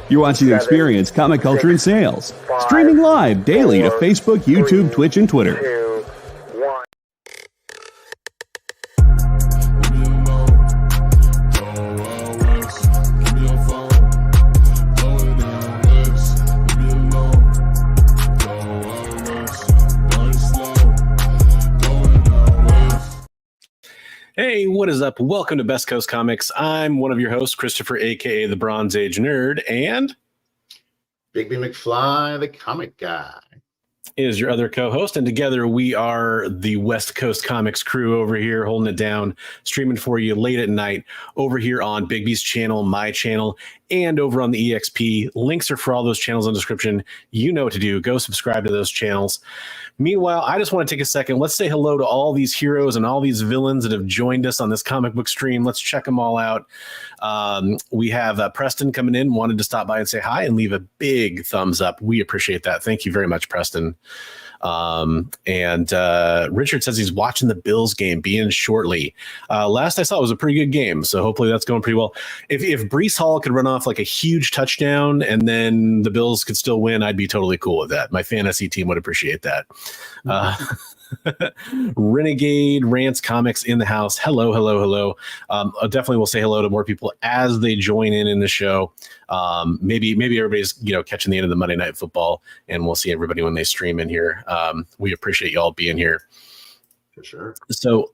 You're watching Experience Comic Culture and Sales. Streaming live daily to Facebook, YouTube, Twitch, and Twitter. Hey, what is up? Welcome to Best Coast Comics. I'm one of your hosts, Christopher, a.k.a. the Bronze Age Nerd, and Bigby Mcfly, the comic guy, is your other co-host. And together we are the West Coast Comics crew over here, holding it down, streaming for you late at night over here on Bigby's channel, my channel, and over on the EXP. Links are for all those channels in the description. You know what to do. Go subscribe to those channels. Meanwhile, I just want to take a second. Let's say hello to all these heroes and all these villains that have joined us on this comic book stream. Let's check them all out. We have Preston coming in, wanted to stop by and say hi and leave a big thumbs up. We appreciate that. Thank you very much, Preston. And Richard says he's watching the Bills game, be in shortly. Last I saw, it was a pretty good game, so hopefully that's going pretty well. If Breece Hall could run off like a huge touchdown and then the Bills could still win, I'd be totally cool with that. My fantasy team would appreciate that. Renegade Rants Comics in the house. Hello. I definitely will say hello to more people as they join in the show. Maybe everybody's catching the end of the Monday Night Football, and we'll see everybody when they stream in here. We appreciate y'all being here for sure. So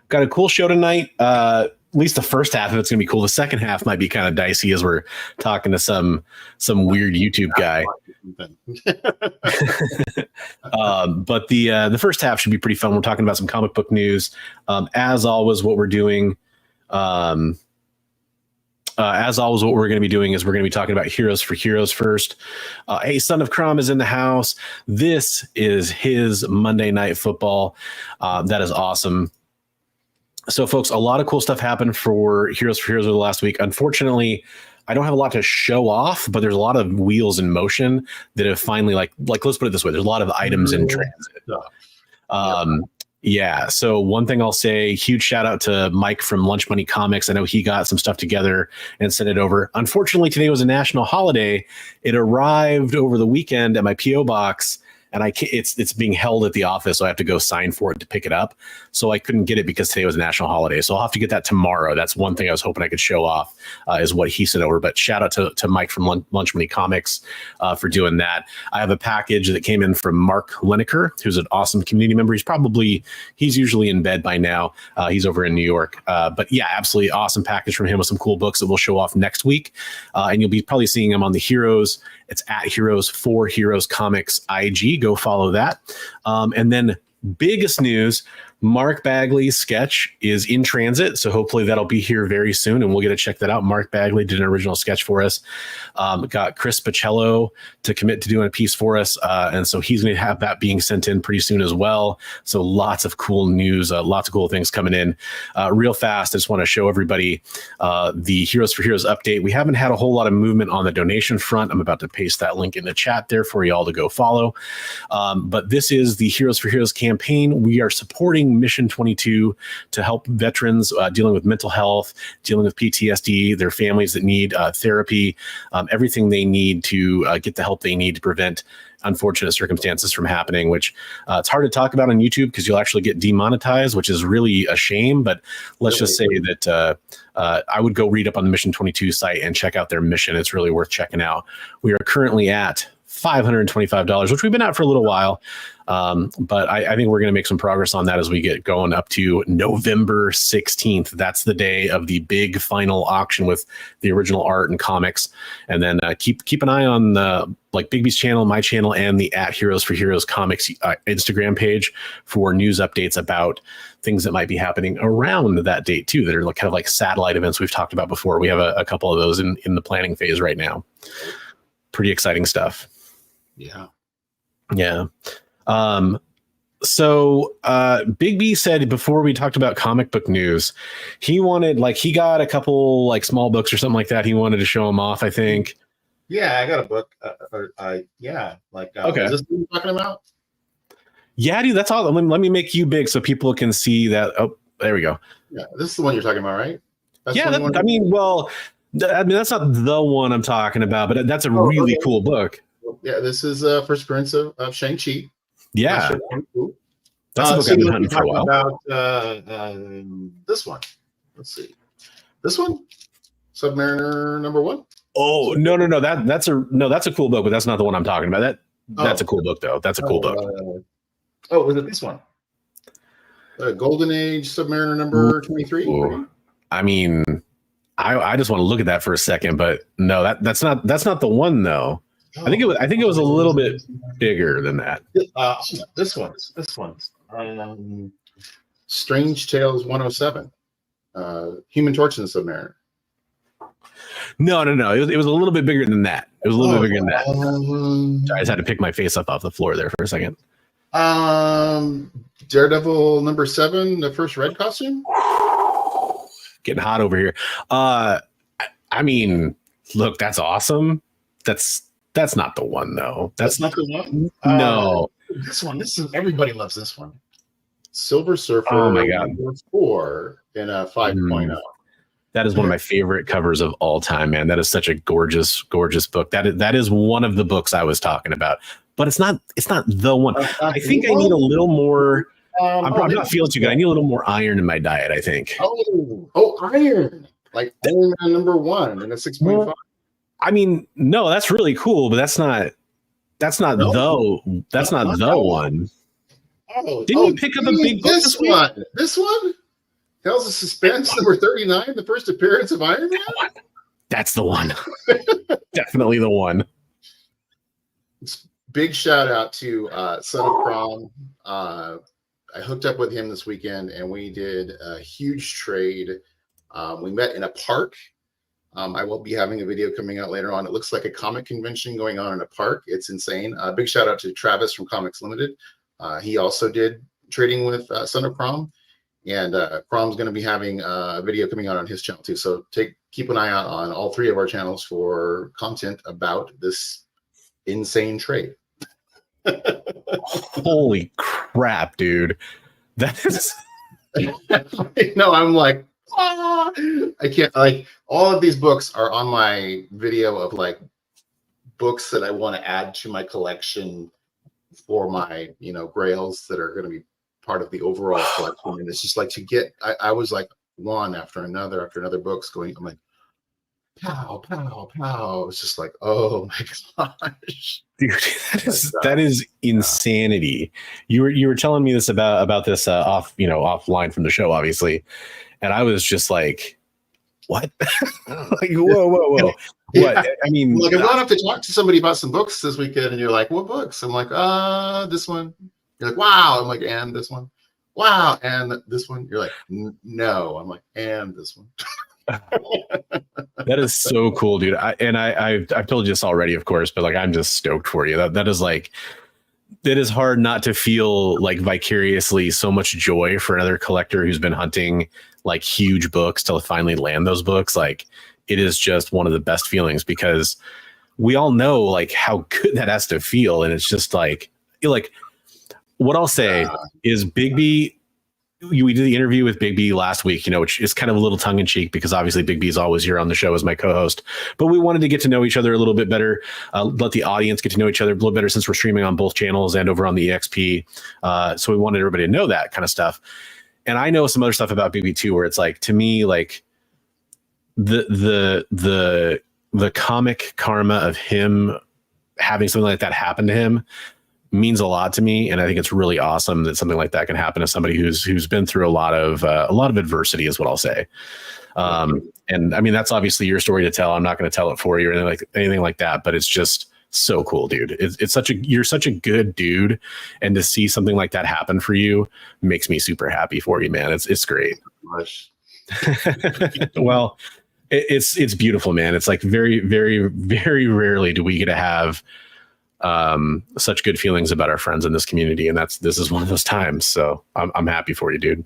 got a cool show tonight. At least the first half of it's gonna be cool. The second half might be kind of dicey as we're talking to some weird YouTube guy. But the first half should be pretty fun. We're talking about some comic book news. As always, what we're doing. As always, what we're going to be doing is we're going to be talking about Heroes for Heroes first. Hey, Son of Crom is in the house. This is his Monday Night Football. That is awesome. So, folks, a lot of cool stuff happened for Heroes over the last week. Unfortunately, I don't have a lot to show off, but there's a lot of wheels in motion that have finally, like let's put it this way, there's a lot of items in transit. Yeah. So one thing I'll say, huge shout out to Mike from Lunch Money Comics. I know he got some stuff together and sent it over. Unfortunately, today was a national holiday. It arrived over the weekend at my PO box, and it's being held at the office, so I have to go sign for it to pick it up. So I couldn't get it because today was a national holiday. So I'll have to get that tomorrow. That's one thing I was hoping I could show off is what he sent over. But shout out to Mike from Lunch Money Comics for doing that. I have a package that came in from Mark Lineker, who's an awesome community member. He's usually in bed by now. He's over in New York. But yeah, absolutely awesome package from him with some cool books that we'll show off next week. And you'll be probably seeing him on the Heroes. It's at Heroes for Heroes Comics IG. Go follow that. And then biggest news, Mark Bagley's sketch is in transit, so hopefully that'll be here very soon, and we'll get to check that out. Mark Bagley did an original sketch for us. Got Chris Pacello to commit to doing a piece for us, and so he's going to have that being sent in pretty soon as well. So lots of cool news, lots of cool things coming in. Real fast, I just want to show everybody the Heroes for Heroes update. We haven't had a whole lot of movement on the donation front. I'm about to paste that link in the chat there for you all to go follow. But this is the Heroes for Heroes campaign. We are supporting Mission 22 to help veterans dealing with mental health, dealing with PTSD, their families that need therapy, everything they need to get the help they need to prevent unfortunate circumstances from happening, which it's hard to talk about on YouTube because you'll actually get demonetized, which is really a shame. But let's just say that I would go read up on the Mission 22 site and check out their mission. It's really worth checking out. We are currently at $525, which we've been at for a little while. But I think we're going to make some progress on that as we get going up to November 16th. That's the day of the big final auction with the original art and comics. And then keep an eye on Bigby's channel, my channel, and the at Heroes for Heroes Comics Instagram page for news updates about things that might be happening around that date too, that are kind of like satellite events we've talked about before. We have a couple of those in the planning phase right now. Pretty exciting stuff. Yeah. So Bigby said before we talked about comic book news, he wanted, he got a couple small books or something like that. He wanted to show them off, I think. Yeah, I got a book. Okay. Is this what you're talking about? Yeah, dude, that's all. Let me make you big so people can see that. Oh, there we go. Yeah, this is the one you're talking about, right? That's I mean, that's not the one I'm talking about, but that's a really cool book. Yeah, this is first appearance of Shang-Chi. Yeah. Sure. That's a book I've been hunting for a while. About this one. Let's see. This one? Submariner #1? Oh, no. That's a cool book, but that's not the one I'm talking about. That's a cool book, though. That's a cool book. Was it this one? Golden Age Submariner #23? Ooh. I mean, I just want to look at that for a second, but no, that's not the one though. I think it was a little bit bigger than that. This one. Strange Tales 107. Human Torch and the Submariner. No. It was a little bit bigger than that. It was a little bit bigger than that. I just had to pick my face up off the floor there for a second. Daredevil #7, the first red costume. Getting hot over here. I mean, look, that's awesome. That's not the one though. That's not the one. No. This one. Everybody loves this one. Silver Surfer. Oh my God. 4 in a 5.0. That is one of my favorite covers of all time, man. That is such a gorgeous, gorgeous book. That is one of the books I was talking about, but it's not the one. I think I need a little more. I'm probably not feeling too good. I need a little more iron in my diet, I think. Oh, iron. Like Iron Man #1 and a 6.5. I mean, no, that's really cool, but that's not the one. Didn't you pick up a big book this one? This one? Tales of Suspense #39, the first appearance of Iron Man? That's the one. Definitely the one. Big shout out to Son of Prom. I hooked up with him this weekend and we did a huge trade. We met in a park. I will be having a video coming out later on. It looks like a comic convention going on in a park. It's insane. Big shout out to Travis from Comics Limited. He also did trading with Son of Prom. And Prom's going to be having a video coming out on his channel too. So keep an eye out on all 3 of our channels for content about this insane trade. Holy crap, dude. That is no, I'm like, I can't, like, all of these books are on my video of like books that I want to add to my collection for my, grails that are going to be part of the overall collection. And it's just like I was like one after another books going, I'm like, pow, pow, pow. It's just like, oh my gosh. Dude, that is insanity. You were telling me this about this offline from the show, obviously. And I was just like, what? Like, whoa. What? I mean, like, I went up to talk to somebody about some books this weekend, and you're like, what books? I'm like, this one. You're like, wow. I'm like, and this one. Wow. And this one. You're like, no. I'm like, and this one. That is so cool, dude. I've told you this already, of course, but like, I'm just stoked for you. That is like, it is hard not to feel like vicariously so much joy for another collector who's been hunting like huge books to finally land those books. Like, it is just one of the best feelings because we all know like how good that has to feel. And it's just like what I'll say is Bigby. We did the interview with Bigby last week, which is kind of a little tongue in cheek because obviously Bigby is always here on the show as my co-host, but we wanted to get to know each other a little bit better, let the audience get to know each other a little better since we're streaming on both channels and over on the EXP. So we wanted everybody to know that kind of stuff. And I know some other stuff about Bigby too, where it's like, to me, like the comic karma of him having something like that happen to him means a lot to me, and I think it's really awesome that something like that can happen to somebody who's been through a lot of adversity, is what I'll say. And I mean, that's obviously your story to tell. I'm not going to tell it for you or anything like that, but it's just so cool, dude. You're such a good dude, and to see something like that happen for you makes me super happy for you, man. It's great. Well, it's beautiful, man. It's like very, very, very rarely do we get to have such good feelings about our friends in this community, and this is one of those times. So I'm happy for you, dude.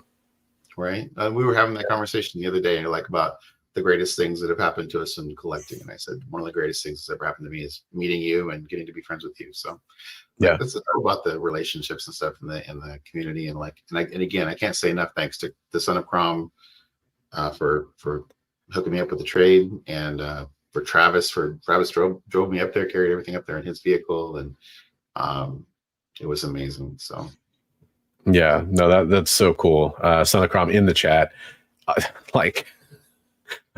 Right. We were having that conversation the other day, like about the greatest things that have happened to us in collecting, and I said one of the greatest things that's ever happened to me is meeting you and getting to be friends with you. So yeah, that's about the relationships and stuff in the community, and again, I can't say enough thanks to the Son of Crom for hooking me up with the trade, and for Travis drove me up there, carried everything up there in his vehicle, and it was amazing. So yeah, no, that's so cool. Son of Crom in the chat, like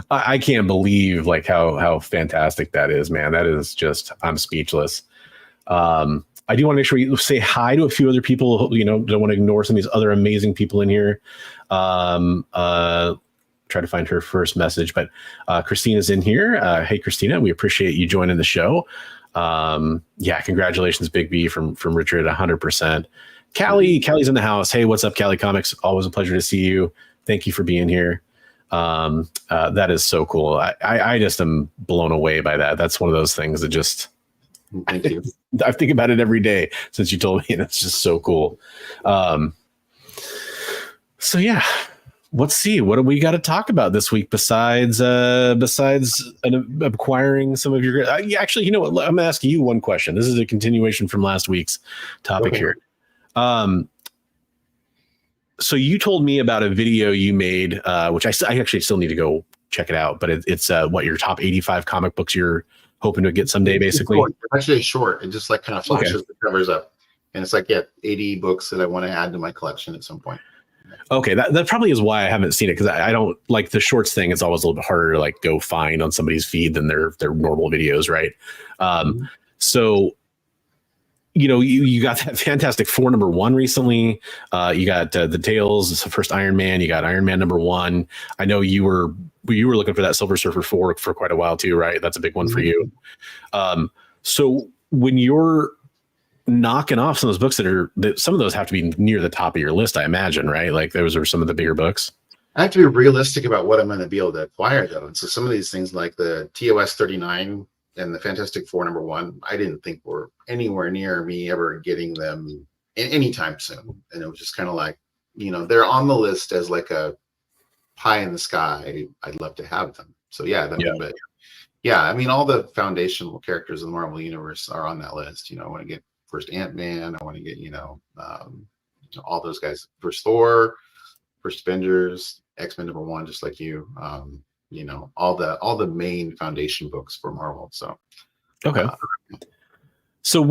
I can't believe like how fantastic that is, man. That is just, I'm speechless. I do want to make sure you say hi to a few other people. You know, don't want to ignore some of these other amazing people in here. Try to find her first message, but Christina's in here. Hey, Christina, we appreciate you joining the show. Yeah, congratulations, Bigby from Richard, 100%. Callie's in the house. Hey, what's up, Callie Comics? Always a pleasure to see you. Thank you for being here. That is so cool. I just am blown away by that. That's one of those things that just, thank you. I think about it every day since you told me, and it's just so cool. So yeah, let's see. What do we got to talk about this week besides acquiring some of your? Actually, you know what? I'm asking you one question. This is a continuation from last week's topic here. So you told me about a video you made, which I actually still need to go check it out. But it's what your top 85 comic books you're hoping to get someday, basically. It's actually short. It just like kind of flashes the covers up, and it's like 80 books that I want to add to my collection at some point. Okay, that probably is why I haven't seen it, because I don't like the shorts thing. It's always a little bit harder to like go find on somebody's feed than their normal videos, right? So, you know, you got that Fantastic Four #1 recently. You got the Tales, it's the first Iron Man. You got Iron Man #1. I know you were looking for that Silver Surfer 4 for quite a while too, right? That's a big one for you. So when you're knocking off some of those books that some of those have to be near the top of your list, I imagine, right? Like those are some of the bigger books. I have to be realistic about what I'm going to be able to acquire, though. And so some of these things like the TOS 39 and the Fantastic Four #1, I didn't think were anywhere near me ever getting them anytime soon. And it was just kind of like, you know, they're on the list as like a pie in the sky. I'd love to have them. So yeah, but yeah, I mean, all the foundational characters of the Marvel Universe are on that list. You know, I want to get first Ant-Man. I want to get, all those guys. First Thor, first Avengers, X-Men #1, just like you. All the main foundation books for Marvel. So okay. So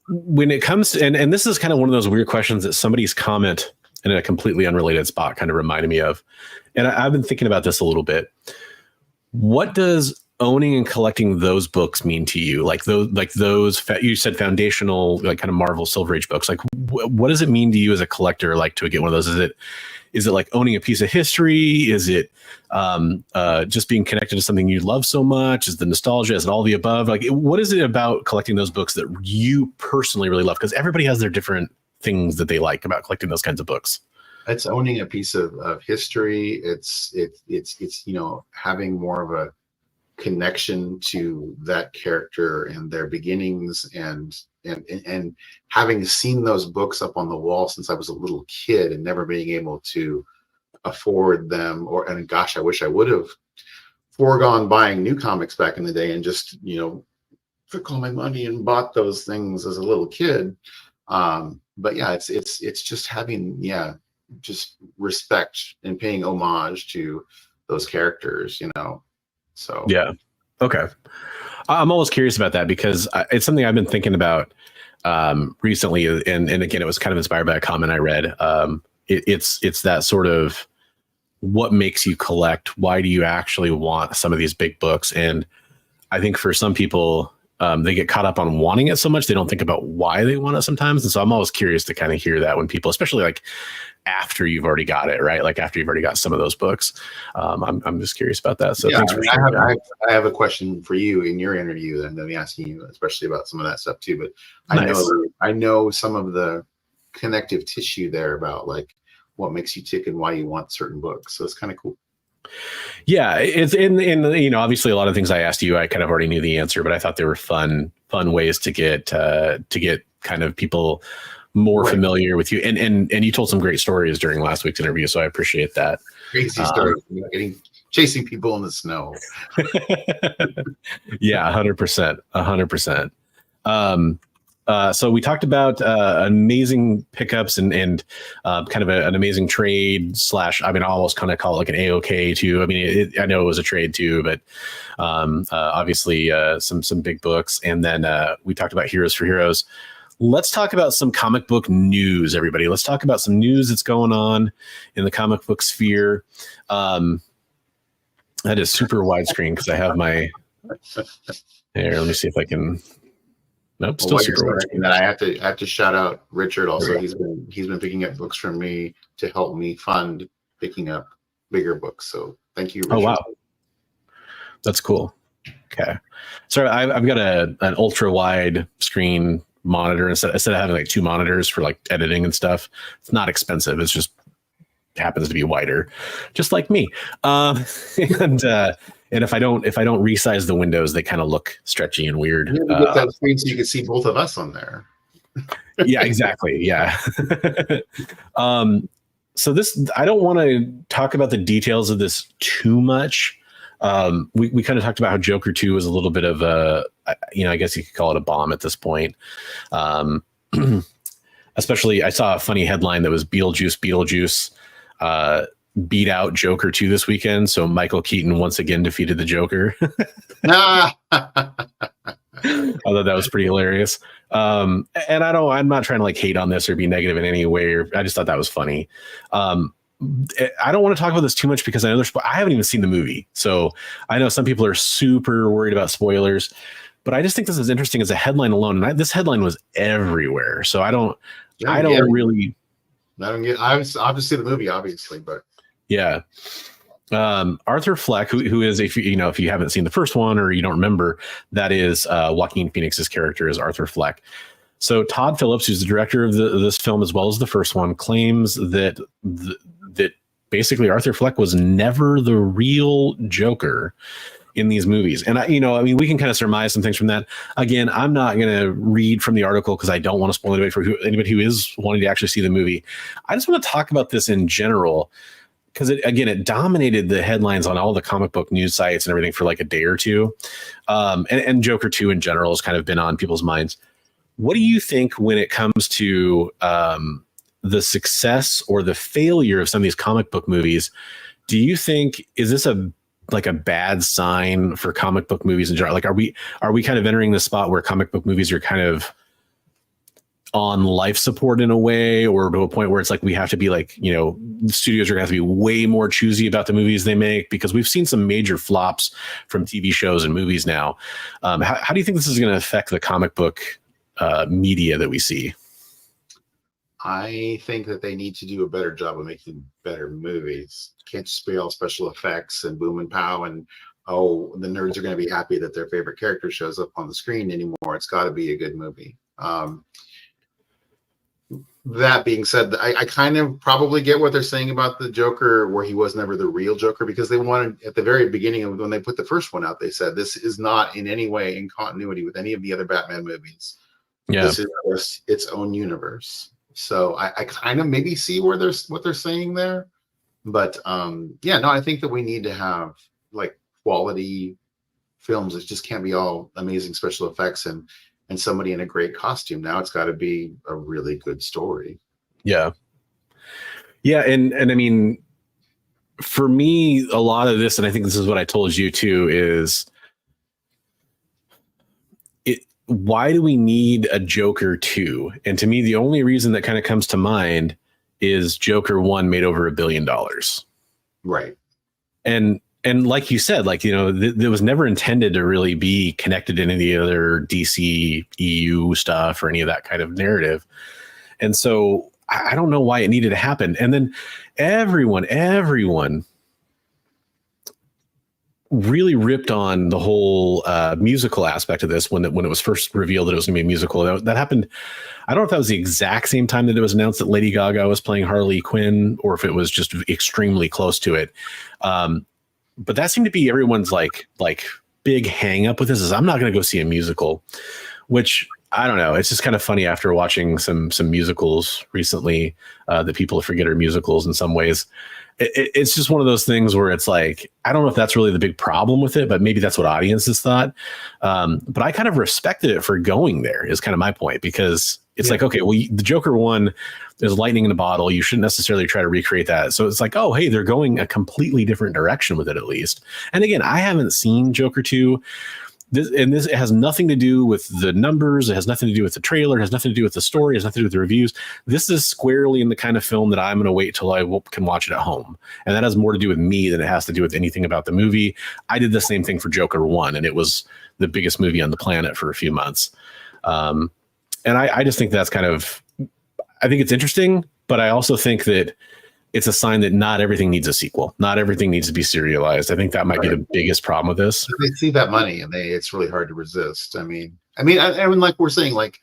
when it comes to, and this is kind of one of those weird questions that somebody's comment in a completely unrelated spot kind of reminded me of, and I've been thinking about this a little bit. What does owning and collecting those books mean to you? Like those you said foundational, like kind of Marvel Silver Age books. Like what does it mean to you as a collector, like to get one of those? Is it like owning a piece of history? Is it just being connected to something you love so much? Is the nostalgia? Is it all the above? Like what is it about collecting those books that you personally really love? Because everybody has their different things that they like about collecting those kinds of books. It's owning a piece of history. It's having more of a connection to that character and their beginnings, and having seen those books up on the wall since I was a little kid and never being able to afford them, and gosh, I wish I would have foregone buying new comics back in the day and just took all my money and bought those things as a little kid. But yeah, it's just having just respect and paying homage to those characters, So yeah, okay. I'm always curious about that because it's something I've been thinking about recently, and again, it was kind of inspired by a comment I read. It's that sort of what makes you collect. Why do you actually want some of these big books? And I think for some people, they get caught up on wanting it so much they don't think about why they want it sometimes. And so I'm always curious to kind of hear that when people, especially like after you've already got it, right? Like after you've already got some of those books. I'm just curious about that. So thanks for sharing that. I have a question for you in your interview that I'm going to be asking you, especially about some of that stuff too. But I know some of the connective tissue there about like what makes you tick and why you want certain books. So it's kind of cool. Yeah, it's in obviously a lot of things I asked you, I kind of already knew the answer, but I thought they were fun ways to get kind of people more familiar with you. And you told some great stories during last week's interview, so I appreciate that. Crazy stories, chasing people in the snow. Yeah, 100%. So we talked about amazing pickups and kind of an amazing trade slash. I mean, I almost kind of call it like an AOK too. I mean, I know it was a trade too, but obviously some big books. And then we talked about Heroes for Heroes. Let's talk about some comic book news, everybody. Let's talk about some news that's going on in the comic book sphere. That is super widescreen because I have my. Here, let me see if I can. Nope, still super widescreen. That I have to shout out Richard. Also, he's been picking up books from me to help me fund picking up bigger books. So thank you, Richard. Oh wow, that's cool. Okay, so I've got an ultra wide screen monitor instead of having like two monitors for like editing and stuff. It's not expensive. It's just happens to be wider, just like me. And if I don't resize the windows, they kind of look stretchy and weird. You get that screen so you can see both of us on there. Yeah, exactly. Yeah. So this, I don't want to talk about the details of this too much. We kind of talked about how Joker 2 was a little bit of a, I guess you could call it a bomb at this point. Especially, I saw a funny headline that was Beetlejuice beat out Joker 2 this weekend. So Michael Keaton once again defeated the Joker. I thought that was pretty hilarious. And I'm not trying to like hate on this or be negative in any way. I just thought that was funny. I don't want to talk about this too much because I know I haven't even seen the movie. So I know some people are super worried about spoilers, but I just think this is interesting as a headline alone. And this headline was everywhere. So I don't really. I've seen the movie, obviously, but yeah. Arthur Fleck, who is, if you haven't seen the first one or you don't remember, that is Joaquin Phoenix's character is Arthur Fleck. So Todd Phillips, who's the director of this film as well as the first one, claims that that basically Arthur Fleck was never the real Joker in these movies. And we can kind of surmise some things from that. Again, I'm not going to read from the article because I don't want to spoil anybody for anybody who is wanting to actually see the movie. I just want to talk about this in general because it dominated the headlines on all the comic book news sites and everything for like a day or two. And Joker 2 in general has kind of been on people's minds. What do you think when it comes to the success or the failure of some of these comic book movies? Do you think, is this a bad sign for comic book movies in general? Like, are we kind of entering the spot where comic book movies are kind of on life support in a way, or to a point where it's like we have to be like, studios are going to have to be way more choosy about the movies they make, because we've seen some major flops from TV shows and movies now. How do you think this is going to affect the comic book media that we see? I think that they need to do a better job of making better movies. Can't just be all special effects and boom and pow and the nerds are going to be happy that their favorite character shows up on the screen anymore. It's got to be a good movie. That being said, I kind of probably get what they're saying about the Joker, where he was never the real Joker, because they wanted, at the very beginning of when they put the first one out, they said this is not in any way in continuity with any of the other Batman movies. Yeah. This is its own universe. So I kind of maybe see what they're saying there, but I think that we need to have like quality films. It just can't be all amazing special effects and somebody in a great costume. Now it's got to be a really good story. Yeah. Yeah. And I mean, for me, a lot of this, and I think this is what I told you too, is why do we need a Joker 2? And to me, the only reason that kind of comes to mind is Joker 1 made over $1 billion. Right. And like you said, like, it was never intended to really be connected to any of the other DC EU stuff or any of that kind of narrative. And so I don't know why it needed to happen. And then everyone really ripped on the whole musical aspect of this when it was first revealed that it was going to be a musical. That happened. I don't know if that was the exact same time that it was announced that Lady Gaga was playing Harley Quinn, or if it was just extremely close to it. But that seemed to be everyone's like big hang up with this, is I'm not going to go see a musical, which I don't know. It's just kind of funny after watching some musicals recently that people forget are musicals in some ways. It's just one of those things where it's like, I don't know if that's really the big problem with it, but maybe that's what audiences thought. But I kind of respected it for going there is kind of my point, because it's like, okay, well, the Joker one is lightning in a bottle. You shouldn't necessarily try to recreate that. So it's like, oh, hey, they're going a completely different direction with it, at least. And again, I haven't seen Joker 2. This it has nothing to do with the numbers. It has nothing to do with the trailer. It has nothing to do with the story. It has nothing to do with the reviews. This is squarely in the kind of film that I'm going to wait till I can watch it at home. And that has more to do with me than it has to do with anything about the movie. I did the same thing for Joker 1, and it was the biggest movie on the planet for a few months. And I just think that's kind of, I think it's interesting, but I also think that it's a sign that not everything needs a sequel. Not everything needs to be serialized. I think that might be the biggest problem with this. They see that money, and it's really hard to resist. I mean, like we're saying, like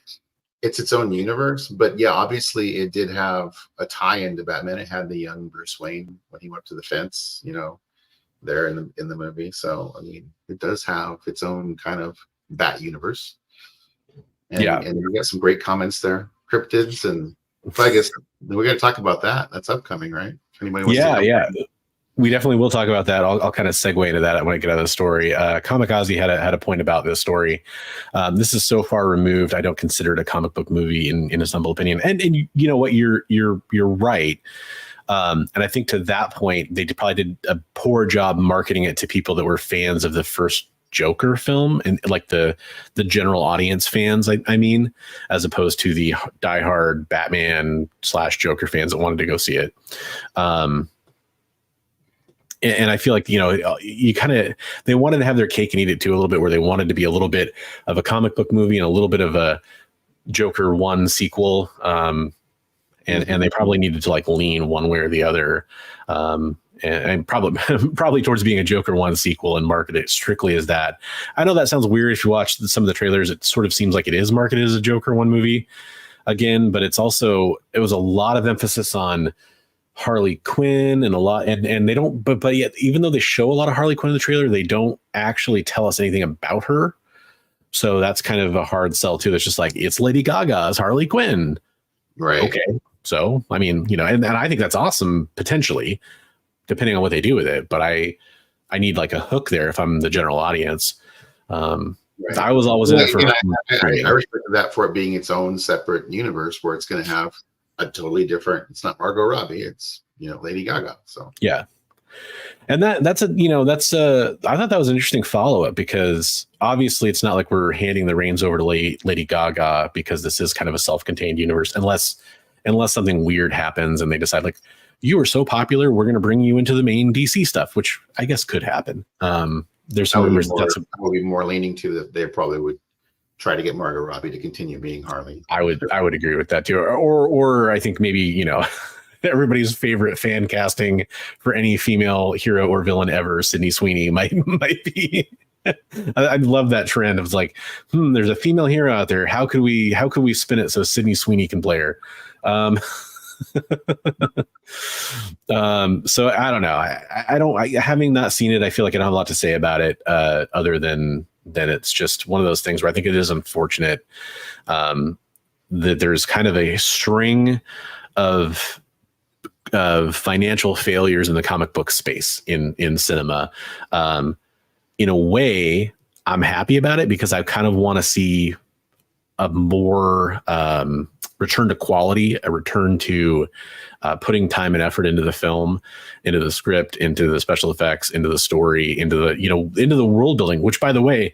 it's its own universe, but yeah, obviously it did have a tie-in to Batman. It had the young Bruce Wayne when he went to the fence, there in the movie. So I mean, it does have its own kind of Bat universe. And, and we got some great comments there, cryptids and. But I guess we're going to talk about that. That's upcoming, right? Anybody wants to we definitely will talk about that. I'll kind of segue into that when I get out of the story. Comic Ozzy had a point about this story. This is so far removed. I don't consider it a comic book movie in his humble opinion. And you know what? You're right. And I think to that point, they probably did a poor job marketing it to people that were fans of the first Joker film, and like the general audience fans, I mean, as opposed to the diehard Batman / Joker fans that wanted to go see it. And I feel like, you kind of, they wanted to have their cake and eat it too a little bit, where they wanted to be a little bit of a comic book movie and a little bit of a Joker 1 sequel. And they probably needed to like lean one way or the other. And probably towards being a Joker 1 sequel and market it strictly as that. I know that sounds weird. If you watch some of the trailers, it sort of seems like it is marketed as a Joker 1 movie again, but it was a lot of emphasis on Harley Quinn and a lot, and they don't, but yet, even though they show a lot of Harley Quinn in the trailer, they don't actually tell us anything about her. So that's kind of a hard sell too. It's just like, it's Lady Gaga's Harley Quinn. Right. Okay. So, I mean, and I think that's awesome potentially, depending on what they do with it, but I need like a hook there if I'm the general audience. Right. I was always in it for. I respect that for it being its own separate universe where it's going to have a totally different. It's not Margot Robbie. It's Lady Gaga. So yeah, and that's I thought that was an interesting follow up, because obviously it's not like we're handing the reins over to Lady Gaga, because this is kind of a self-contained universe, unless something weird happens and they decide like, you are so popular, we're going to bring you into the main DC stuff, which I guess could happen. There's some rumors that would be more leaning to that they probably would try to get Margot Robbie to continue being Harley. I would agree with that too. Or I think maybe, everybody's favorite fan casting for any female hero or villain ever, Sydney Sweeney might be. I love that trend. It was like, there's a female hero out there. How could we spin it so Sydney Sweeney can play her? So I don't know. Having not seen it, I feel like I don't have a lot to say about it, other than it's just one of those things where I think it is unfortunate that there's kind of a string of financial failures in the comic book space in cinema. In a way, I'm happy about it, because I kind of want to see a more return to quality, a return to putting time and effort into the film, into the script, into the special effects, into the story, into the world building, which, by the way,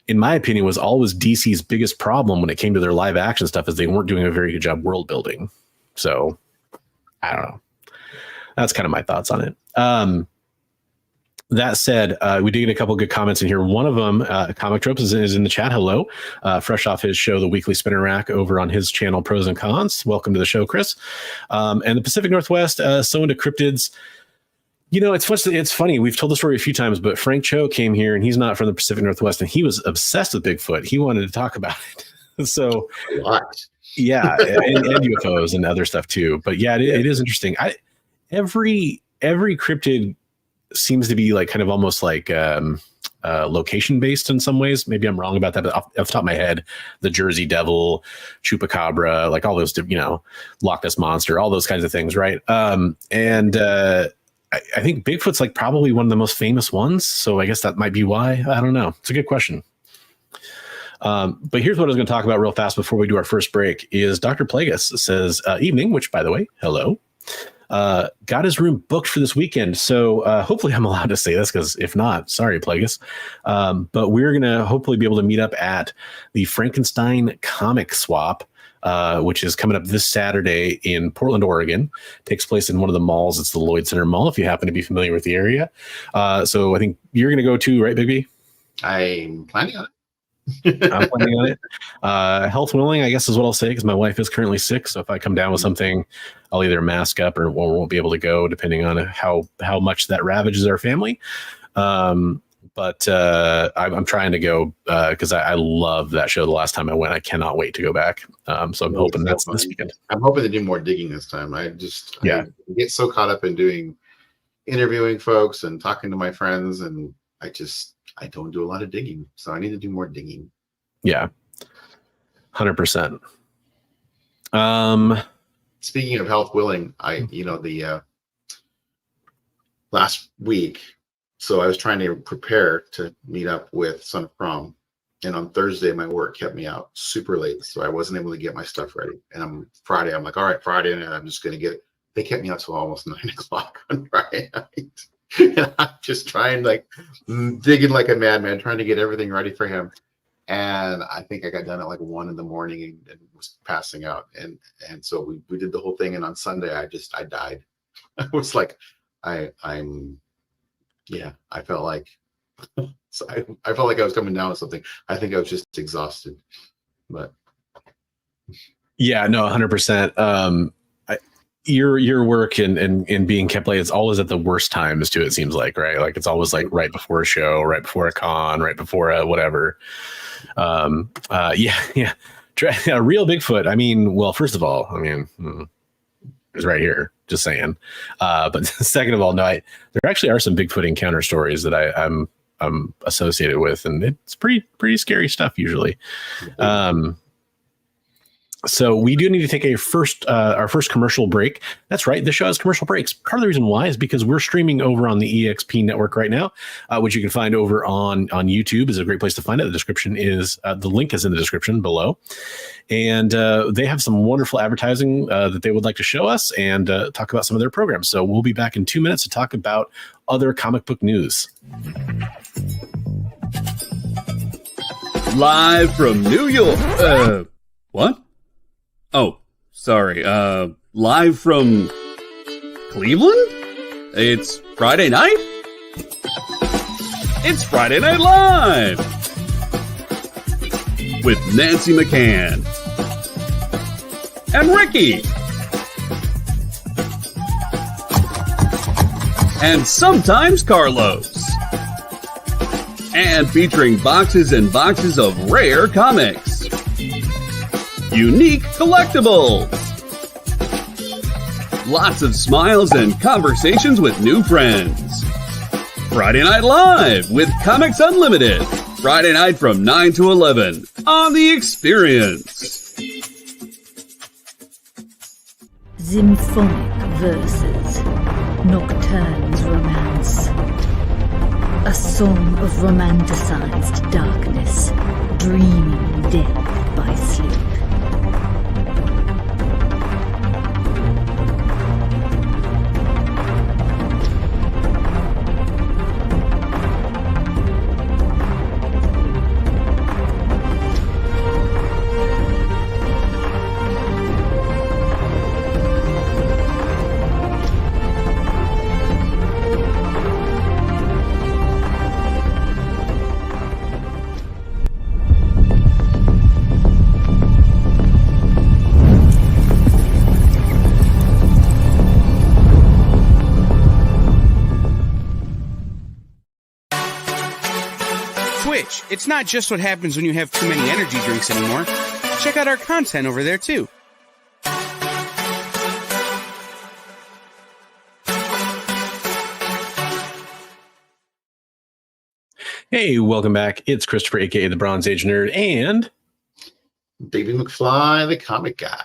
in my opinion, was always DC's biggest problem when it came to their live action stuff, is they weren't doing a very good job world building. So I don't know. That's kind of my thoughts on it. That said, we did get a couple of good comments in here. One of them, Comic Tropes, is in the chat. Hello. Fresh off his show, The Weekly Spinner Rack, over on his channel, Pros and Cons. Welcome to the show, Chris. And the Pacific Northwest, so into cryptids. It's funny. We've told the story a few times, but Frank Cho came here, and he's not from the Pacific Northwest, and he was obsessed with Bigfoot. He wanted to talk about it. So, yeah, and UFOs and other stuff too. But yeah, it is interesting. Every cryptid seems to be like kind of almost like location based in some ways. Maybe I'm wrong about that, but off the top of my head, the Jersey Devil, Chupacabra, like all those, Loch Ness Monster, all those kinds of things, right? I think Bigfoot's like probably one of the most famous ones. So I guess that might be why. I don't know. It's a good question. But here's what I was going to talk about real fast before we do our first break is Dr. Plagueis says, evening, which by the way, hello, got his room booked for this weekend. So hopefully I'm allowed to say this, because if not, sorry, Plagueis. But we're going to hopefully be able to meet up at the Frankenstein Comic Swap, which is coming up this Saturday in Portland, Oregon. Takes place in one of the malls. It's the Lloyd Center Mall, if you happen to be familiar with the area. So I think you're going to go too, right, Bigby? I'm planning on it. I'm planning on it. Health willing, I guess is what I'll say, because my wife is currently sick. So if I come down with something, I'll either mask up or won't be able to go, depending on how much that ravages our family. But I'm trying to go because I love that show. The last time I went, I cannot wait to go back. So I'm hoping that's this weekend. I'm hoping to do more digging this time. I get so caught up in interviewing folks and talking to my friends, and I don't do a lot of digging, so I need to do more digging. Yeah, 100%. Speaking of health willing, the last week, so I was trying to prepare to meet up with Son of Prom, and on Thursday my work kept me out super late, so I wasn't able to get my stuff ready. And Friday, I'm like, all right, Friday night, I'm just gonna get it. They kept me out till almost 9 o'clock on Friday night. And I'm just trying, digging like a madman, trying to get everything ready for him. And I think I got done at 1 in the morning and was passing out. And so we did the whole thing. And on Sunday, I died. I was like, I felt like, I felt like I was coming down with something. I think I was just exhausted, but. Yeah, no, 100%. Your work and being kept late is always at the worst times too, it seems like, right? Like it's always like right before a show, right before a con, right before a whatever. A real Bigfoot. I mean, well, first of all, it's right here, just saying. But second of all, no, there actually are some Bigfoot encounter stories that I'm associated with, and it's pretty scary stuff usually. So we do need to take our first commercial break. That's right. The show has commercial breaks. Part of the reason why is because we're streaming over on the EXP network right now, which you can find over on YouTube. Is a great place to find it. The description is the link is in the description below, and they have some wonderful advertising that they would like to show us and talk about some of their programs. So we'll be back in 2 minutes to talk about other comic book news. Live from New York. What? Oh, sorry. Live from Cleveland? It's Friday night? It's Friday Night Live! With Nancy McCann. And Ricky. And sometimes Carlos. And featuring boxes and boxes of rare comics. Unique collectibles. Lots of smiles and conversations with new friends. Friday Night Live with Comics Unlimited. Friday night from 9 to 11 on The Experience. Symphonic verses, Nocturne's romance. A song of romanticized darkness, dreaming death by sleep. It's not just what happens when you have too many energy drinks anymore. Check out our content over there, too. Hey, welcome back. It's Christopher, aka the Bronze Age Nerd, and Baby Mcfly, the comic guy.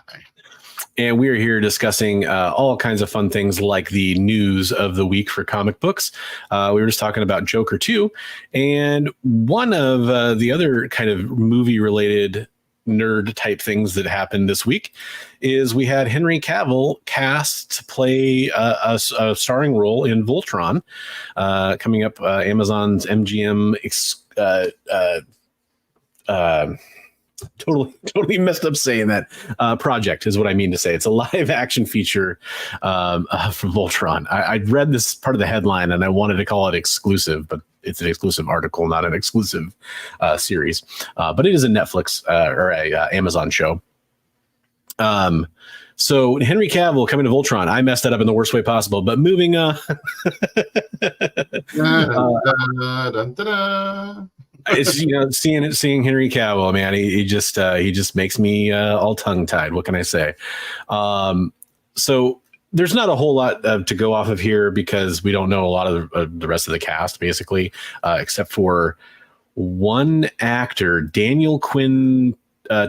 And we are here discussing all kinds of fun things like the news of the week for comic books. We were just talking about Joker 2. And one of the other kind of movie-related nerd type things that happened this week is we had Henry Cavill cast to play a starring role in Voltron, coming up Amazon's MGM totally messed up saying that project is what I mean to say. It's a live action feature from Voltron. I read this part of the headline and I wanted to call it exclusive, but it's an exclusive article, not an exclusive series. But it is a Netflix or a Amazon show. So Henry Cavill coming to Voltron. I messed that up in the worst way possible, but moving it's, you know, seeing Henry Cavill, man, he just makes me all tongue tied. What can I say? So there's not a whole lot to go off of here because we don't know a lot of the rest of the cast, basically, except for one actor, Daniel Quinn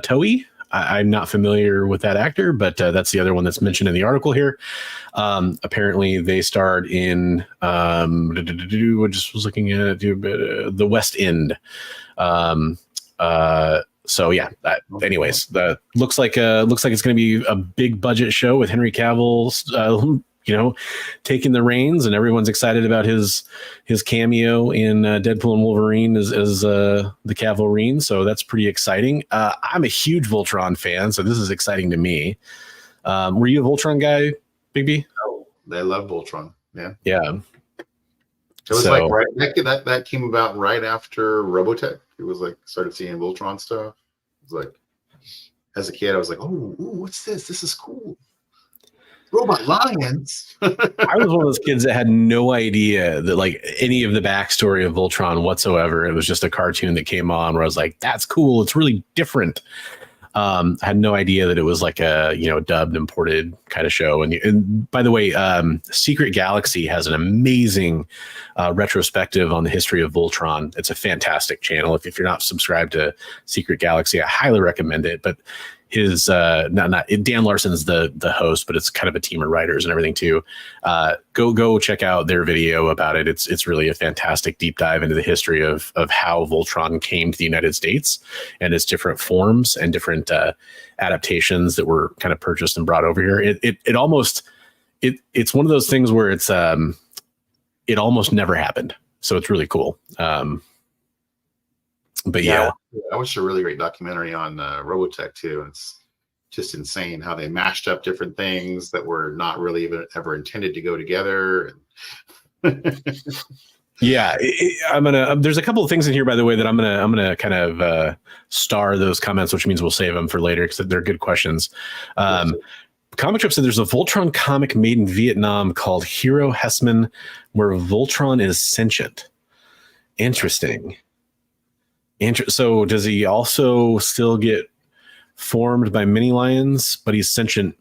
Toey. I'm not familiar with that actor, but that's the other one that's mentioned in the article here. Apparently, they starred in I just was looking at the West End. So yeah. Anyways, looks like it's going to be a big budget show with Henry Cavill, taking the reins, and everyone's excited about his cameo in Deadpool and Wolverine as the Cavalrine. So that's pretty exciting. I'm a huge Voltron fan, so this is exciting to me. Were you a Voltron guy, Bigby? Oh, they love Voltron. Yeah. Yeah. It was like that came about right after Robotech. It was like started seeing Voltron stuff. It was like, as a kid, I was like, oh, what's this? This is cool. Robot lions. I was one of those kids that had no idea that like any of the backstory of Voltron whatsoever. It was just a cartoon that came on where I was like, that's cool. It's really different. I had no idea that it was like a, dubbed, imported kind of show. And by the way, Secret Galaxy has an amazing retrospective on the history of Voltron. It's a fantastic channel. If you're not subscribed to Secret Galaxy, I highly recommend it. But his Dan Larson's the host, but it's kind of a team of writers and everything too. Go check out their video about it. It's really a fantastic deep dive into the history of how Voltron came to the United States and its different forms and different adaptations that were kind of purchased and brought over here. It's one of those things where it's it almost never happened. So it's really cool. But yeah, I watched a really great documentary on Robotech too. And it's just insane how they mashed up different things that were not really even ever intended to go together. Yeah, there's a couple of things in here, by the way, that I'm gonna kind of star those comments, which means we'll save them for later because they're good questions. Comic Trip said there's a Voltron comic made in Vietnam called Hero Hessman, where Voltron is sentient. Interesting. So does he also still get formed by mini lions, but he's sentient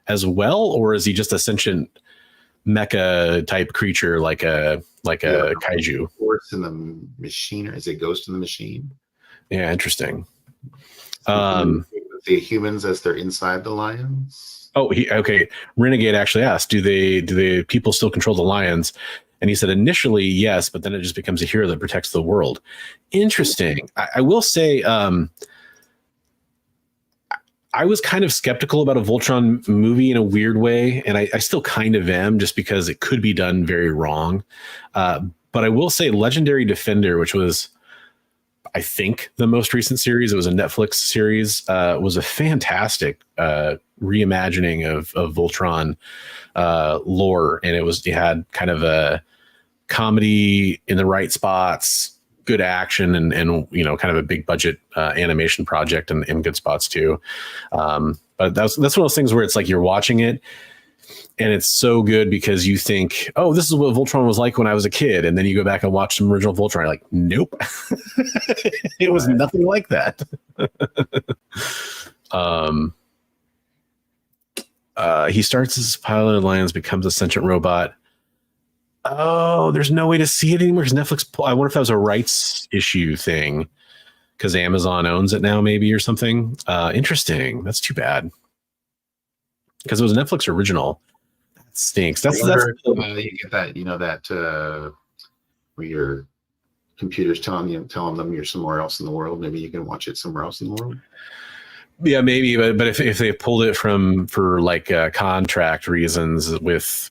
as well, or is he just a sentient mecha type creature like a kaiju? Force in the machine, or is it Ghost in the Machine? Yeah, interesting. The humans as they're inside the lions. Oh, okay. Renegade actually asked, do the people still control the lions? And he said initially, yes, but then it just becomes a hero that protects the world. Interesting. I will say I was kind of skeptical about a Voltron movie in a weird way, and I still kind of am, just because it could be done very wrong. But I will say Legendary Defender, which was, I think, the most recent series, it was a Netflix series, was a fantastic reimagining of Voltron lore, and it had kind of a comedy in the right spots, good action, and kind of a big budget animation project in good spots too. But that's one of those things where it's like you're watching it and it's so good because you think, oh, this is what Voltron was like when I was a kid, and then you go back and watch some original Voltron, you're like, nope. It was nothing like that. He starts as a pilot of lions, becomes a sentient robot. Oh, there's no way to see it anymore because Netflix. I wonder if that was a rights issue thing because Amazon owns it now, maybe, or something. Interesting. That's too bad because it was a Netflix original. That stinks. That's you get that, where your computer's telling them you're somewhere else in the world. Maybe you can watch it somewhere else in the world. Yeah, maybe, but if they pulled it for like contract reasons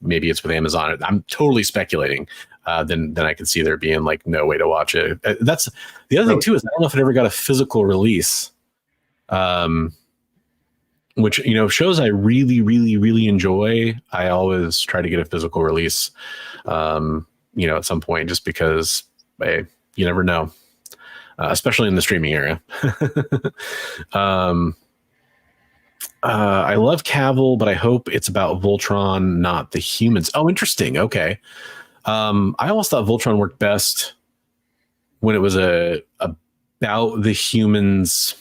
maybe it's with Amazon. I'm totally speculating. Then I could see there being like no way to watch it. That's the other thing too is I don't know if it ever got a physical release. Which shows I really, really, really enjoy. I always try to get a physical release. At some point, just because you never know. Especially in the streaming era. I love Cavill, but I hope it's about Voltron, not the humans. Oh, interesting. Okay. I almost thought Voltron worked best when it was about the humans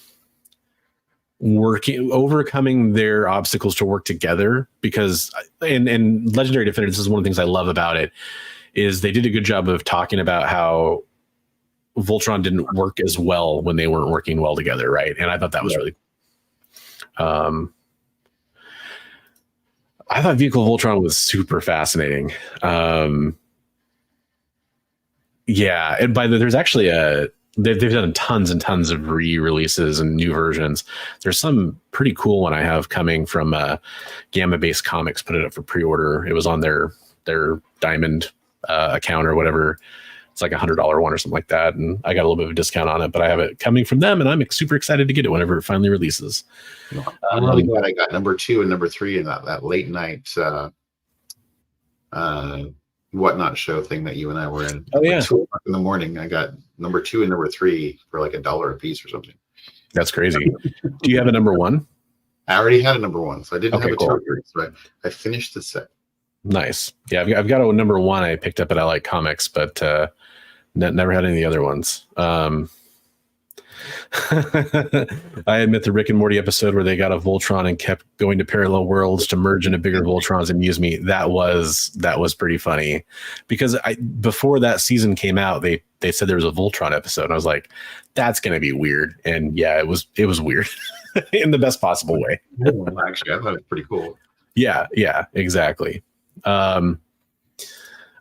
overcoming their obstacles to work together, because and Legendary Defender, this is one of the things I love about it, is they did a good job of talking about how Voltron didn't work as well when they weren't working well together, right? And I thought that was really cool. I thought Vehicle Voltron was super fascinating. Yeah, and there's actually they've done tons and tons of re-releases and new versions. There's some pretty cool one I have coming from Gamma Base Comics. Put it up for pre-order. It was on their Diamond account or whatever. It's like $100 one or something like that, and I got a little bit of a discount on it. But I have it coming from them, and I'm super excited to get it whenever it finally releases. I'm really glad I got number 2 and number 3 in that late night whatnot show thing that you and I were in. Oh yeah, 2 o'clock in the morning. I got number 2 and number 3 for like $1 a piece or something. That's crazy. Do you have a number 1? I already had a number 1, so I didn't have a cool. 2, but I finished the set. Nice. Yeah, I've got a number 1 I picked up at I Like Comics, but never had any of the other ones. I admit the Rick and Morty episode where they got a Voltron and kept going to parallel worlds to merge into bigger Voltrons amused me. That was pretty funny, because before that season came out, they said there was a Voltron episode, and I was like, that's going to be weird. And yeah, it was weird in the best possible way. Well, actually, I thought it was pretty cool. Yeah, exactly.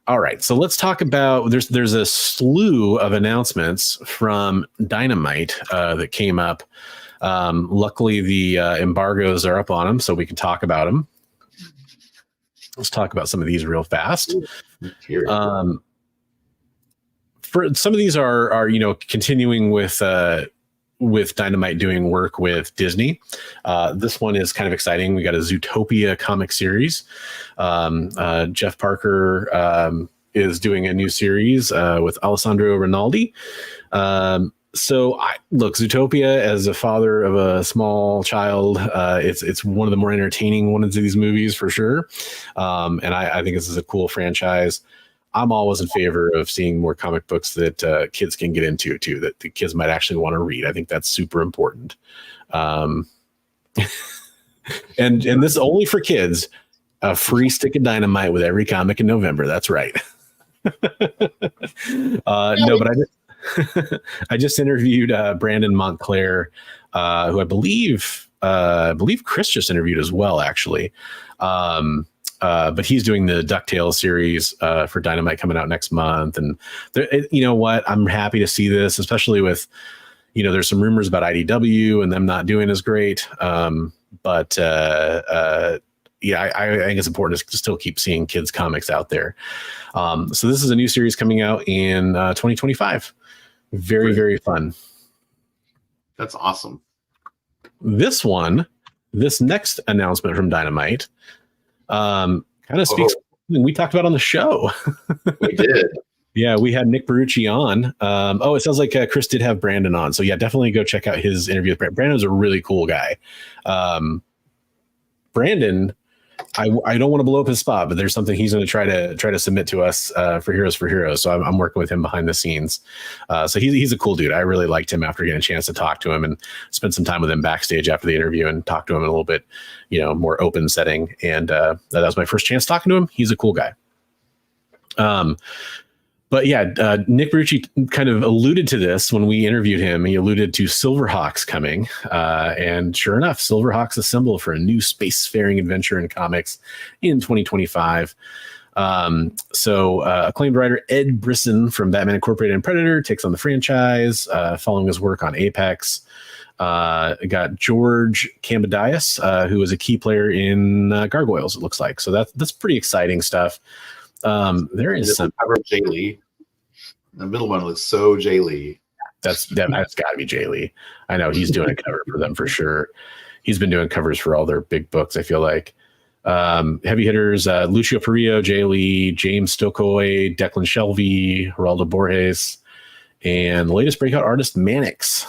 All right, so let's talk about there's a slew of announcements from Dynamite that came up. Luckily, the embargoes are up on them, so we can talk about them. Let's talk about some of these real fast. For some of these are continuing with Dynamite doing work with Disney. This one is kind of exciting. We got a Zootopia comic series. Jeff Parker is doing a new series with Alessandro Rinaldi. Look, Zootopia, as a father of a small child, it's one of the more entertaining ones of these movies for sure. And I think this is a cool franchise. I'm always in favor of seeing more comic books that kids can get into too, that the kids might actually want to read. I think that's super important. And this is only for kids. A free stick of Dynamite with every comic in November. That's right. No, but I just interviewed Brandon Montclair, who I believe Chris just interviewed as well, actually. But he's doing the DuckTales series for Dynamite coming out next month. And you know what? I'm happy to see this, especially with, there's some rumors about IDW and them not doing as great. But I think it's important to still keep seeing kids comics out there. So this is a new series coming out in 2025. Very, very fun. That's awesome. This next announcement from Dynamite, kind of speaks to something we talked about on the show. We did. Yeah, we had Nick Barucci on. It sounds like Chris did have Brandon on. So yeah, definitely go check out his interview with Brandon. Brandon's a really cool guy. Brandon, I don't want to blow up his spot, but there's something he's going to try to submit to us for Heroes. So I'm working with him behind the scenes. So he's a cool dude. I really liked him after getting a chance to talk to him and spend some time with him backstage after the interview and talk to him in a little bit, more open setting. And that was my first chance talking to him. He's a cool guy. But yeah, Nick Barucci kind of alluded to this when we interviewed him. He alluded to Silverhawks coming. And sure enough, Silverhawks assemble for a new spacefaring adventure in comics in 2025. So acclaimed writer Ed Brisson from Batman Incorporated and Predator takes on the franchise, following his work on Apex. Got George Cambadias, who was a key player in Gargoyles, it looks like. So that's pretty exciting stuff. There is some cover of Jay Lee. The middle one looks so Jay Lee. That's got to be Jay Lee. I know he's doing a cover for them for sure. He's been doing covers for all their big books, I feel like. Heavy hitters, Lucio Perillo, Jay Lee, James Stokoway, Declan Shelby, Geraldo Borges, and the latest breakout artist, Mannix.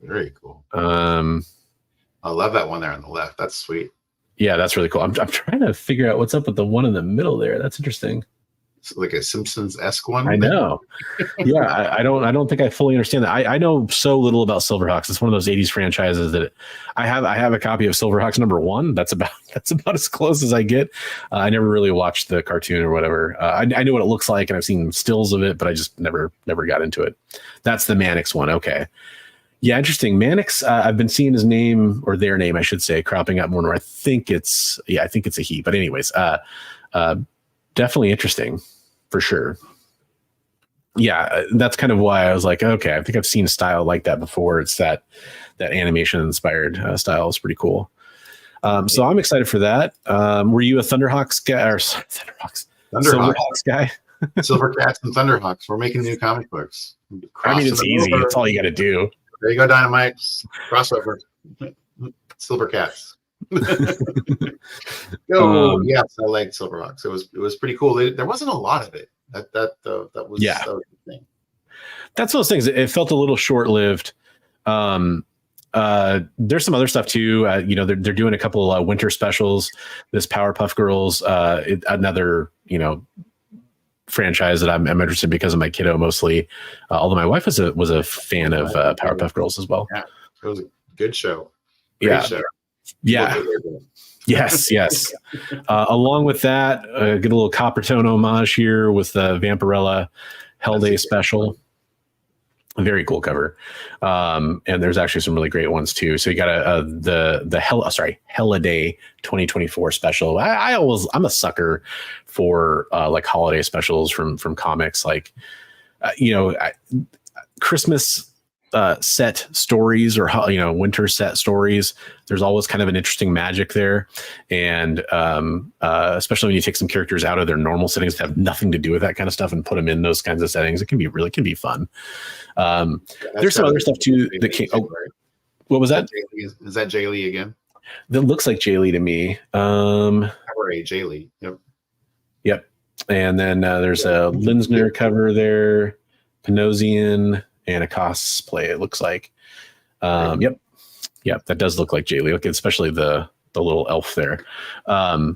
Very cool. I love that one there on the left. That's sweet. Yeah, that's really cool. I'm trying to figure out what's up with the one in the middle there. That's interesting. It's like a Simpsons-esque one. I know. Yeah, I don't think I fully understand that. I know so little about Silverhawks. It's one of those 80s franchises that I have a copy of Silverhawks #1. That's about as close as I get. I never really watched the cartoon or whatever. I know what it looks like, and I've seen stills of it, but I just never got into it. That's the Mannix one. Okay. Yeah, interesting. Mannix, I've been seeing his name, or their name, I should say, cropping up more and more. I think it's a he. But anyways, definitely interesting for sure. Yeah, that's kind of why I was like, okay, I think I've seen a style like that before. It's that animation inspired style is pretty cool. So I'm excited for that. Were you a Thunderhawks guy or Silverhawks guy? Silvercats and Thunderhawks. We're making new comic books. I mean, it's easy. That's all you got to do. There you go, Dynamite. Crossover. Silvercats. Yes, I like Silverhawks. It was pretty cool. There wasn't a lot of it. That was the thing. That's one of those things. It felt a little short-lived. There's some other stuff too. They're doing a couple of winter specials. This Powerpuff Girls, another franchise that I'm interested in because of my kiddo mostly. Although my wife was a fan of Powerpuff Girls as well. Yeah, it was a good show. Great show. Yeah. Yes. Along with that, get a little Coppertone homage here with the Vampirella Hell Day special. Very cool cover. And there's actually some really great ones too. So you got the Heliday 2024 special. I'm a sucker for like holiday specials from comics, like Christmas set stories or winter set stories. There's always kind of an interesting magic there, and especially when you take some characters out of their normal settings that have nothing to do with that kind of stuff and put them in those kinds of settings. It can be fun. There's some other stuff too that came. Oh, what was that? Is that Jay Lee again? That looks like Jay Lee to me. Cover A, Jay Lee. Yep. And then there's a Linsner cover there, Panosian, and a cosplay. It looks like. Yep. That does look like Jay Lee. Especially the little elf there. I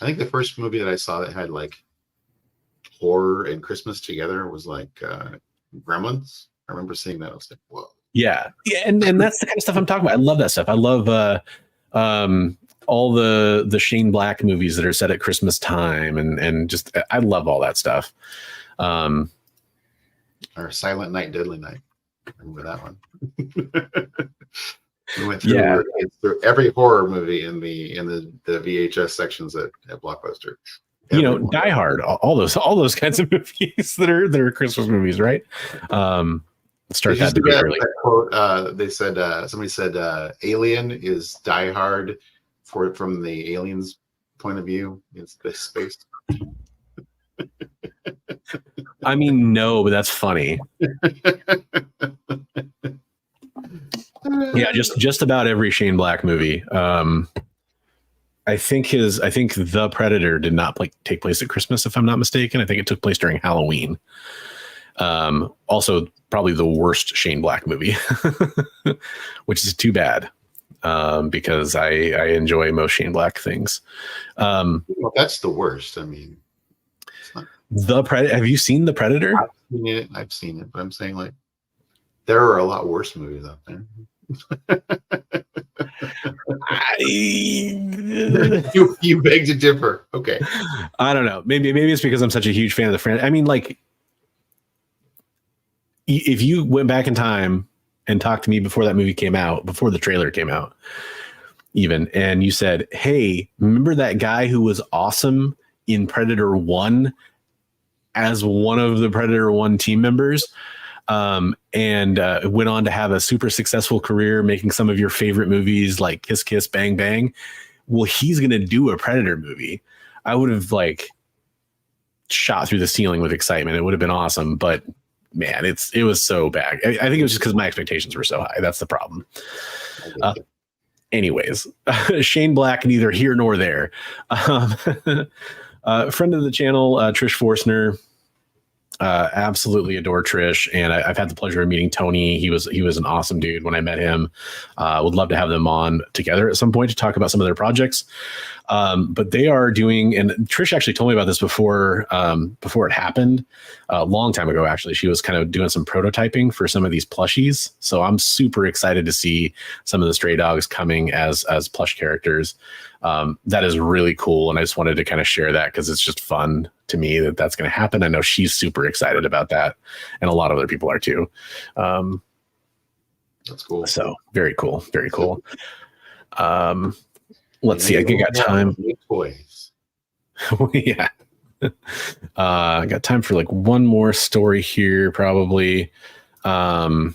think the first movie that I saw that had like horror and Christmas together was like Gremlins. I remember seeing that. I was like, whoa. Yeah, and that's the kind of stuff I'm talking about. I love that stuff. I love all the Shane Black movies that are set at Christmas time, and just I love all that stuff. Or Silent Night, Deadly Night. I remember that one. We went through every horror movie in the VHS sections at Blockbuster. Die Hard, all those kinds of movies that are Christmas movies, right? Start that debate early. Quote, they said somebody said Alien is Die Hard from the aliens' point of view in space. I mean, no, but that's funny. Yeah, just about every Shane Black movie. I think The Predator did not take place at Christmas, if I'm not mistaken. I think it took place during Halloween. Also, probably the worst Shane Black movie, which is too bad because I enjoy most Shane Black things. Well, that's the worst. I mean, Have you seen The Predator? I've seen it, but I'm saying like there are a lot worse movies out there. You beg to differ. Okay. I don't know. Maybe it's because I'm such a huge fan of the franchise. I mean, like, if you went back in time and talked to me before that movie came out, before the trailer came out, even, and you said, "Hey, remember that guy who was awesome in Predator 1 as one of the Predator 1 team members, and went on to have a super successful career making some of your favorite movies like Kiss Kiss Bang Bang? Well, he's going to do a Predator movie." I would have like shot through the ceiling with excitement. It would have been awesome, but man, it was so bad. I think it was just because my expectations were so high. That's the problem. Anyways, Shane Black, neither here nor there. Friend of the channel, Trish Forstner. Absolutely adore Trish, and I've had the pleasure of meeting Tony. He was an awesome dude when I met him. Would love to have them on together at some point to talk about some of their projects. But they are doing, and Trish actually told me about this before it happened, a long time ago. Actually, she was kind of doing some prototyping for some of these plushies. So I'm super excited to see some of the stray dogs coming as plush characters. That is really cool, and I just wanted to kind of share that because it's just fun to me that's going to happen. I know she's super excited about that, and a lot of other people are too. That's cool. So very cool, very cool. Let's see. I think I got time. Toys. Yeah. I got time for like one more story here, probably. Before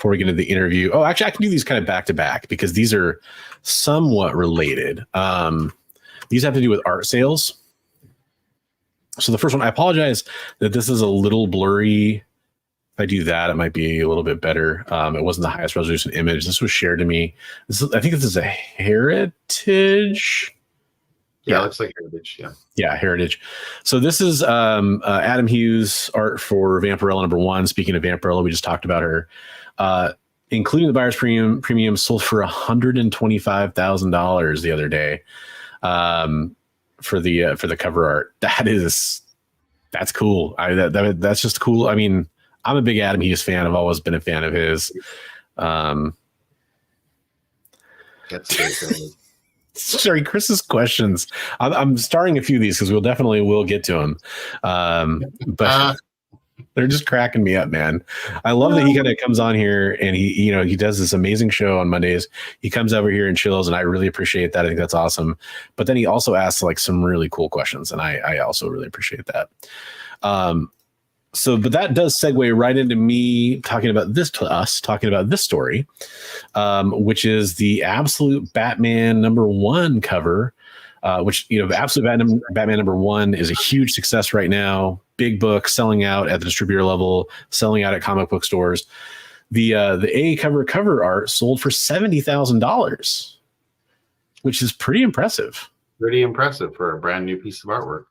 we get into the interview. Oh, actually, I can do these kind of back to back because these are somewhat related. These have to do with art sales. So the first one, I apologize that this is a little blurry. If I do that, it might be a little bit better. It wasn't the highest resolution image. This was shared to me. I think this is a Heritage. Yeah, it looks like Heritage. Yeah, Heritage. So this is Adam Hughes art for Vampirella #1. Speaking of Vampirella, we just talked about her. Including the buyer's premium, sold for $125,000 the other day. For the cover art. That's cool. That's just cool. I mean, I'm a big Adam Hughes fan. I've always been a fan of his. Sorry, Chris's questions. I'm starting a few of these because we'll get to them. But they're just cracking me up, man. I love that he kind of comes on here and he does this amazing show on Mondays. He comes over here and chills, and I really appreciate that. I think that's awesome. But then he also asks like some really cool questions, and I also really appreciate that. But that does segue right into me talking about this story, which is the Absolute Batman #1 cover, which, Absolute Batman #1 is a huge success right now. Big book, selling out at the distributor level, selling out at comic book stores. The A cover art sold for $70,000, which is pretty impressive. Pretty impressive for a brand new piece of artwork.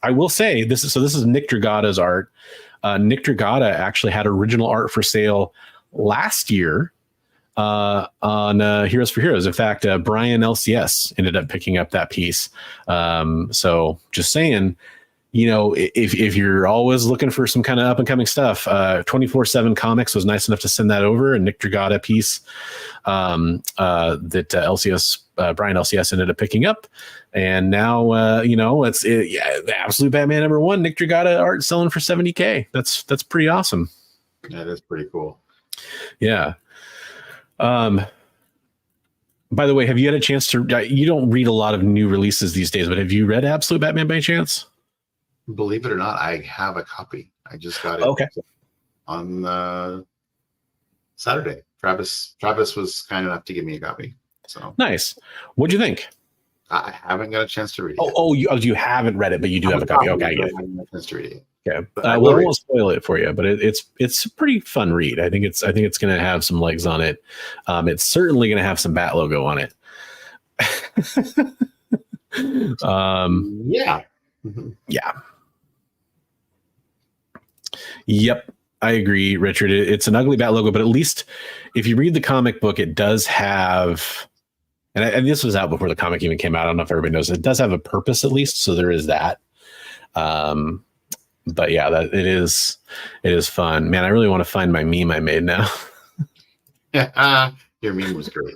I will say this is Nick Dragata's art. Nick Dragata actually had original art for sale last year on Heroes for Heroes. In fact, Brian LCS ended up picking up that piece. So just saying, if you're always looking for some kind of up and coming stuff, 24/7 Comics was nice enough to send that over, a Nick Dragata piece that Brian LCS ended up picking up. And now, the Absolute Batman #1, Nick Dragata art selling for $70K. That's pretty awesome. That is pretty cool. Yeah. By the way, have you had a chance to? You don't read a lot of new releases these days, but have you read Absolute Batman by chance? Believe it or not, I have a copy. I just got it on Saturday. Travis was kind enough to give me a copy. So nice. What'd you think? I haven't got a chance to read it. You haven't read it, but you do have a copy. Okay, I get it. I haven't got a chance to read it. Okay. I won't spoil it for you, but it's a pretty fun read. I think it's going to have some legs on it. It's certainly going to have some Bat logo on it. Yeah. Yeah. Yep. I agree, Richard. It's an ugly Bat logo, but at least if you read the comic book, it does have, and this was out before the comic even came out. I don't know if everybody knows, it does have a purpose at least. So there is that. But yeah, it is fun, man. I really want to find my meme I made now. Yeah, your meme was great.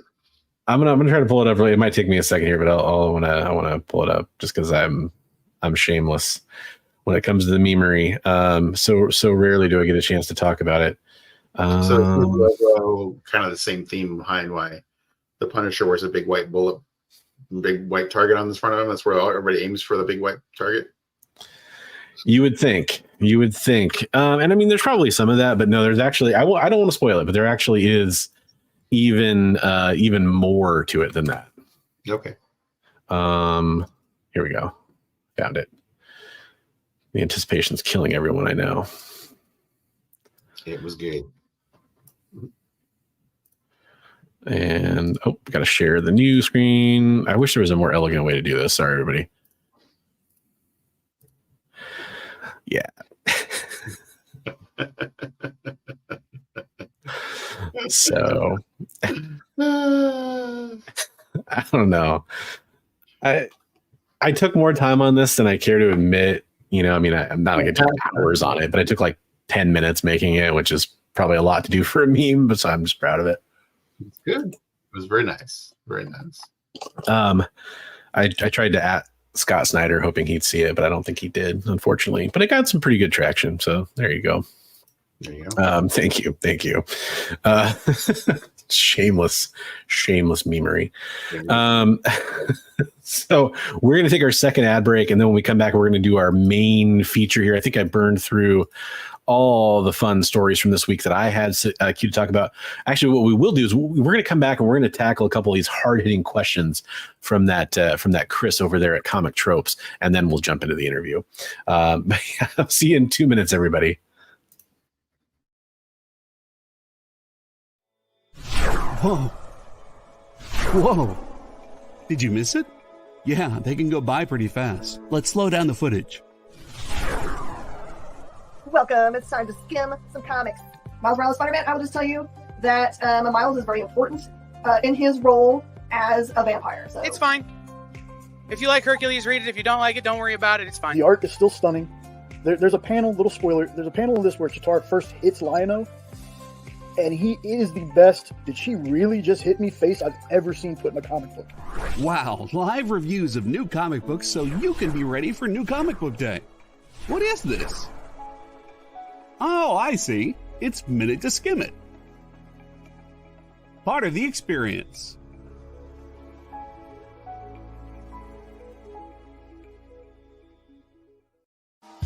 I'm gonna try to pull it up. It might take me a second here, but I wanna pull it up just because I'm shameless when it comes to the memery. So rarely do I get a chance to talk about it. So logo, kind of the same theme behind why the Punisher wears a big white target on the front of him. That's where everybody aims for, the big white target. You would think. And I mean, there's probably some of that, but no, there's actually, I don't want to spoil it, but there actually is even more to it than that. Okay. Here we go. Found it. The anticipation's killing everyone I know. It was good. And got to share the new screen. I wish there was a more elegant way to do this. Sorry, everybody. Yeah. So I don't know. I took more time on this than I care to admit. You know, I mean, I'm not going to take hours on it, but I took like 10 minutes making it, which is probably a lot to do for a meme, but so I'm just proud of it. It's good. It was very nice. Very nice. I tried to at Scott Snyder hoping he'd see it, but I don't think he did, unfortunately. But it got some pretty good traction. So there you go. There you go. Thank you. Shameless memery. So we're going to take our second ad break, and then when we come back, we're going to do our main feature here. I think I burned through all the fun stories from this week that I had queued to talk about. Actually, what we will do is we're going to come back and we're going to tackle a couple of these hard-hitting questions from that Chris over there at Comic Tropes, and then we'll jump into the interview. I'll see you in 2 minutes, everybody. Whoa. Did you miss it? Yeah, they can go by pretty fast. Let's slow down the footage. Welcome. It's time to skim some comics. Miles Morales Spider-Man, I will just tell you that Miles is very important in his role as a vampire. So. It's fine. If you like Hercules, read it. If you don't like it, don't worry about it. It's fine. The art is still stunning. There's a panel, little spoiler, there's a panel in this where Chitauri first hits Lion-O, and he is the best "did she really just hit me" face I've ever seen put in a comic book. Wow, live reviews of new comic books so you can be ready for New Comic Book Day. What is this? Oh, I see. It's Minute to Skim It. Part of the experience.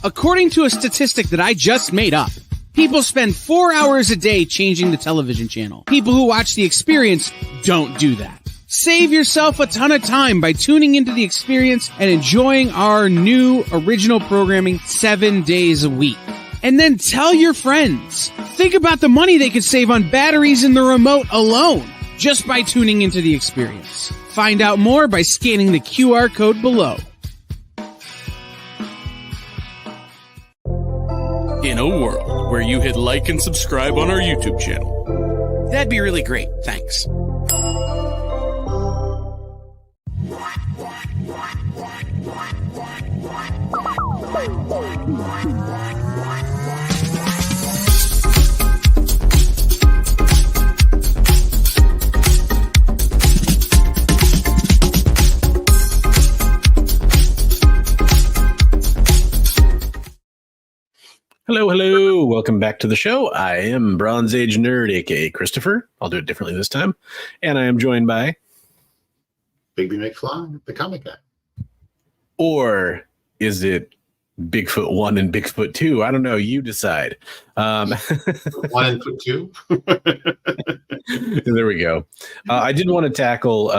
According to a statistic that I just made up, people spend 4 hours a day changing the television channel. People who watch The Experience don't do that. Save yourself a ton of time by tuning into The Experience and enjoying our new original programming 7 days a week. And then tell your friends. Think about the money they could save on batteries in the remote alone just by tuning into The Experience. Find out more by scanning the QR code below. In a world where you hit like and subscribe on our YouTube channel. That'd be really great. Thanks. Hello. Welcome back to the show. I am Bronze Age Nerd, aka Christopher. I'll do it differently this time. And I am joined by Bigby Mcfly, the comic guy. Or is it Bigfoot 1 and Bigfoot 2? I don't know. You decide. 1 and 2. There we go. I did want to tackle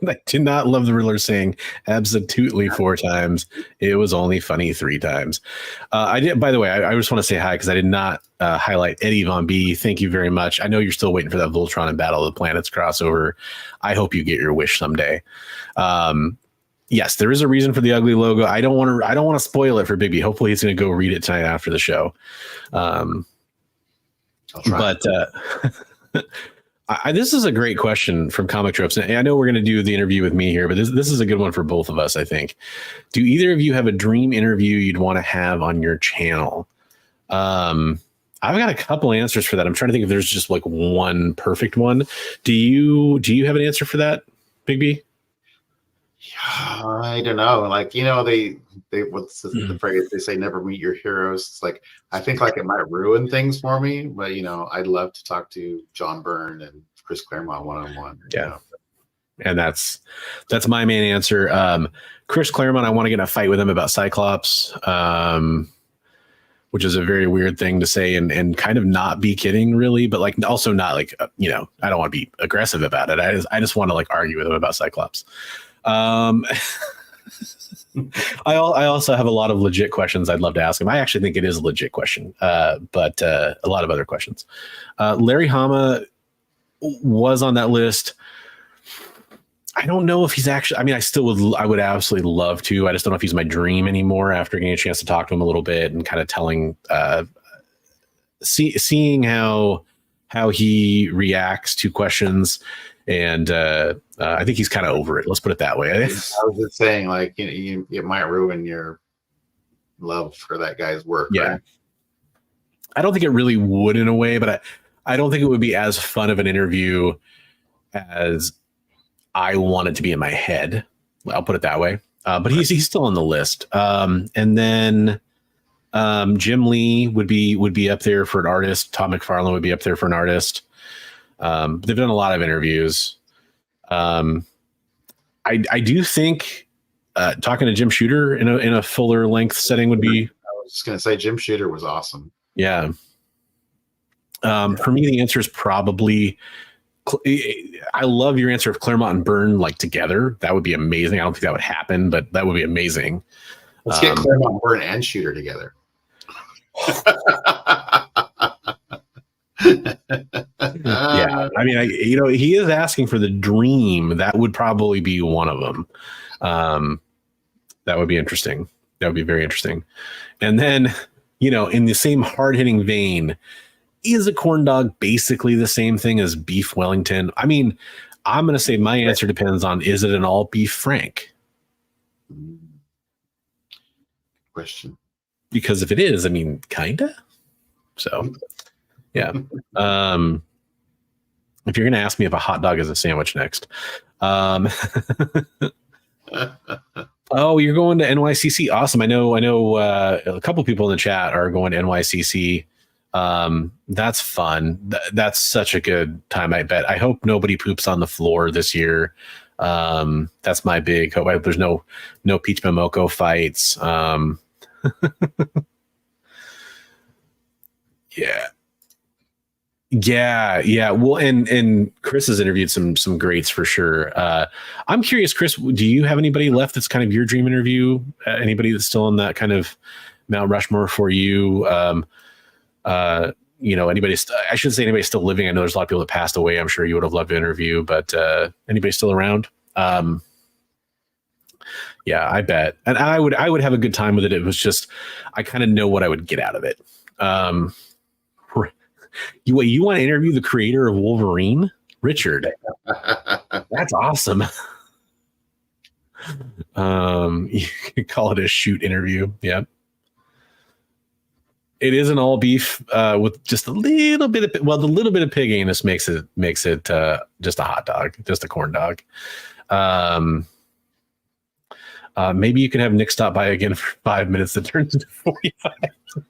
I did not love the Riddler saying absolutely 4 times. It was only funny 3 times. I did. By the way, I just want to say hi because I did not highlight Eddie Von B. Thank you very much. I know you're still waiting for that Voltron and Battle of the Planets crossover. I hope you get your wish someday. Yes, there is a reason for the ugly logo. I don't want to spoil it for Bigby. Hopefully, he's going to go read it tonight after the show. This is a great question from Comic Tropes. And I know we're going to do the interview with me here, but this is a good one for both of us, I think. Do either of you have a dream interview you'd want to have on your channel? I've got a couple answers for that. I'm trying to think if there's just like one perfect one. Do you have an answer for that, Bigby? I don't know. Like, they what's the phrase they say, never meet your heroes. It's like, I think like it might ruin things for me, but I'd love to talk to John Byrne and Chris Claremont one-on-one. Yeah. And that's my main answer. Chris Claremont, I want to get in a fight with him about Cyclops, which is a very weird thing to say and kind of not be kidding really, but like also not like, I don't want to be aggressive about it. I just want to like argue with him about Cyclops. I also have a lot of legit questions I'd love to ask him. I actually think it is a legit question, but a lot of other questions. Larry Hama was on that list. I don't know if he's actually, I mean, I would absolutely love to. I just don't know if he's my dream anymore after getting a chance to talk to him a little bit and kind of seeing how he reacts to questions. And I think he's kind of over it. Let's put it that way. I was just saying, like, it might ruin your love for that guy's work. Yeah. Right? I don't think it really would in a way, but I don't think it would be as fun of an interview as I want it to be in my head. I'll put it that way. But he's still on the list. And then Jim Lee would be up there for an artist. Todd McFarlane would be up there for an artist. They've done a lot of interviews. I do think talking to Jim Shooter in a fuller length setting would be. I was just gonna say Jim Shooter was awesome. Yeah. For me, the answer is probably. I love your answer of Claremont and Byrne like together. That would be amazing. I don't think that would happen, but that would be amazing. Let's get Claremont, Byrne, and Shooter together. Yeah, I mean, he is asking for the dream. That would probably be one of them. That would be interesting. That would be very interesting. And then, in the same hard-hitting vein, is a corn dog basically the same thing as beef Wellington? I mean, I'm going to say my answer depends on, is it an all beef Frank? Question. Because if it is, I mean, kinda. So, yeah. If you're going to ask me if a hot dog is a sandwich next. Oh, you're going to NYCC. Awesome. I know a couple people in the chat are going to NYCC. That's fun. That's such a good time. I bet. I hope nobody poops on the floor this year. That's my big hope. I hope there's no Peach Momoko fights. Yeah. Well, and Chris has interviewed some greats for sure. I'm curious, Chris, do you have anybody left that's kind of your dream interview? Anybody that's still on that kind of Mount Rushmore for you? Anybody, I should say anybody still living. I know there's a lot of people that passed away. I'm sure you would have loved to interview, but anybody still around? Yeah, I bet. And I would have a good time with it. It was just, I kind of know what I would get out of it. You want to interview the creator of Wolverine, Richard? That's awesome. You could call it a shoot interview. Yeah. It is an all beef with just a little bit of, the little bit of pig anus makes it just a hot dog, just a corn dog. Maybe you can have Nick stop by again for 5 minutes that turns into 45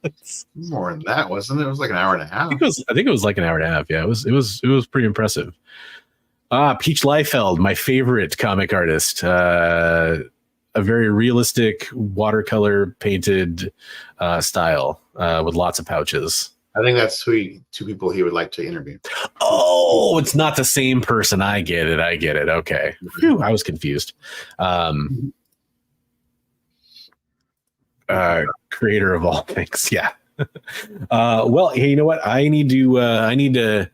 minutes. More than that, wasn't it? It was like an hour and a half. I think it was like an hour and a half. Yeah, it was pretty impressive. Peach Liefeld, my favorite comic artist. A very realistic watercolor painted style with lots of pouches. I think that's two people he would like to interview. Oh, it's not the same person. I get it. Okay. Whew, I was confused. Creator of all things. Yeah. Well, hey, you know what? I need to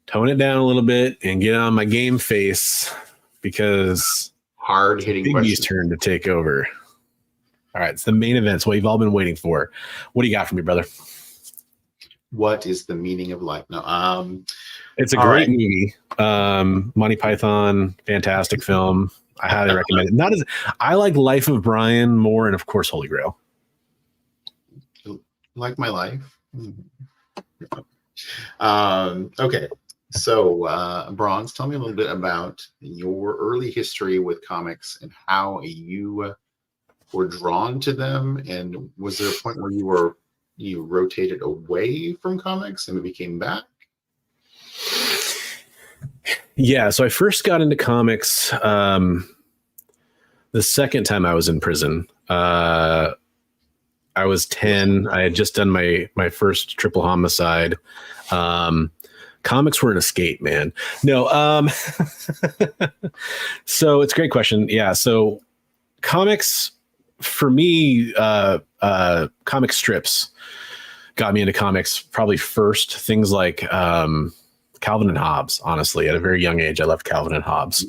tone it down a little bit and get on my game face because hard hitting Bigby's turn to take over. All right. It's the main event. It's what you've all been waiting for. What do you got for me, brother? What is the meaning of life? No, it's a great movie. Monty Python, fantastic film. I highly recommend it. I like Life of Brian more, and of course, Holy Grail. Like my life. Okay. So, Bronze, tell me a little bit about your early history with comics and how you were drawn to them. And was there a point where you rotated away from comics and maybe came back? Yeah. So I first got into comics the second time I was in prison. I was 10. I had just done my first triple homicide. Comics were an escape, man. No. So it's a great question. Yeah. So comics for me, comic strips got me into comics probably first. Things like Calvin and Hobbes, honestly, at a very young age, I loved Calvin and Hobbes.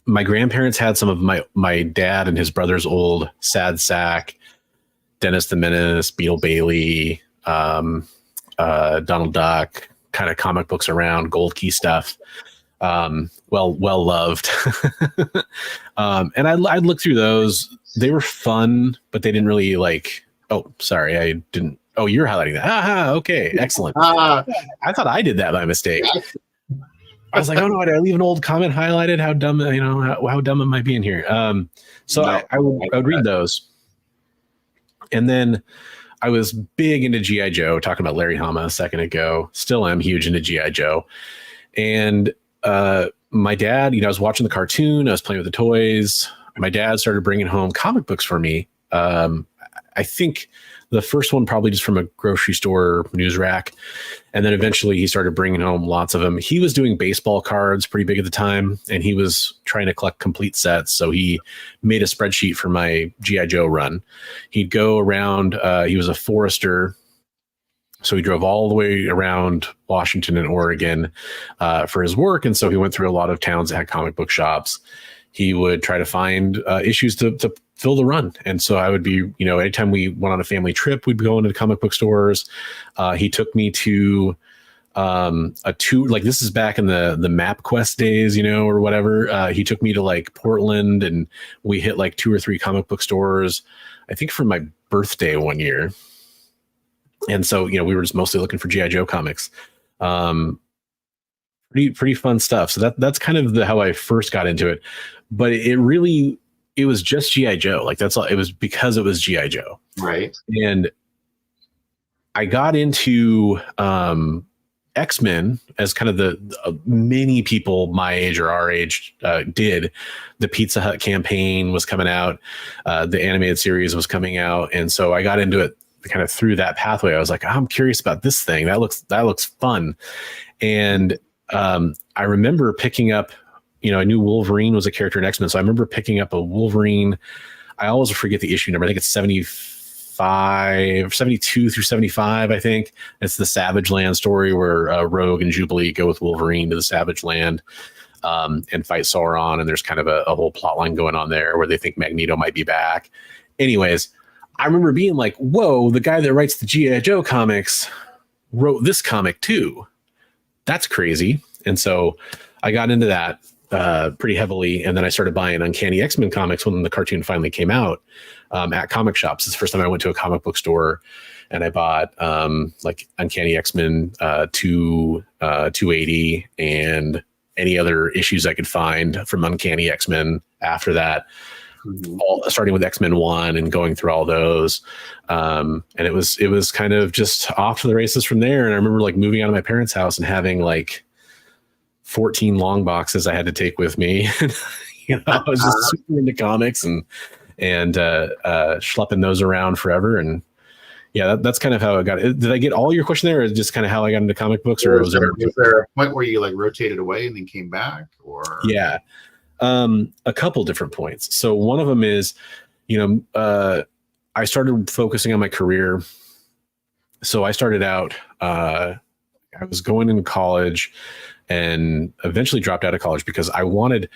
My grandparents had some of my dad and his brother's old Sad Sack, Dennis the Menace, Beetle Bailey, Donald Duck kind of comic books around, Gold Key stuff. Well loved. And I'd look through those. They were fun, but they didn't really like, oh, sorry, I didn't. Oh, you're highlighting that. Aha, okay, excellent. I thought I did that by mistake. I was like, oh no, did I leave an old comment highlighted? How dumb, how dumb am I being here? So no, I would read those. And then I was big into G.I. Joe, talking about Larry Hama a second ago. Still am huge into G.I. Joe. And my dad, I was watching the cartoon. I was playing with the toys. My dad started bringing home comic books for me. I think the first one probably just from a grocery store news rack. And then eventually he started bringing home lots of them. He was doing baseball cards pretty big at the time, and he was trying to collect complete sets. So he made a spreadsheet for my G.I. Joe run. He'd go around. He was a forester. So he drove all the way around Washington and Oregon for his work. And so he went through a lot of towns that had comic book shops. He would try to find issues to fill the run. And so I would be, anytime we went on a family trip, we'd go into the comic book stores. He took me to a tour, like this is back in the MapQuest days, or whatever. He took me to like Portland, and we hit like 2 or 3 comic book stores, I think for my birthday one year. And so, we were just mostly looking for G.I. Joe comics. Pretty fun stuff. So that's kind of how I first got into it. But it was just G.I. Joe. Like that's all. It was because it was G.I. Joe. Right. And I got into X-Men as kind of the many people my age or our age did. The Pizza Hut campaign was coming out. The animated series was coming out. And so I got into it kind of through that pathway. I was like, I'm curious about this thing. That looks fun. And I remember picking up, I knew Wolverine was a character in X-Men. So I remember picking up a Wolverine. I always forget the issue number. I think it's 72 through 75. I think it's the Savage Land story where Rogue and Jubilee go with Wolverine to the Savage Land and fight Sauron. And there's kind of a whole plot line going on there where they think Magneto might be back. Anyways, I remember being like, whoa, the guy that writes the G.I. Joe comics wrote this comic too. That's crazy. And so I got into that pretty heavily. And then I started buying Uncanny X-Men comics when the cartoon finally came out at comic shops. It's the first time I went to a comic book store, and I bought like Uncanny X-Men 280 and any other issues I could find from Uncanny X-Men after that. Starting with X-Men 1 and going through all those. And it was kind of just off to the races from there. And I remember like moving out of my parents' house and having like 14 long boxes I had to take with me. I was just super into comics and schlepping those around forever. And yeah, that's kind of how I got it. Did I get all your question there, or just kind of how I got into comic books? Or was there a point where you like rotated away and then came back? Or yeah. A couple different points. So one of them is, I started focusing on my career. So I started out, I was going into college and eventually dropped out of college because I wanted,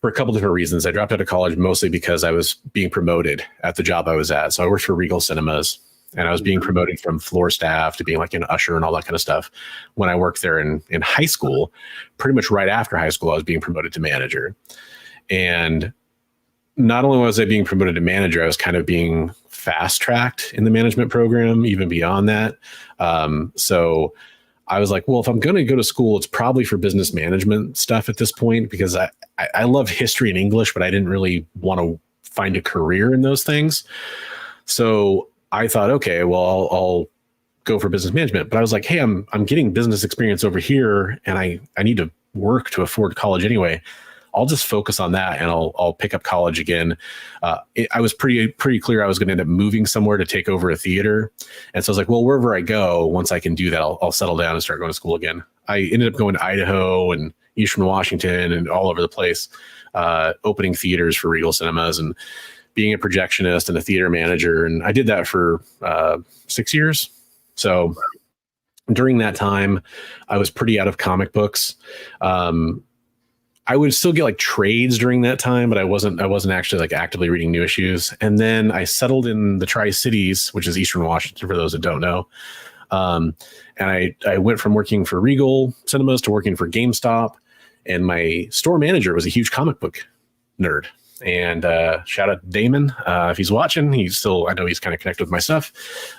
for a couple different reasons. I dropped out of college mostly because I was being promoted at the job I was at. So I worked for Regal Cinemas, and I was being promoted from floor staff to being like an usher and all that kind of stuff. When I worked there in high school, pretty much right after high school, I was being promoted to manager. And not only was I being promoted to manager, I was kind of being fast tracked in the management program, even beyond that. So I was like, well, if I'm going to go to school, it's probably for business management stuff at this point, because I love history and English, but I didn't really want to find a career in those things. So I thought, okay, well, I'll go for business management. But I was like, hey, I'm getting business experience over here, and I need to work to afford college anyway. I'll just focus on that, and I'll pick up college again. I was pretty clear I was going to end up moving somewhere to take over a theater. And so I was like, well, wherever I go, once I can do that, I'll settle down and start going to school again. I ended up going to Idaho and Eastern Washington and all over the place, opening theaters for Regal Cinemas and being a projectionist and a theater manager. And I did that for 6 years. So during that time, I was pretty out of comic books. I would still get like trades during that time, but I wasn't actually like actively reading new issues. And then I settled in the Tri-Cities, which is Eastern Washington for those that don't know. And I went from working for Regal Cinemas to working for GameStop. And my store manager was a huge comic book nerd. And shout out to Damon if he's watching. I know he's kind of connected with my stuff.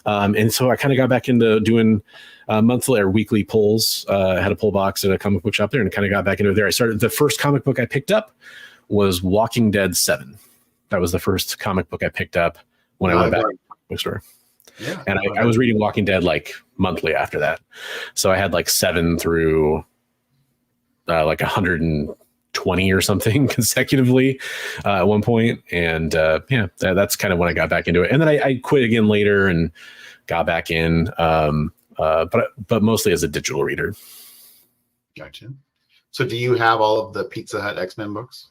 And so I kind of got back into doing monthly or weekly pulls. I had a pull box at a comic book shop there, and kind of got back into it there. I started, the first comic book I picked up was Walking Dead 7. That was the first comic book I picked up when I went back to the comic book store. Yeah, and I was reading Walking Dead like monthly after that. So I had like 7 through like 120 or something consecutively at one point. And that's kind of when I got back into it. And then I quit again later and got back in. But mostly as a digital reader. Gotcha. So do you have all of the Pizza Hut X-Men books?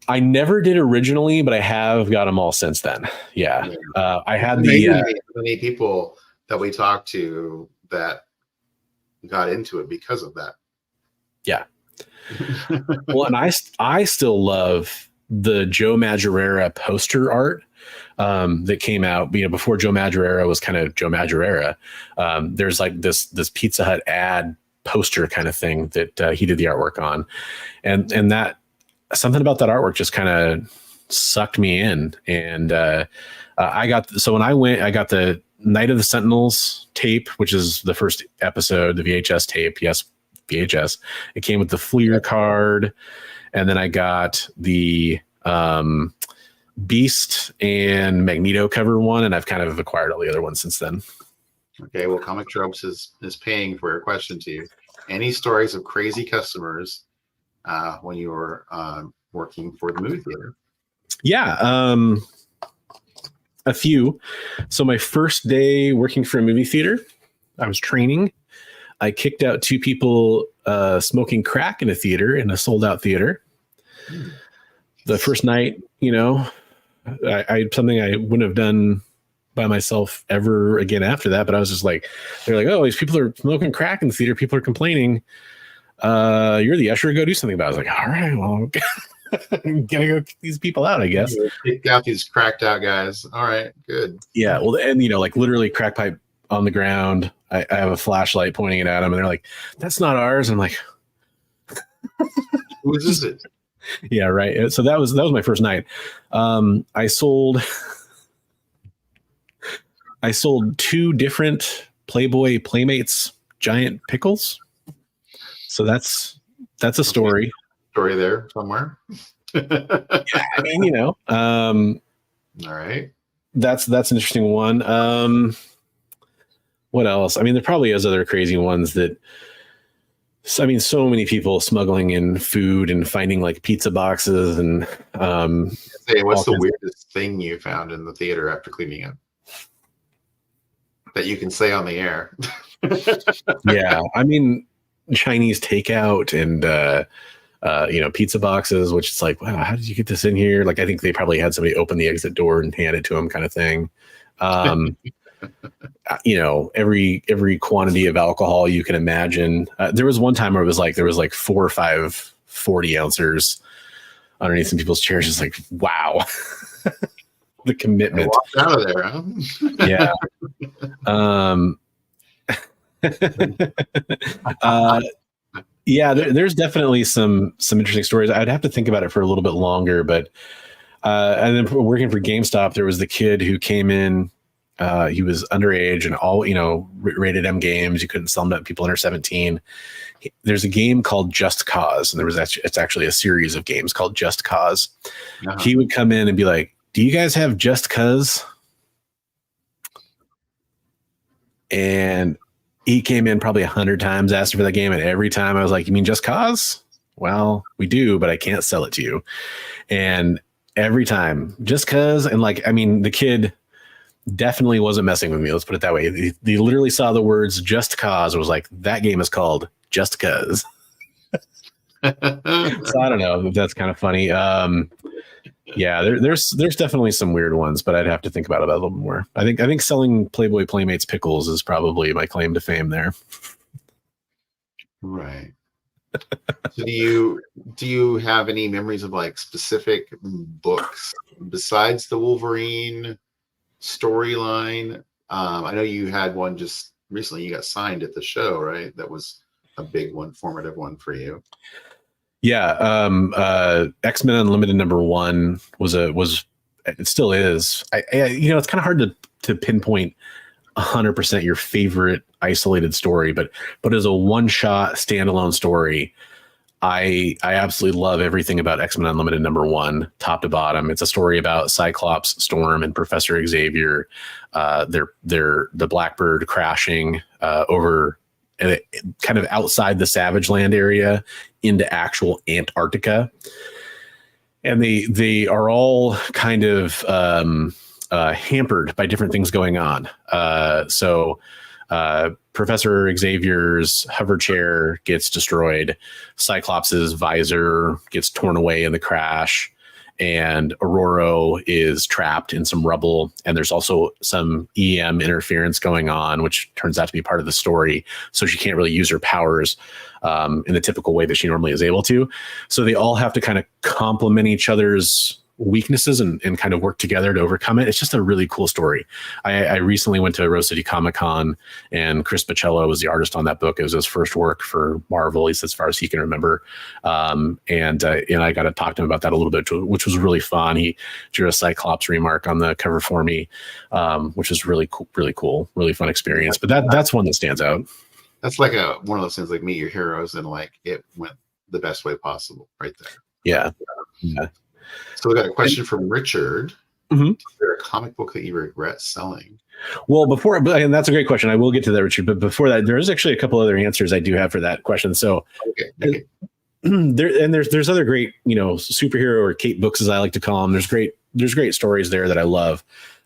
I never did originally, but I have got them all since then. Yeah. I had many people that we talked to that got into it because of that. Yeah. Well, and I still love the Joe Madureira poster art that came out, before Joe Madureira was kind of Joe Madureira. There's like this Pizza Hut ad poster kind of thing that he did the artwork on, and that something about that artwork just kind of sucked me in. And when I got the Night of the Sentinels tape, which is the first episode, the VHS tape. Yes, VHS. It came with the Fleer card, and then I got the Beast and Magneto cover one, and I've kind of acquired all the other ones since then. Okay, well, Comic Tropes is paying for a question to you. Any stories of crazy customers when you were working for the movie theater? Yeah, a few. So my first day working for a movie theater, I was training. I kicked out 2 people smoking crack in a theater, in a sold-out theater. The first night, I something I wouldn't have done by myself ever again after that. But I was just like, they're like, oh, these people are smoking crack in the theater. People are complaining. You're the usher. Go do something about it. I was like, all right, well, I'm gonna go kick these people out, I guess. Kick out these cracked out guys. All right, good. Yeah, well, and like literally crack pipe on the ground. I have a flashlight pointing it at them, and they're like, that's not ours. I'm like, who is it? Yeah, right. So that was my first night. I sold 2 different Playboy Playmates giant pickles. So that's a story. Story there somewhere. Yeah, I mean, all right. That's an interesting one. What else? I mean, there probably is other crazy ones that. So many people smuggling in food and finding like pizza boxes and. Hey, what's the weirdest thing you found in the theater after cleaning up that you can say on the air? Yeah, Chinese takeout and pizza boxes, which is like, wow, how did you get this in here? Like, I think they probably had somebody open the exit door and hand it to them, kind of thing. Every quantity of alcohol you can imagine. There was one time where there was 4 or 5 40 ouncers underneath some people's chairs. Just like, wow, the commitment. Walked out of there, huh? Yeah. Yeah, there's definitely some interesting stories. I'd have to think about it for a little bit longer, but and then working for GameStop, there was the kid who came in. He was underage and all, rated M games. You couldn't sell them to people under 17. There's a game called Just Cause, and it's actually a series of games called Just Cause. Uh-huh. He would come in and be like, "Do you guys have Just Cause?" And he came in probably 100 times asking for that game, and every time I was like, "You mean Just Cause?" "Well, we do, but I can't sell it to you." And every time, Just Cause, and the kid definitely wasn't messing with me. Let's put it that way. He literally saw the words Just Cause and was like, that game is called Just Cause. So I don't know if that's kind of funny. Yeah, there's definitely some weird ones, but I'd have to think about it a little more. I think selling Playboy Playmates pickles is probably my claim to fame there. Right. So do you have any memories of specific books besides the Wolverine storyline? I know you had one just recently. You got signed at the show, right? That was a big one, formative one for you. Yeah. X-Men Unlimited #1 was it still is. It's kind of hard to pinpoint 100% your favorite isolated story, but as a one-shot standalone story, I absolutely love everything about X-Men Unlimited #1, top to bottom. It's a story about Cyclops, Storm, and Professor Xavier. They're the Blackbird crashing over kind of outside the Savage Land area into actual Antarctica, and they are all kind of hampered by different things going on. So Professor Xavier's hover chair gets destroyed. Cyclops's visor gets torn away in the crash, and Aurora is trapped in some rubble. And there's also some EM interference going on, which turns out to be part of the story. So she can't really use her powers in the typical way that she normally is able to. So they all have to kind of complement each other's weaknesses and kind of work together to overcome it. It's just a really cool story. I recently went to Rose City Comic Con, and Chris Baccello was the artist on that book. It was his first work for Marvel, at least as far as he can remember. And I got to talk to him about that a little bit, which was really fun. He drew a Cyclops remark on the cover for me, which was really cool, really fun experience. But that's one that stands out. That's like one of those things like Meet Your Heroes, and it went the best way possible right there. Yeah. So we got a question from Richard. Mm-hmm. Is there a comic book that you regret selling? Well, and that's a great question. I will get to that, Richard. But before that, there is actually a couple other answers I do have for that question. So okay. There's other great, superhero or cape books, as I like to call them. There's great stories there that I love.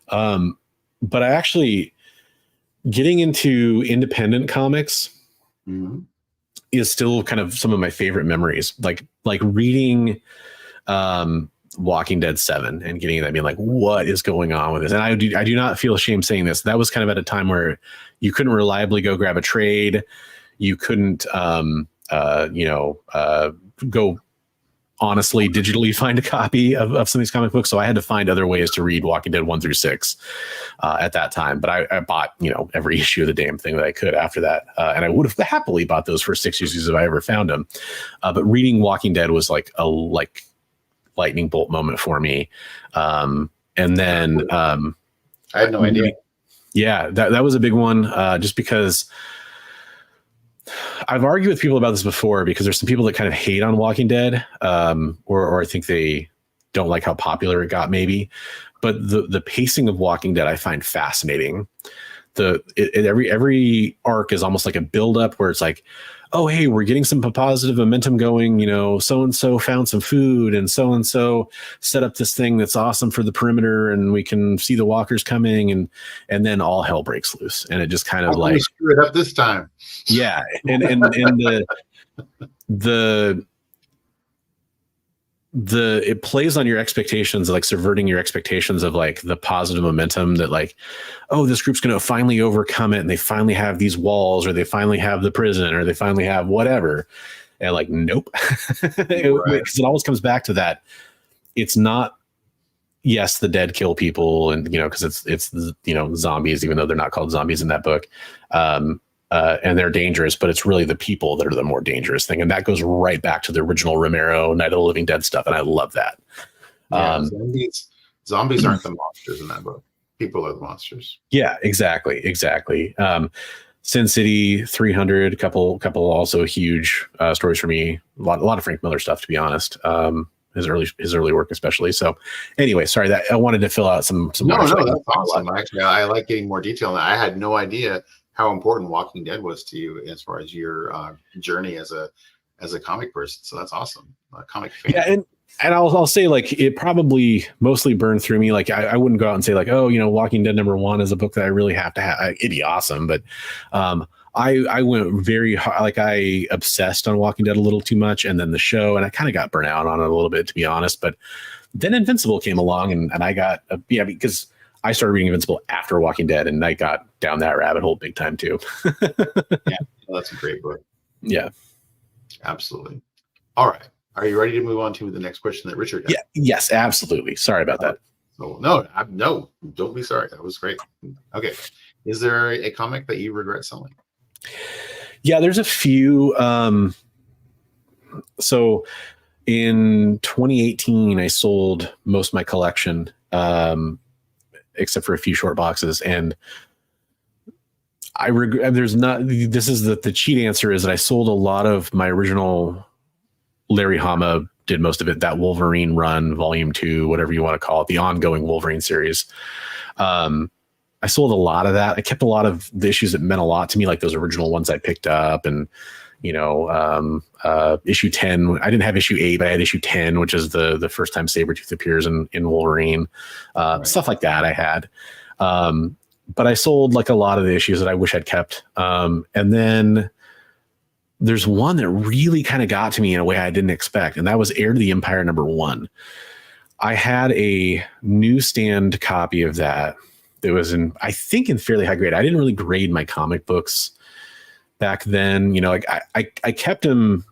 But I actually getting into independent comics is still kind of some of my favorite memories. Like reading Walking Dead 7 and getting that, being like, what is going on with this? And I do not feel ashamed saying this. That was kind of at a time where you couldn't reliably go grab a trade. You couldn't, go honestly digitally find a copy of some of these comic books. So I had to find other ways to read Walking Dead 1 through 6 at that time. But I bought, every issue of the damn thing that I could after that. And I would have happily bought those first 6 issues if I ever found them. But reading Walking Dead was like a lightning bolt moment for me. And then I had no idea. Yeah, that was a big one, just because I've argued with people about this before, because there's some people that kind of hate on Walking Dead, or I think they don't like how popular it got, maybe. But the pacing of Walking Dead I find fascinating. Every arc is almost like a buildup where it's like, oh, hey, we're getting some positive momentum going. So-and-so found some food, and so-and-so set up this thing that's awesome for the perimeter, and we can see the walkers coming, and then all hell breaks loose. And it just kind of like, screw it up this time. Yeah. And it plays on your expectations, like subverting your expectations of like the positive momentum that like, oh, this group's going to finally overcome it, and they finally have these walls, or they finally have the prison, or they finally have whatever. And like, nope. Because it always comes back to that. It's not, yes, the dead kill people, and because it's zombies, even though they're not called zombies in that book. and they're dangerous, but it's really the people that are the more dangerous thing. And that goes right back to the original Romero Night of the Living Dead stuff. And I love that. Yeah, zombies aren't the monsters in that book. People are the monsters. Yeah, exactly. Sin City 300, a couple also huge stories for me. A lot of Frank Miller stuff, to be honest. His early work especially. So anyway, sorry that I wanted to fill out some. No, that's awesome. Actually, I like getting more detail. I had no idea how important Walking Dead was to you as far as your journey as a comic person. So that's awesome. A comic fan. Yeah, and I'll say, like, it probably mostly burned through me. Like, I wouldn't go out and say, like, oh, Walking Dead #1 is a book that I really have to have. It'd be awesome. But I went very hard. Like, I obsessed on Walking Dead a little too much, and then the show, and I kind of got burnt out on it a little bit, to be honest. But then Invincible came along, and I got, because I started reading Invincible after Walking Dead, and I got down that rabbit hole big time too. Yeah, that's a great book. Yeah. Absolutely. All right. Are you ready to move on to the next question that Richard had? Yeah. Yes, absolutely. Sorry about that. So, no, don't be sorry. That was great. Okay. Is there a comic that you regret selling? Yeah, there's a few. So in 2018, I sold most of my collection, except for a few short boxes. And I regret, this is the cheat answer is that I sold a lot of my original Larry Hama, did most of it, that Wolverine run, volume 2, whatever you want to call it, the ongoing Wolverine series. I sold a lot of that. I kept a lot of the issues that meant a lot to me, like those original ones I picked up, and issue 10. I didn't have issue 8, but I had issue 10, which is the first time Sabretooth appears in Wolverine. Right. Stuff like that I had. But I sold like a lot of the issues that I wish I'd kept. And then there's one that really kind of got to me in a way I didn't expect, and that was Heir to the Empire #1. I had a newsstand copy of that. It was I think in fairly high grade. I didn't really grade my comic books back then. I kept them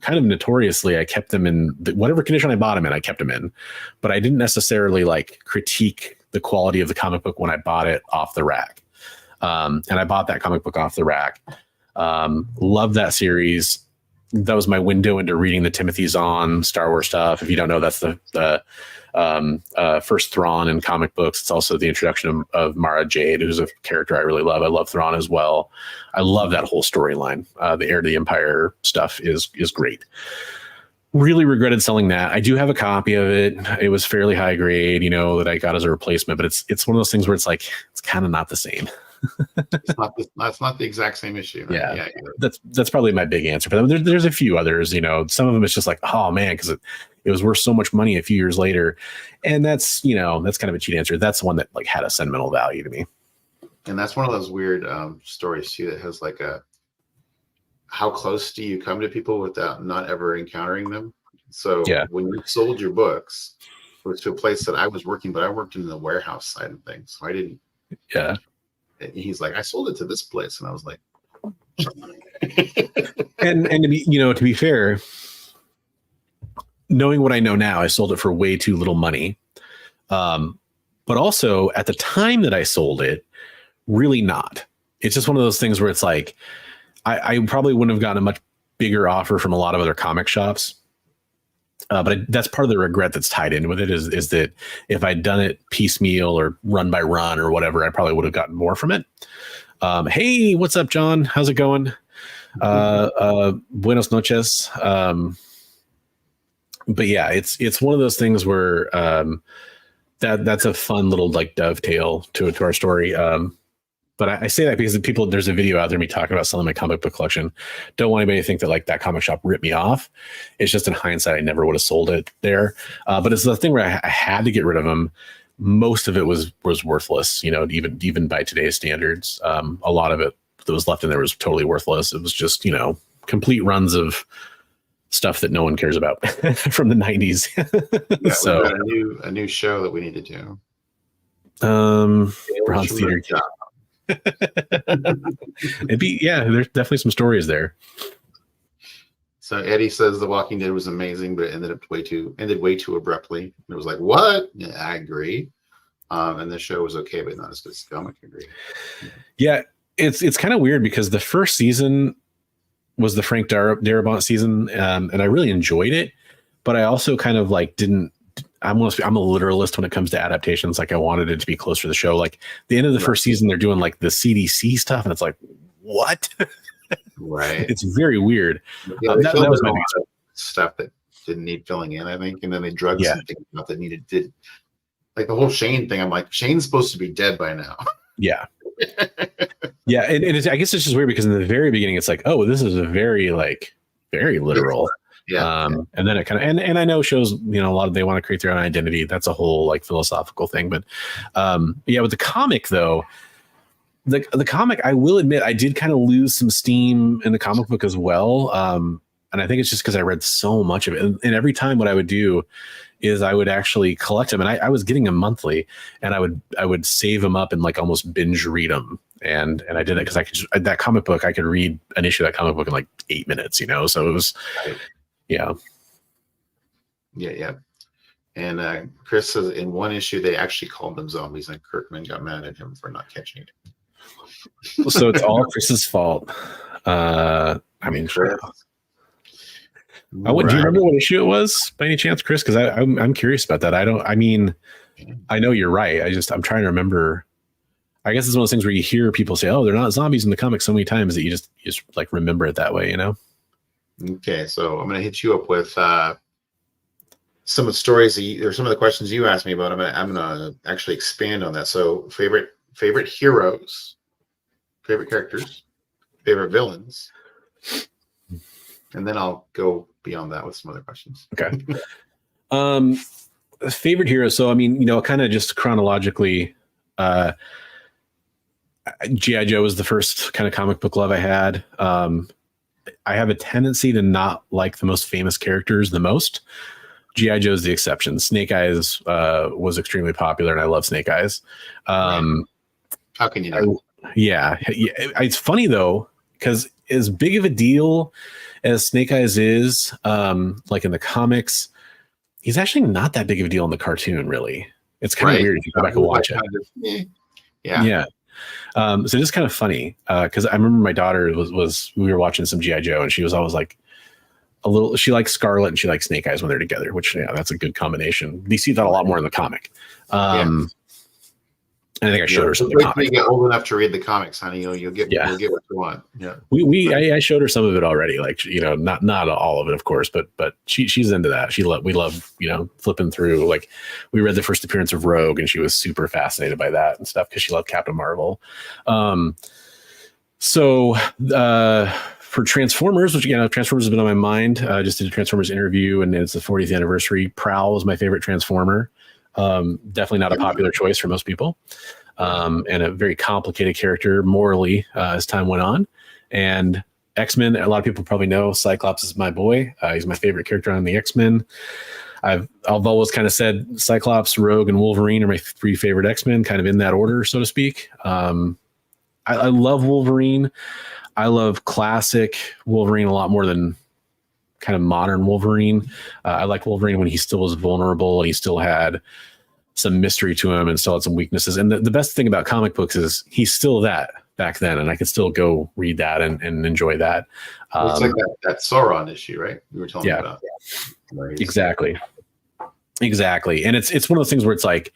kind of notoriously. I kept them in whatever condition I bought them in, I kept them in, but I didn't necessarily like critique the quality of the comic book when I bought it off the rack. And I bought that comic book off the rack. Love that series. That was my window into reading the Timothy Zahn Star Wars stuff. If you don't know, that's the first Thrawn in comic books. It's also the introduction of Mara Jade, who's a character I really love. I love Thrawn as well. I love that whole storyline. The Heir to the Empire stuff is great. Really regretted selling that. I do have a copy of it. It was fairly high grade, that I got as a replacement, but it's one of those things where it's like, it's kind of not the same. That's not the exact same issue. Right? Yeah, that's probably my big answer. But there's a few others. Some of them it's just like, oh man, because it was worth so much money a few years later, and that's kind of a cheat answer. That's one that like had a sentimental value to me. And that's one of those weird stories too that has like how close do you come to people without not ever encountering them? So when you sold your books, it was to a place that I was working, but I worked in the warehouse side of things, so I didn't. Yeah. He's like, I sold it to this place, and I was like, and to be fair, knowing what I know now, I sold it for way too little money. But also at the time that I sold it, really not. It's just one of those things where it's like, I probably wouldn't have gotten a much bigger offer from a lot of other comic shops. But that's part of the regret that's tied in with it is that if I'd done it piecemeal or run by run or whatever, I probably would have gotten more from it. Hey, what's up, John? How's it going? Buenos noches. But yeah, it's one of those things where that's a fun little like dovetail to our story. But I say that because there's a video out there me talking about selling my comic book collection. Don't want anybody to think that like that comic shop ripped me off. It's just in hindsight, I never would have sold it there. But it's the thing where I had to get rid of them. Most of it was worthless, even by today's standards. A lot of it that was left in there was totally worthless. It was just, complete runs of stuff that no one cares about from the 90s. Yeah, so a new show that we need to do. Bronze Theater. There's definitely some stories there. So Eddie says The Walking Dead was amazing, but it ended way too abruptly. It was like, what? Yeah, I agree. And the show was okay, but not as good as the comic. I agree. Yeah, It's kind of weird because the first season was the Frank Darabont season, and I really enjoyed it, but I also kind of like didn't. I'm a literalist when it comes to adaptations. Like I wanted it to be closer to the show. Like the end of the first season, they're doing like the CDC stuff, and it's like, what? Right. It's very weird. Yeah, that was my stuff that didn't need filling in, I think, and then they drugged something out that did. Like the whole Shane thing. I'm like, Shane's supposed to be dead by now. Yeah. Yeah. And I guess it's just weird because in the very beginning, it's like, oh, this is a very literal. Yeah. And then it kind of, and I know shows, a lot of, they want to create their own identity. That's a whole like philosophical thing. But with the comic though, the comic, I will admit, I did kind of lose some steam in the comic book as well. And I think it's just because I read so much of it. And every time what I would do is I would actually collect them, and I was getting them monthly, and I would save them up and like almost binge read them. And I did it because I could that comic book, I could read an issue of that comic book in like 8 minutes, so it was, Yeah. And Chris says in one issue, they actually called them zombies, and Kirkman got mad at him for not catching it. So it's all Chris's fault. I mean, sure. Do you remember what issue it was by any chance, Chris? Because I'm curious about that. I know you're right. I'm trying to remember. I guess it's one of those things where you hear people say, "Oh, they're not zombies in the comics," so many times that you just like remember it that way, Okay, so I'm going to hit you up with some of the stories or some of the questions you asked me about. I'm going to actually expand on that. So, favorite heroes, favorite characters, favorite villains, and then I'll go beyond that with some other questions. Okay. Favorite heroes. So, I mean, kind of just chronologically, G.I. Joe was the first kind of comic book love I had. I have a tendency to not like the most famous characters the most. G.I. Joe's the exception. Snake Eyes was extremely popular, and I love Snake Eyes. How can you not? Yeah. It's funny, though, because as big of a deal as Snake Eyes is, like in the comics, he's actually not that big of a deal in the cartoon, really. It's kind of weird if you go back and watch it. Yeah. So it's just kind of funny because I remember my daughter we were watching some G.I. Joe, and she was always like she likes Scarlet and she likes Snake Eyes when they're together, which that's a good combination. You see that a lot more in the comic. And I think I showed her some of the comics. When you get old enough to read the comics, honey, you'll get what you want. Yeah. I showed her some of it already, like not all of it, of course, but she's into that. We love flipping through. Like we read the first appearance of Rogue, and she was super fascinated by that and stuff because she loved Captain Marvel. So for Transformers, which Transformers has been on my mind. Just did a Transformers interview, and it's the 40th anniversary. Prowl was my favorite Transformer. Definitely not a popular choice for most people, and a very complicated character morally as time went on. And X-Men, a lot of people probably know Cyclops is my boy. He's my favorite character on the X-Men. I've always kind of said Cyclops, Rogue, and Wolverine are my 3 favorite X-Men, kind of in that order, so to speak. I love Wolverine. I love classic Wolverine a lot more than kind of modern Wolverine. I like Wolverine when he still was vulnerable and he still had some mystery to him and still had some weaknesses. And the best thing about comic books is he's still that back then, and I could still go read that and enjoy that. It's like that Sauron issue, right? You were telling me about. Exactly. And it's one of those things where it's like,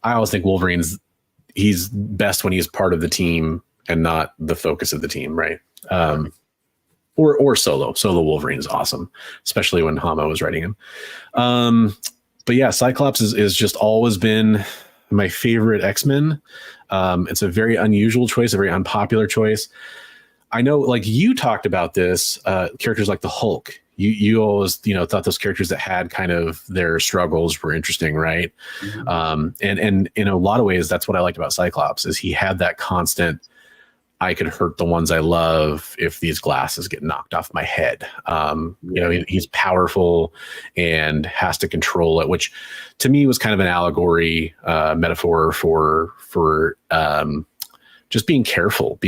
I always think he's best when he's part of the team and not the focus of the team, right? Or solo. Solo Wolverine is awesome, especially when Hama was writing him. But yeah, Cyclops is just always been my favorite X-Men. It's a very unusual choice, a very unpopular choice. I know, like you talked about this, characters like the Hulk. You always, thought those characters that had kind of their struggles were interesting, right? Mm-hmm. And in a lot of ways, that's what I liked about Cyclops is he had that constant, I could hurt the ones I love if these glasses get knocked off my head. He's powerful and has to control it, which to me was kind of an allegory, metaphor for just being careful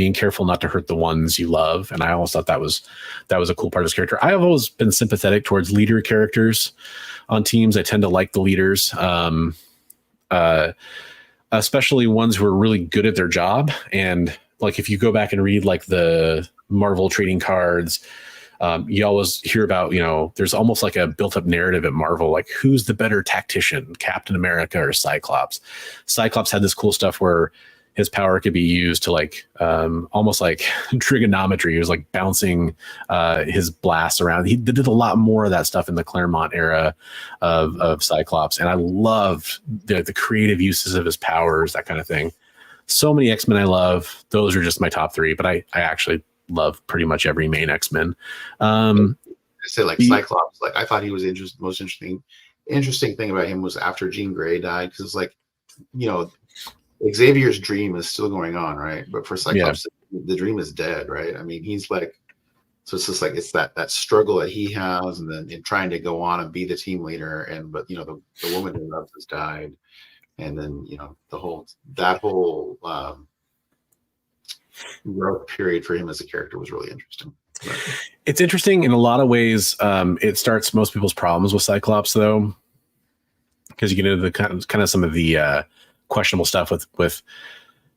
not to hurt the ones you love. And I always thought that was a cool part of his character. I have always been sympathetic towards leader characters on teams. I tend to like the leaders, especially ones who are really good at their job and like if you go back and read like the Marvel trading cards, you always hear about, you know, there's almost like a built up narrative at Marvel, like who's the better tactician, Captain America or Cyclops? Cyclops had this cool stuff where his power could be used to like almost like trigonometry. He was like bouncing his blasts around. He did a lot more of that stuff in the Claremont era of Cyclops. And I loved the creative uses of his powers, that kind of thing. So many X-Men I love. Those are just my top three, but I actually love pretty much every main X-Men. I say like Cyclops, like I thought he was most interesting thing about him was after Jean Grey died, because it's like, you know, Xavier's dream is still going on, right? But for Cyclops, the dream is dead, right? I mean, he's like, so it's just like it's that struggle that he has, and then in trying to go on and be the team leader, and but you know the woman who loves has died, and then you know that whole growth period for him as a character was really interesting. But it's interesting in a lot of ways. It starts most people's problems with Cyclops, though, because you get into the kind of some of the questionable stuff with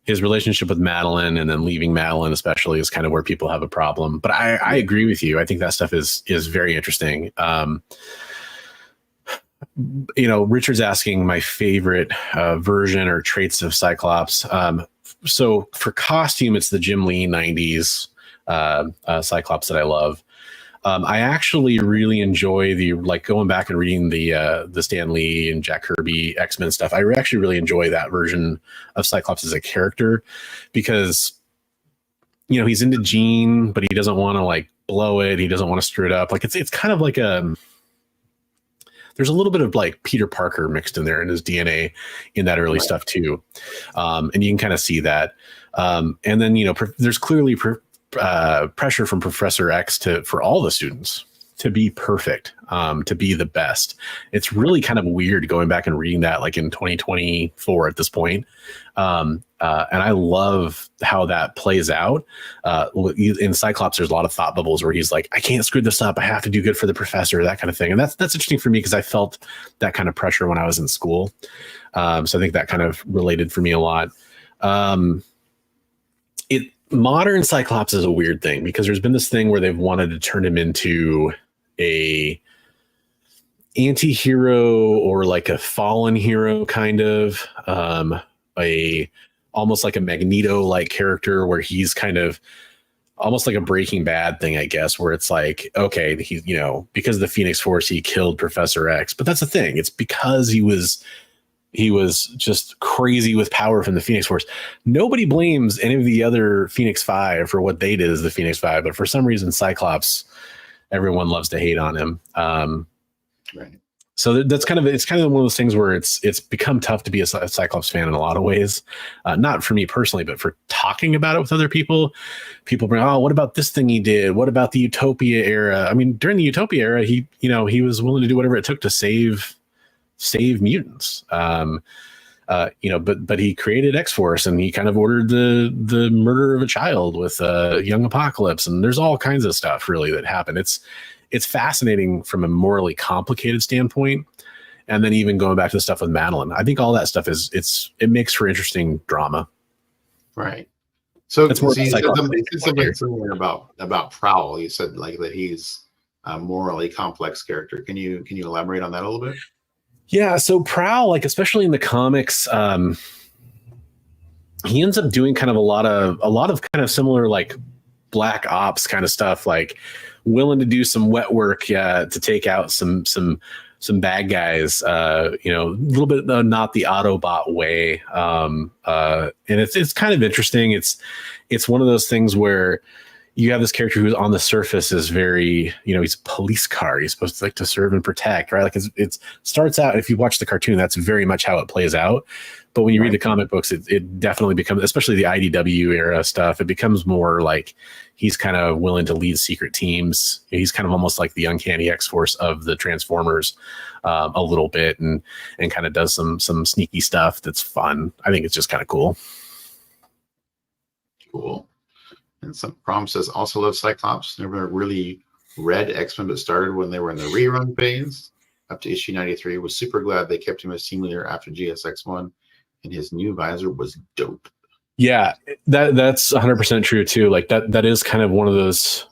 his relationship with Madeline, and then leaving Madeline especially is kind of where people have a problem. But I agree with you. I think that stuff is very interesting. You know, Richard's asking my favorite version or traits of Cyclops. So for costume, it's the Jim Lee 90s Cyclops that I love. I actually really enjoy going back and reading the Stan Lee and Jack Kirby X-Men stuff. I actually really enjoy that version of Cyclops as a character, because, you know, he's into Jean, but he doesn't want to like blow it. He doesn't want to screw it up. Like it's kind of like there's a little bit of like Peter Parker mixed in there in his DNA in that early stuff too. And you can kind of see that. And then, you know, there's clearly pressure from Professor X for all the students to be perfect, to be the best. It's really kind of weird going back and reading that like in 2024 at this point. And I love how that plays out. In Cyclops, there's a lot of thought bubbles where he's like, I can't screw this up. I have to do good for the professor, that kind of thing. And that's interesting for me because I felt that kind of pressure when I was in school. So I think that kind of related for me a lot. Modern Cyclops is a weird thing because there's been this thing where they've wanted to turn him into a anti-hero or like a fallen hero kind of, almost like a Magneto-like character where he's kind of almost like a Breaking Bad thing, I guess, where it's like, okay, he, you know, because of the Phoenix Force, he killed Professor X. But that's the thing. It's because he was just crazy with power from the Phoenix Force. Nobody blames any of the other Phoenix Five for what they did as the Phoenix Five, but for some reason, Cyclops, everyone loves to hate on him. right. So it's kind of one of those things where it's become tough to be a Cyclops fan in a lot of ways. Not for me personally, but for talking about it with other people. People bring, oh, what about this thing he did? What about the Utopia era? I mean, during the Utopia era, he was willing to do whatever it took to save mutants. But he created X-Force, and he kind of ordered the murder of a child with Young Apocalypse, and there's all kinds of stuff really that happened. It's fascinating from a morally complicated standpoint, and then even going back to the stuff with Madeline, I think all that stuff it makes for interesting drama. Right. So That's you said something similar about Prowl. You said like that he's a morally complex character. Can you elaborate on that a little bit? Yeah, so Prowl, like especially in the comics, he ends up doing kind of a lot of kind of similar like Black Ops kind of stuff, like willing to do some wet work to take out some bad guys, a little bit not the Autobot way. And it's kind of interesting. It's one of those things where you have this character who's on the surface is very, he's a police car. He's supposed to like to serve and protect, right? Like it starts out, if you watch the cartoon, that's very much how it plays out. But when you read the comic books, it definitely becomes, especially the IDW era stuff, it becomes more like he's kind of willing to lead secret teams. He's kind of almost like the uncanny X-Force of the Transformers a little bit, and kind of does some sneaky stuff that's fun. I think it's just kind of cool. Cool. And some Prom says, also love Cyclops. Never really read X-Men, but started when they were in the rerun phase up to issue 93. Was super glad they kept him as team leader after GSX1, and his new visor was dope. Yeah, that's 100% true too. Like that is kind of one of those.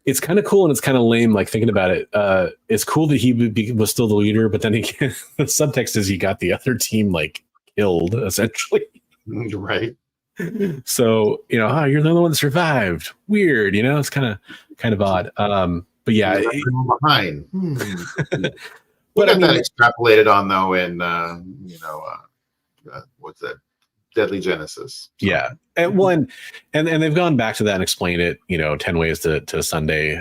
It's kind of cool and it's kind of lame. Like thinking about it, it's cool that he was still the leader, but then again, the subtext is he got the other team like killed essentially. Right. So you're the only one that survived. Weird, it's kind of odd. But yeah, behind. But I mean, that extrapolated on though in what's that? Deadly Genesis. Yeah. And they've gone back to that and explained it, 10 ways to Sunday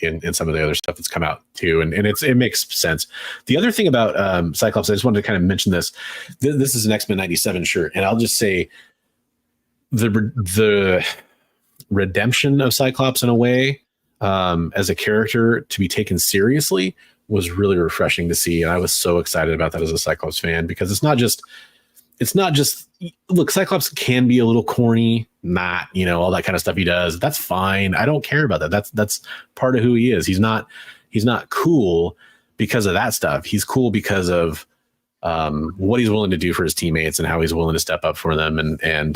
in some of the other stuff that's come out too. And it makes sense. The other thing about Cyclops, I just wanted to kind of mention this. This is an X-Men 97 shirt. And I'll just say the redemption of Cyclops in a way as a character to be taken seriously was really refreshing to see. And I was so excited about that as a Cyclops fan, because it's not just look, Cyclops can be a little corny, not, all that kind of stuff he does. That's fine. I don't care about that. That's part of who he is. He's not cool because of that stuff. He's cool because of what he's willing to do for his teammates and how he's willing to step up for them. And his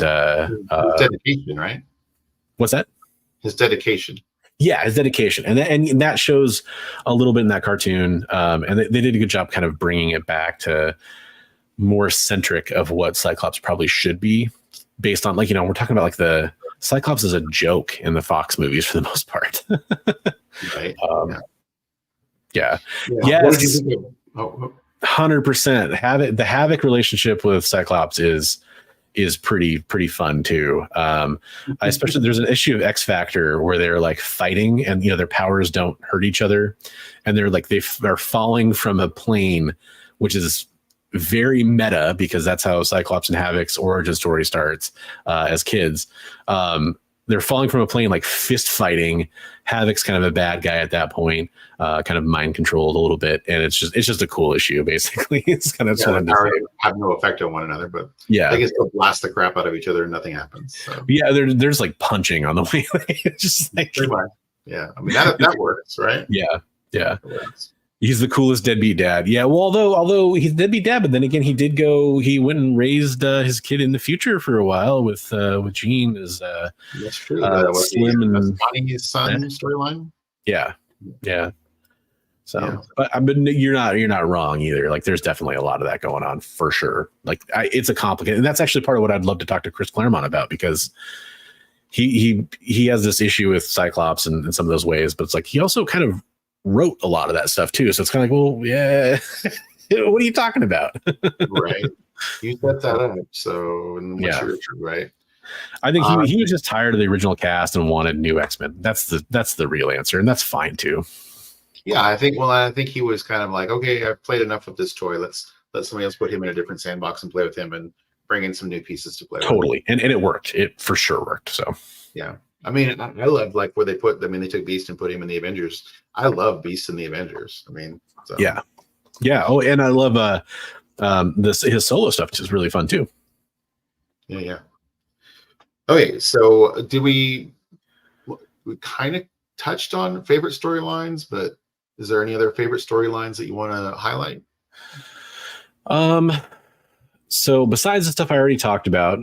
dedication, right? What's that? His dedication. Yeah, his dedication. And that shows a little bit in that cartoon. And they did a good job kind of bringing it back to more centric of what Cyclops probably should be, based on, like, we're talking about like the Cyclops is a joke in the Fox movies for the most part. Right. Yeah. Yes. 100%. The Havoc relationship with Cyclops is pretty fun too. Especially there's an issue of X Factor where they're like fighting and their powers don't hurt each other, and they're like they're falling from a plane, which is very meta because that's how Cyclops and Havoc's origin story starts as kids. They're falling from a plane, like fist fighting. Havoc's kind of a bad guy at that point, kind of mind controlled a little bit, and it's just a cool issue. Basically, it's kind of fun to say. Have no effect on one another, but yeah, they can still blast the crap out of each other and nothing happens. So. Yeah, there's like punching on the way. It's just like yeah, I mean that works, right? Yeah. He's the coolest deadbeat dad. Yeah, well, although he's deadbeat dad, but then again, he went and raised his kid in the future for a while with Jean as that's true. Slim and his son storyline. Yeah. So, but you're not wrong either. Like, there's definitely a lot of that going on for sure. Like, it's a complicated, and that's actually part of what I'd love to talk to Chris Claremont about, because he has this issue with Cyclops and in some of those ways, but it's like he also kind of wrote a lot of that stuff too. So it's kind of like, well, yeah, what are you talking about? Right. You set that up. So, and true, right. I think he was just tired of the original cast and wanted new X-Men. That's the real answer. And that's fine too. Yeah. I think he was kind of like, okay, I've played enough with this toy. Let's let somebody else put him in a different sandbox and play with him and bring in some new pieces to play with. Totally. And it worked. It for sure worked. So, yeah. I mean, I love like where they took Beast and put him in the Avengers. I love Beast in the Avengers. I mean, so. Yeah. Oh, and I love his solo stuff, which is really fun too. Yeah. Okay, so we kind of touched on favorite storylines, but is there any other favorite storylines that you want to highlight? So besides the stuff I already talked about,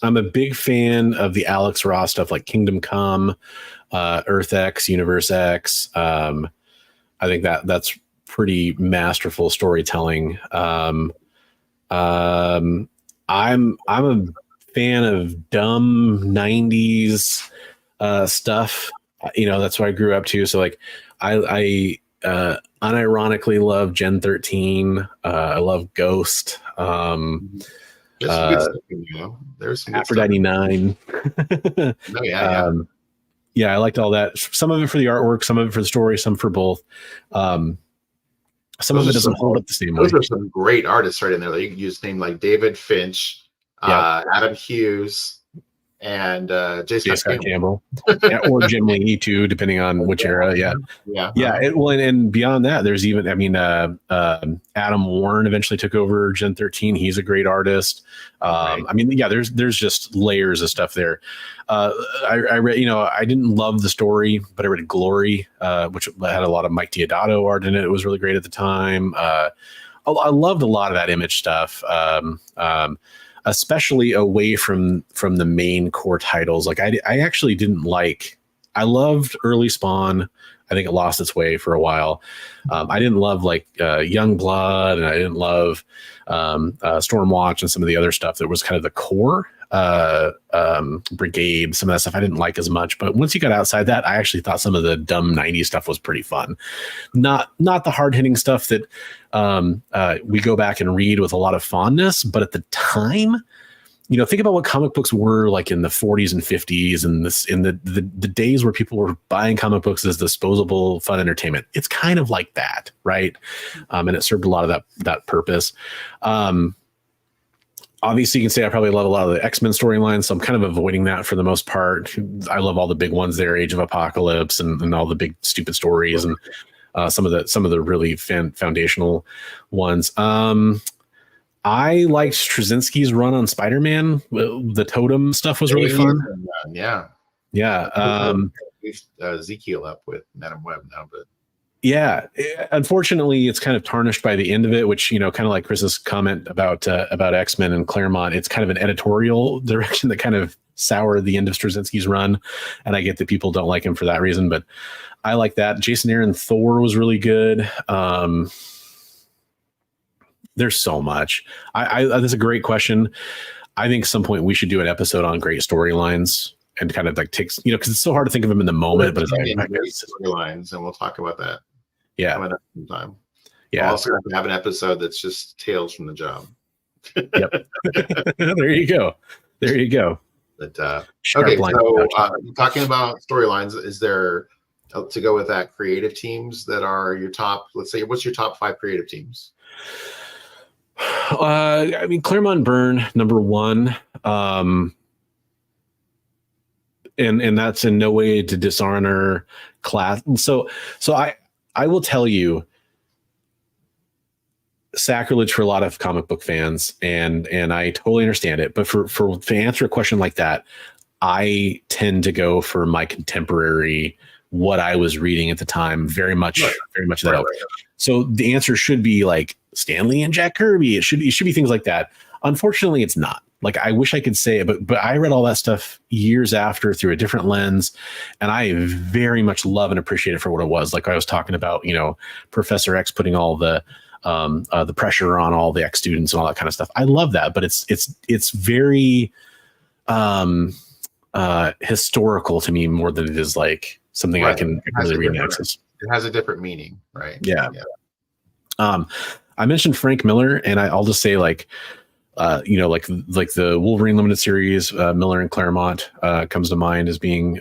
I'm a big fan of the Alex Ross stuff, like Kingdom Come, Earth X, Universe X. I think that's pretty masterful storytelling. I'm a fan of dumb 90s stuff. That's what I grew up to. So like I unironically love Gen 13. I love Ghost. There's some Aphrodite 9. Yeah, I liked all that. Some of it for the artwork, some of it for the story, some for both. Some of it doesn't hold up the same way. Those are some great artists right in there. You can use names like David Finch, Adam Hughes, and J. Scott Campbell. Or Jim Lee too, depending on which era. Yeah. And beyond that, there's even, Adam Warren eventually took over Gen 13. He's a great artist. There's just layers of stuff there. I read, I didn't love the story, but I read Glory, which had a lot of Mike Deodato art in it. It was really great at the time. I loved a lot of that Image stuff. especially away from the main core titles. Like I actually didn't like. I loved early Spawn. I think it lost its way for a while. I didn't love like Youngblood, and I didn't love Stormwatch and some of the other stuff that was kind of the core Brigade. Some of that stuff I didn't like as much. But once you got outside that, I actually thought some of the dumb 90s stuff was pretty fun. Not the hard hitting stuff that we go back and read with a lot of fondness, but at the time, you know, think about what comic books were like in the 40s and 50s, and in the days where people were buying comic books as disposable fun entertainment. It's kind of like that, right? And it served a lot of that purpose. Obviously, you can say I probably love a lot of the X-Men storylines, so I'm kind of avoiding that for the most part. I love all the big ones there, Age of Apocalypse, and all the big stupid stories, and some of the really foundational ones. I liked Straczynski's run on Spider-Man. The Totem stuff was really fun. Yeah. Ezekiel up with Madam Web now, but yeah, unfortunately, it's kind of tarnished by the end of it, which, you know, kind of like Chris's comment about X-Men and Claremont. It's kind of an editorial direction that kind of soured the end of Straczynski's run, and I get that people don't like him for that reason, but I like that. Jason Aaron Thor was really good. There's so much. That's a great question. I think at some point we should do an episode on great storylines and kind of like takes, you know, because it's so hard to think of them in the moment. But it's like great storylines, and we'll talk about that. Yeah, coming up sometime. Yeah, we'll also have an episode that's just tales from the job. Yep. There you go. But okay, so talking about storylines, is there to go with that creative teams that are your top? Let's say, what's your top 5 creative teams? I mean, Claremont Byrne, number one. And that's in no way to dishonor class. So I will tell you, sacrilege for a lot of comic book fans, and I totally understand it. But to answer a question like that, I tend to go for my contemporary, what I was reading at the time, very much that helped. So the answer should be like Stan Lee and Jack Kirby. It should be things like that. Unfortunately, it's not. Like, I wish I could say it, but I read all that stuff years after through a different lens, and I very much love and appreciate it for what it was. Like I was talking about, you know, Professor X putting all the pressure on all the X students and all that kind of stuff. I love that, but it's very historical to me more than it is like something I can really read and access. It has a different meaning, right? Yeah. I mentioned Frank Miller, and I'll just say like the Wolverine limited series, Miller and Claremont comes to mind as being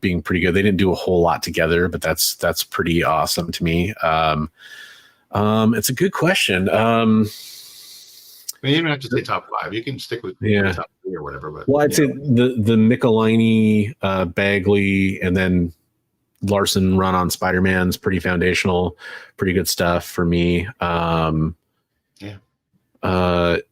pretty good. They didn't do a whole lot together, but that's pretty awesome to me. It's a good question. I mean, you don't have to say top 5. You can stick with top 3 or whatever. But I'd say the Michelini, Bagley, and then Larson run on Spider-Man's pretty foundational, pretty good stuff for me. That's a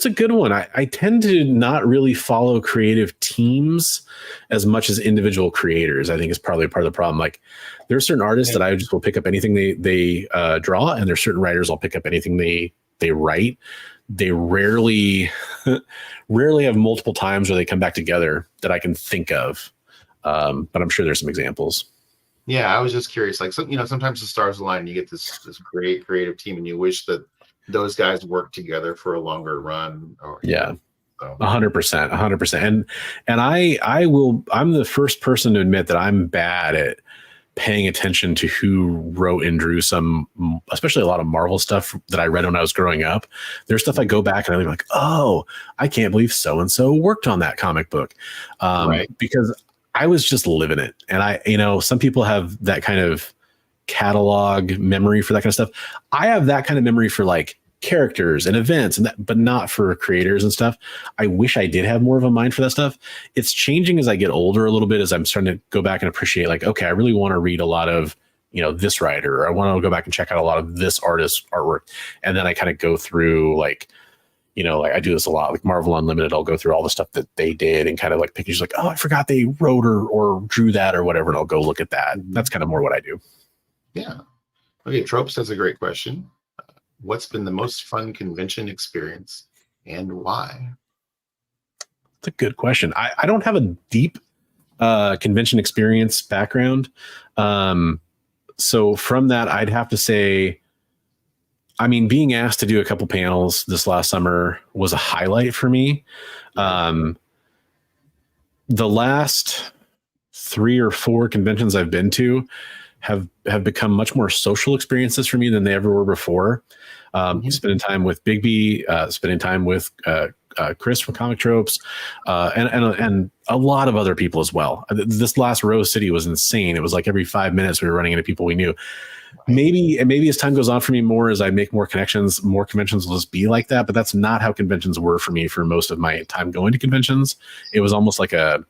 good one. I tend to not really follow creative teams as much as individual creators. I think is probably part of the problem. Like, there are certain artists that I just will pick up anything they draw, and there's certain writers I'll pick up anything they write. They rarely have multiple times where they come back together that I can think of. But I'm sure there's some examples. Yeah, I was just curious. Like, sometimes the stars align and you get this great creative team, and you wish that those guys work together for a longer run. 100%. And I'm the first person to admit that I'm bad at paying attention to who wrote and drew especially a lot of Marvel stuff that I read when I was growing up. There's stuff I go back and I'm like, oh, I can't believe so-and-so worked on that comic book. Because I was just living it. And some people have that kind of catalog memory for that kind of stuff. I have that kind of memory for like characters and events, but not for creators and stuff. I wish I did have more of a mind for that stuff. It's changing as I get older a little bit, as I'm starting to go back and appreciate, like, okay, I really want to read a lot of, this writer, or I want to go back and check out a lot of this artist's artwork. And then I kind of go through like I do this a lot, like Marvel Unlimited. I'll go through all the stuff that they did and kind of like pictures like, oh, I forgot they wrote or drew that or whatever. And I'll go look at that. That's kind of more what I do. Yeah. Okay. Tropes. That's a great question. what's been the most fun convention experience and why? That's a good question. I don't have a deep convention experience background. So from that, I'd have to say, I mean, being asked to do a couple panels this last summer was a highlight for me. The last 3 or 4 conventions I've been to have become much more social experiences for me than they ever were before. Spending time with Bigby, spending time with Chris from Comic Tropes, and a lot of other people as well. This last Rose City was insane. It was like every 5 minutes we were running into people we knew. Maybe as time goes on for me more, as I make more connections, more conventions will just be like that. But that's not how conventions were for me for most of my time going to conventions. It was almost like a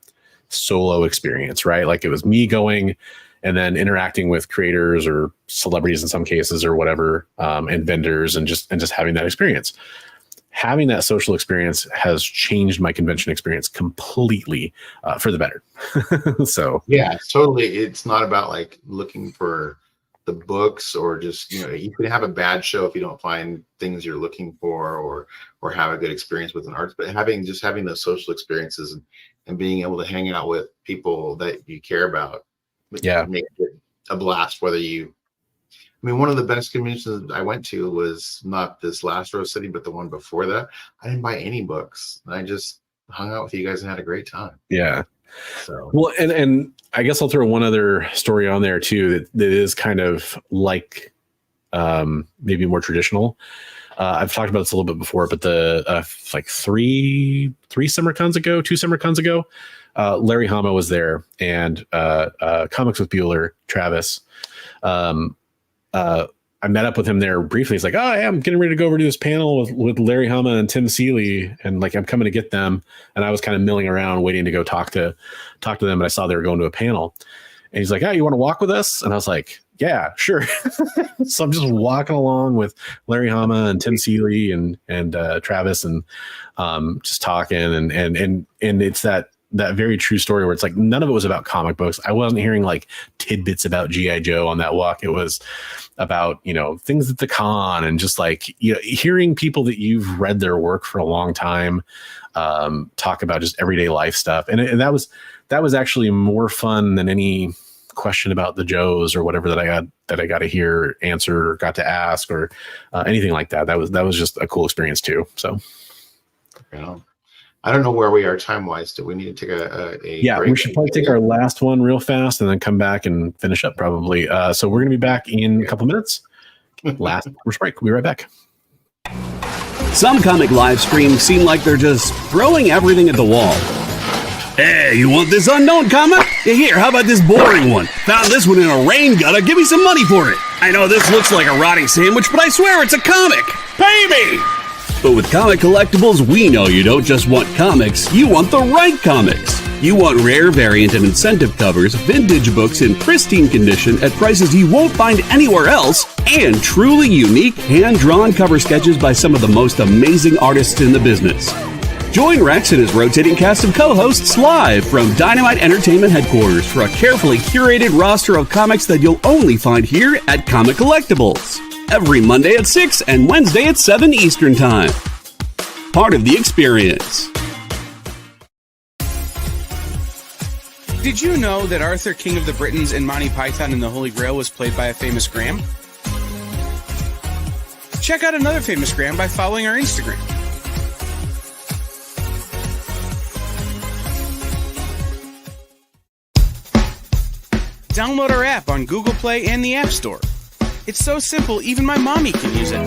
solo experience, right? Like it was me going and then interacting with creators or celebrities in some cases or whatever, and vendors and just having that experience. Having that social experience has changed my convention experience completely for the better. So yeah, totally. It's not about like looking for the books or just, you can have a bad show if you don't find things you're looking for or have a good experience with an artist, but having those social experiences and being able to hang out with people that you care about, make it a blast. One of the best conventions I went to was not this last Rose City, but the one before that. I didn't buy any books. I just hung out with you guys and had a great time. Yeah. So well, and I guess I'll throw one other story on there too that is kind of like maybe more traditional. I've talked about this a little bit before, but the like 2 summer cons ago, Larry Hama was there, and Comics with Bueller, Travis. I met up with him there briefly. He's like, "Oh, yeah, I'm getting ready to go over to this panel with Larry Hama and Tim Seeley, and like I'm coming to get them." And I was kind of milling around waiting to go talk to them, and I saw they were going to a panel. And he's like, "Oh, you want to walk with us?" And I was like, "Yeah, sure." So I'm just walking along with Larry Hama and Tim Seeley and Travis and just talking and it's that very true story where it's like none of it was about comic books. I wasn't hearing like tidbits about G.I. Joe on that walk. It was about, things at the con and just like, hearing people that you've read their work for a long time talk about just everyday life stuff. And that was actually more fun than any question about the Joes or whatever that I got to hear answered or got to ask or anything like that. That was just a cool experience too. So, I don't know where we are time-wise. Do we need to take a yeah, break? We should probably take our last one real fast and then come back and finish up probably. So we're going to be back in a couple minutes. Last break. We'll be right back. Some comic live streams seem like they're just throwing everything at the wall. Hey, you want this unknown comic? Yeah, here, how about this boring one? Found this one in a rain gutter. Give me some money for it. I know this looks like a rotting sandwich, but I swear it's a comic. Pay me! But with Comic Collectibles, we know you don't just want comics, you want the right comics. You want rare variant and incentive covers, vintage books in pristine condition at prices you won't find anywhere else, and truly unique hand-drawn cover sketches by some of the most amazing artists in the business. Join Rex and his rotating cast of co-hosts live from Dynamite Entertainment headquarters for a carefully curated roster of comics that you'll only find here at Comic Collectibles. Every Monday at 6 and Wednesday at 7 Eastern Time. Part of the experience. Did you know that Arthur, King of the Britons in Monty Python and the Holy Grail was played by a famous Graham? Check out another famous Graham by following our Instagram. Download our app on Google Play and the App Store. It's so simple, even my mommy can use it.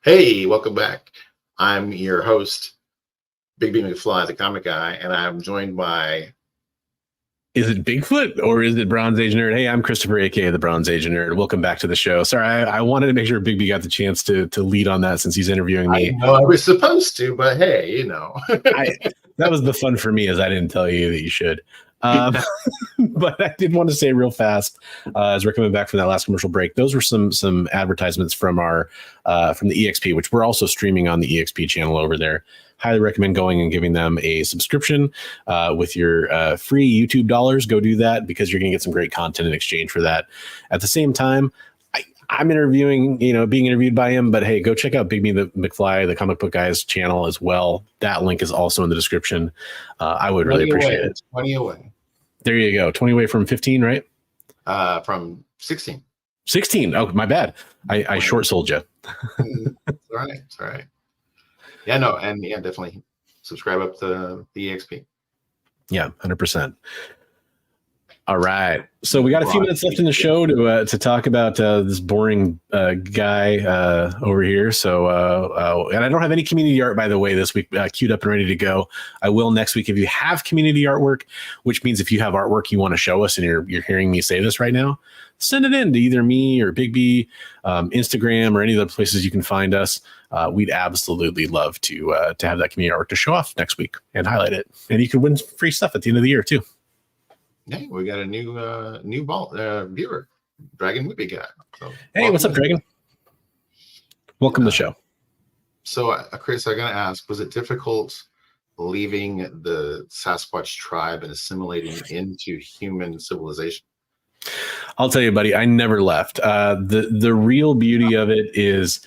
Hey, welcome back. I'm your host, Bigby Mcfly, the comic guy, and I'm joined by... Is it Bigfoot or is it Bronze Age Nerd? Hey, I'm Christopher, aka the Bronze Age Nerd. Welcome back to the show. Sorry, I wanted to make sure Bigby got the chance to lead on that since he's interviewing me. I know I was supposed to, but hey, you know. That was the fun for me, as I didn't tell you that you should. But I did want to say real fast, as we're coming back from that last commercial break, those were some advertisements from our from the EXP, which we're also streaming on the EXP channel over there. Highly recommend going and giving them a subscription with your free YouTube dollars. Go do that because you're going to get some great content in exchange for that. At the same time, I'm interviewing, being interviewed by him, but hey, go check out Bigby the McFly, the comic book guy's channel as well. That link is also in the description. I would really appreciate it. 20 away. There you go. 20 away from 15, right? From 16. 16. Oh, my bad. I short sold you. It's all right. It's all right. Yeah, no, and yeah, definitely subscribe up to the EXP. Yeah, 100%. All right. So we got a few minutes left in the show to talk about this boring guy over here. So, and I don't have any community art, by the way, this week queued up and ready to go. I will next week. If you have community artwork, which means if you have artwork you want to show us and you're hearing me say this right now, send it in to either me or Bigby, Instagram, or any of the places you can find us. We'd absolutely love to have that community artwork to show off next week and highlight it. And you could win free stuff at the end of the year too. Hey, we got a new viewer, Dragon Whippy guy. So, hey, what's up, Dragon? Welcome to the show. So, Chris, I gotta ask: was it difficult leaving the Sasquatch tribe and assimilating into human civilization? I'll tell you, buddy, I never left. The real beauty of it is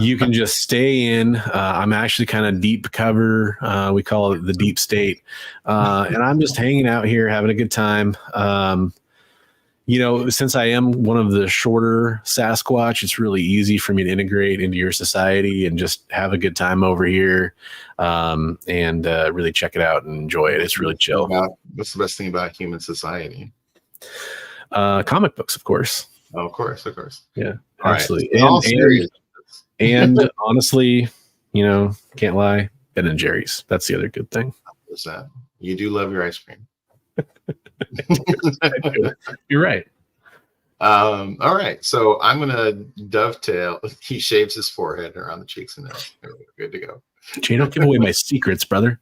you can just stay in. I'm actually kind of deep cover. We call it the deep state. And I'm just hanging out here, having a good time. Since I am one of the shorter Sasquatch, it's really easy for me to integrate into your society and just have a good time over here and really check it out and enjoy it. It's really chill. What's the best thing about human society? Comic books, of course. Oh, of course. Yeah, all absolutely. Right. And honestly, can't lie, Ben and Jerry's. That's the other good thing. What's that? You do love your ice cream. You're right. All right. So I'm gonna dovetail. He shaves his forehead around the cheeks, and we're good to go. Jay, don't give away my secrets, brother.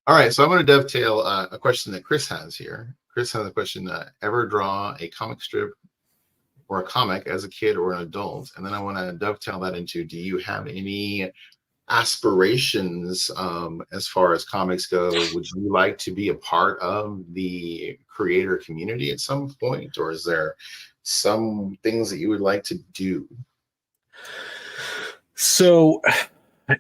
All right. So I'm gonna dovetail a question that Chris has here. Chris has a question: ever draw a comic strip or a comic as a kid or an adult? And then I want to dovetail that into, do you have any aspirations as far as comics go? Would you like to be a part of the creator community at some point, or is there some things that you would like to do? So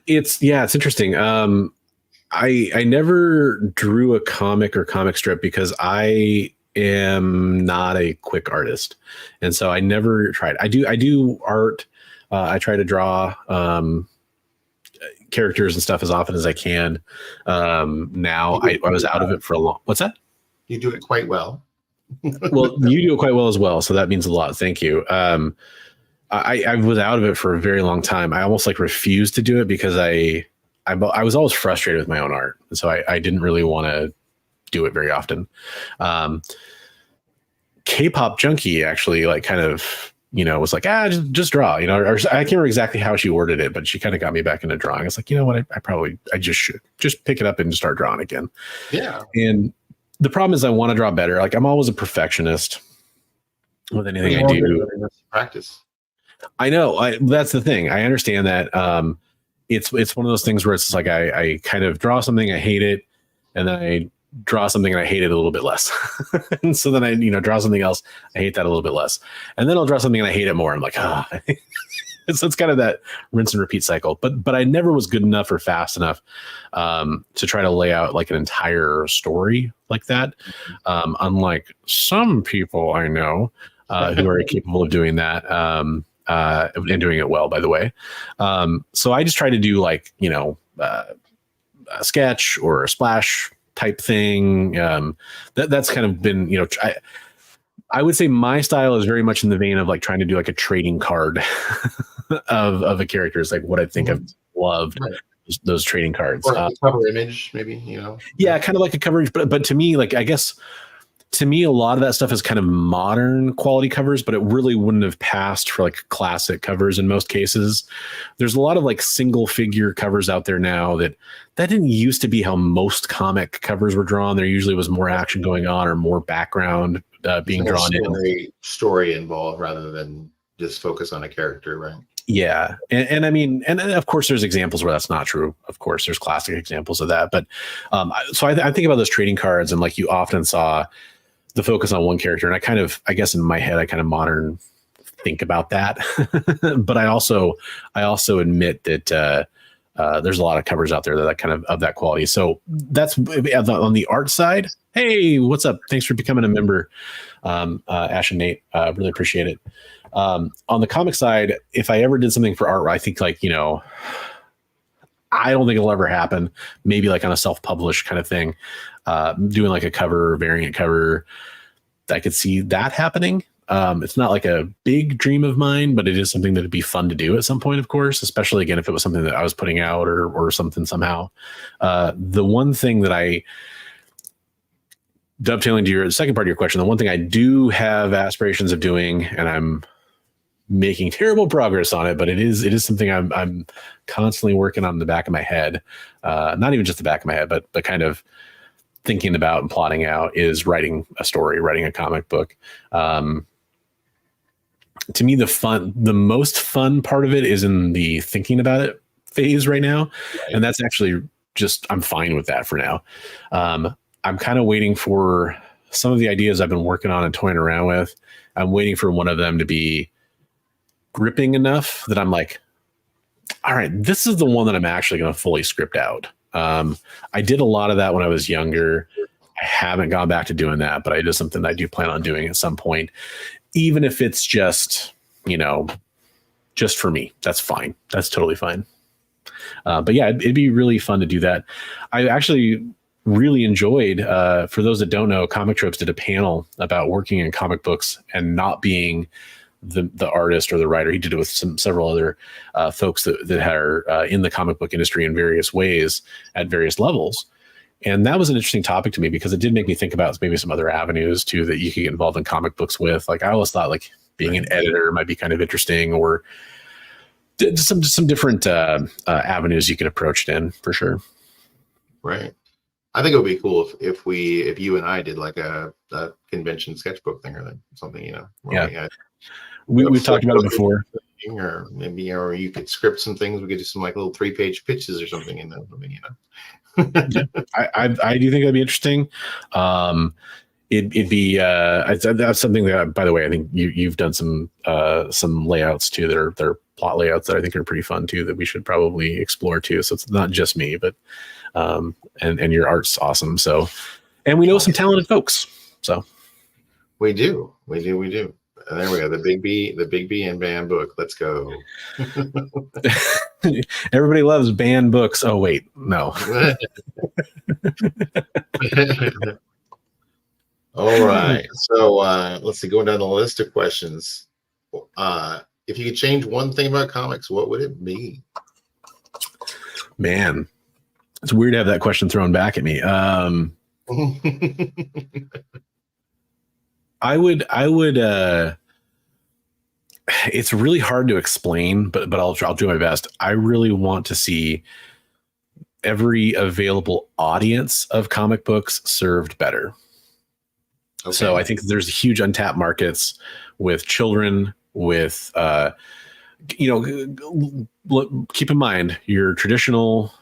it's interesting. I never drew a comic or comic strip because I am not a quick artist, and so I never tried. I do art. I try to draw characters and stuff as often as I can. Now I was out of it for a long. What's that? You do it quite well. Well, you do it quite well as well, so that means a lot. Thank you. I was out of it for a very long time. I almost refused to do it because I was always frustrated with my own art, and so I didn't really want to do it very often. K-pop junkie actually was like, just draw, or I can't remember exactly how she worded it, but she kind of got me back into drawing. It's like, you know what? I just should just pick it up and start drawing again. Yeah. And the problem is I want to draw better. I'm always a perfectionist with anything I do. Practice. I know. That's the thing. I understand that. It's one of those things where it's like, I kind of draw something, I hate it. And then I draw something and I hate it a little bit less. And so then I, draw something else. I hate that a little bit less. And then I'll draw something and I hate it more. I'm like, so it's kind of that rinse and repeat cycle. But I never was good enough or fast enough to try to lay out an entire story like that. Unlike some people I know who are capable of doing that and doing it well, by the way. So I just try to do a sketch or a splash type thing. That's kind of been, I would say my style is very much in the vein of like trying to do like a trading card of a character. Is like what I think I've loved. Right. Those trading cards. Or a cover image, maybe, you know? Yeah, kind of like a coverage. But to me, like, I guess to me, a lot of that stuff is kind of modern quality covers, but it really wouldn't have passed for like classic covers in most cases. There's a lot of like single figure covers out there now that didn't used to be how most comic covers were drawn. There usually was more action going on or more background being drawn in. Story involved rather than just focus on a character, right? Yeah. And I mean, and of course there's examples where that's not true. Of course, there's classic examples of that. But so I think about those trading cards, and like you often saw the focus on one character. And I guess in my head, I kind of modern think about that. But I also admit that there's a lot of covers out there that kind of that quality. So that's on the art side. Hey, what's up? Thanks for becoming a member, Ash and Nate. Really appreciate it. On the comic side, if I ever did something for art, I think like, you know, I don't think it'll ever happen. Maybe like on a self-published kind of thing, doing like a cover, variant cover. I could see that happening. It's not like a big dream of mine, but it is something that would be fun to do at some point, of course, especially again, if it was something that I was putting out or something somehow. The one thing that I, dovetailing to your second part of your question, the one thing I do have aspirations of doing, and I'm making terrible progress on it, but it is something I'm constantly working on in the back of my head. Not even just the back of my head, but kind of thinking about and plotting out, is writing a story, writing a comic book. To me, the most fun part of it is in the thinking about it phase right now. Right. And that's actually I'm fine with that for now. I'm kind of waiting for some of the ideas I've been working on and toying around with. I'm waiting for one of them to be gripping enough that I'm like, all right, this is the one that I'm actually going to fully script out. I did a lot of that when I was younger. I haven't gone back to doing that, but it is something I do plan on doing at some point, even if it's just, you know, just for me. That's fine. That's totally fine. But yeah, it'd be really fun to do that. I actually really enjoyed, for those that don't know, Comic Tropes did a panel about working in comic books and not being the artist or the writer. He did it with several other folks that are in the comic book industry in various ways at various levels. And that was an interesting topic to me because it did make me think about maybe some other avenues too that you could get involved in comic books with. Like I always thought like being an editor might be kind of interesting, or some different avenues you could approach it in, for sure. Right. I think it would be cool if you and I did like a convention sketchbook thing or something, you know. Yeah. We've talked about it before. Or maybe, or you could script some things. We could do some like little 3-page pitches or something in that, you know. I do think that'd be interesting. It'd be that's something that, by the way, I think you've done some layouts too that are plot layouts that I think are pretty fun too, that we should probably explore too. So it's not just me, but and your art's awesome. So, and we know some talented folks. So we do. And there we go. The Bigby and Band book. Let's go. Everybody loves banned books. Oh wait, no. All right. So let's see. Going down the list of questions. If you could change one thing about comics, what would it be? Man, it's weird to have that question thrown back at me. I would it's really hard to explain, but I'll do my best. I really want to see every available audience of comic books served better. Okay. So I think there's huge untapped markets with children, with keep in mind your traditional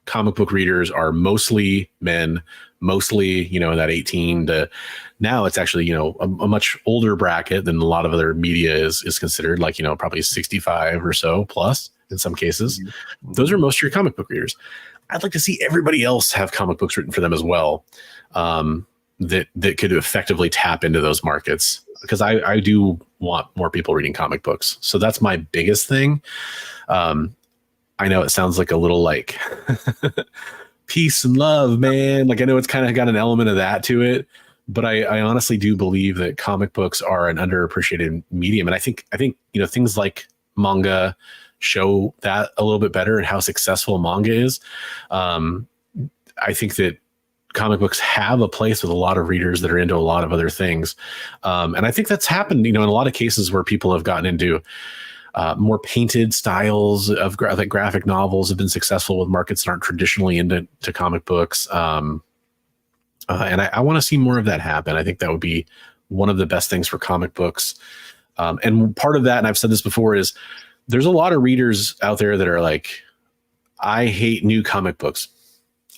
comic book readers are mostly men, mostly, in that 18 to now it's actually, a much older bracket than a lot of other media is considered, like, probably 65 or so plus in some cases. Mm-hmm. Those are most of your comic book readers. I'd like to see everybody else have comic books written for them as well. That could effectively tap into those markets, because I do want more people reading comic books. So that's my biggest thing. I know it sounds like a little like peace and love, man. Like I know it's kind of got an element of that to it, but I honestly do believe that comic books are an underappreciated medium. And I think, things like manga show that a little bit better, and how successful manga is. I think that comic books have a place with a lot of readers that are into a lot of other things. And I think that's happened, in a lot of cases where people have gotten into more painted styles of graphic novels have been successful with markets that aren't traditionally into comic books. And I want to see more of that happen. I think that would be one of the best things for comic books. And part of that, and I've said this before, is there's a lot of readers out there that are like, I hate new comic books.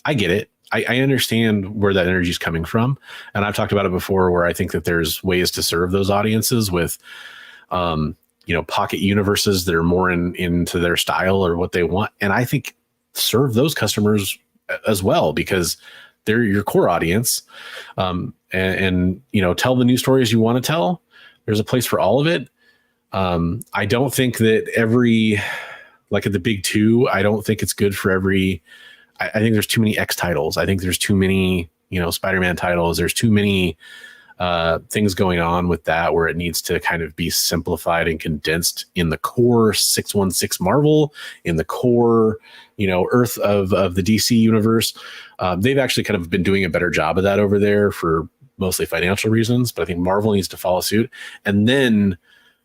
I get it. I understand where that energy is coming from. And I've talked about it before, where I think that there's ways to serve those audiences with, pocket universes that are more into their style or what they want. And I think serve those customers as well, because they're your core audience. And tell the new stories you want to tell. There's a place for all of it. I don't think that like at the big two, I don't think it's good for every. I think there's too many X titles. I think there's too many, Spider-Man titles. There's too many things going on with that, where it needs to kind of be simplified and condensed in the core 616 Marvel, in the core, Earth of the DC universe. They've actually kind of been doing a better job of that over there for mostly financial reasons, but I think Marvel needs to follow suit. And then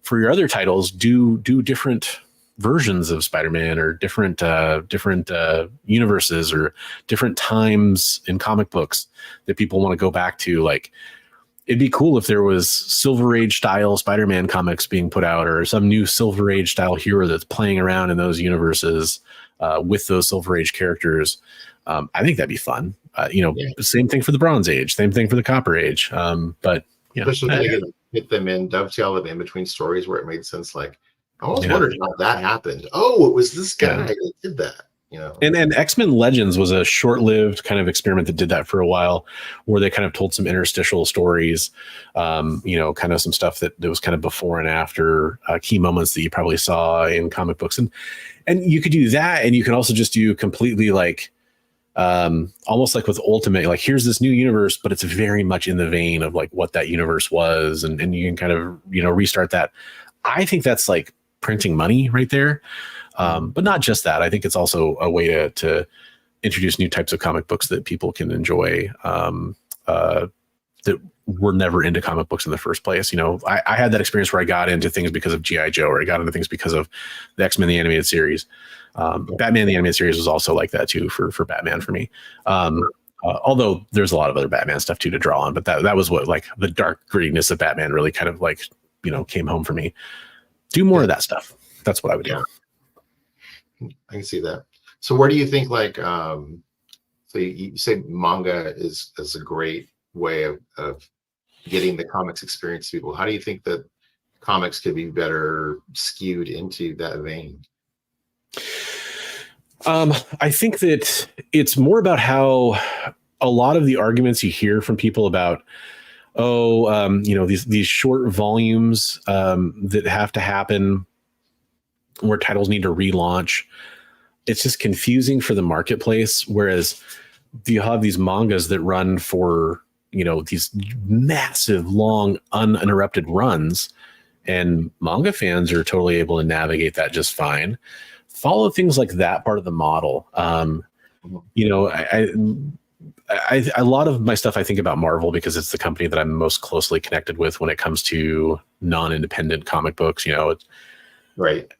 for your other titles, do different versions of Spider-Man, or different universes, or different times in comic books that people want to go back to. Like, it'd be cool if there was Silver Age style Spider-Man comics being put out, or some new Silver Age style hero that's playing around in those universes with those Silver Age characters. I think that'd be fun. Same thing for the Bronze Age, same thing for the Copper Age. But especially hit them in, dovetail them in between stories where it made sense. Like, I always wondered how that happened. Oh, it was this guy that did that. And X-Men Legends was a short-lived kind of experiment that did that for a while, where they kind of told some interstitial stories, kind of some stuff that was kind of before and after key moments that you probably saw in comic books. And you could do that, and you can also just do completely like almost like with Ultimate, like, here's this new universe, but it's very much in the vein of like what that universe was, and you can kind of restart that. I think that's like printing money right there. But not just that. I think it's also a way to introduce new types of comic books that people can enjoy, that were never into comic books in the first place. I had that experience where I got into things because of G.I. Joe, or I got into things because of the X-Men, the animated series. Batman, the animated series was also like that too, for Batman for me. Although there's a lot of other Batman stuff too to draw on, but that was what, like, the dark grittiness of Batman really kind of like, came home for me. Do more of that stuff. That's what I would do. I can see that. So where do you think, like, so you say manga is a great way of getting the comics experience to people. How do you think that comics could be better skewed into that vein? I think that it's more about how a lot of the arguments you hear from people about, these short volumes that have to happen, where titles need to relaunch. It's just confusing for the marketplace. Whereas you have these mangas that run for, these massive, long, uninterrupted runs, and manga fans are totally able to navigate that just fine. Follow things like that part of the model. A lot of my stuff, I think about Marvel because it's the company that I'm most closely connected with when it comes to non-independent comic books. Right.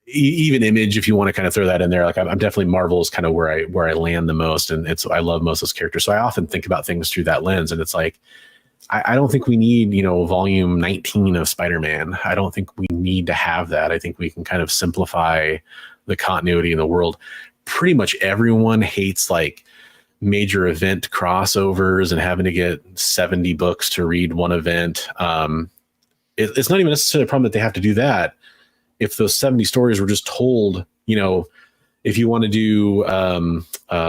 Even Image, if you want to kind of throw that in there, like, I'm definitely, Marvel is kind of where I land the most, and I love most of those characters. So I often think about things through that lens, and it's like, I don't think we need, volume 19 of Spider-Man. I don't think we need to have that. I think we can kind of simplify the continuity in the world. Pretty much everyone hates like major event crossovers and having to get 70 books to read one event. It's not even necessarily a problem that they have to do that. If those 70 stories were just told, if you want to do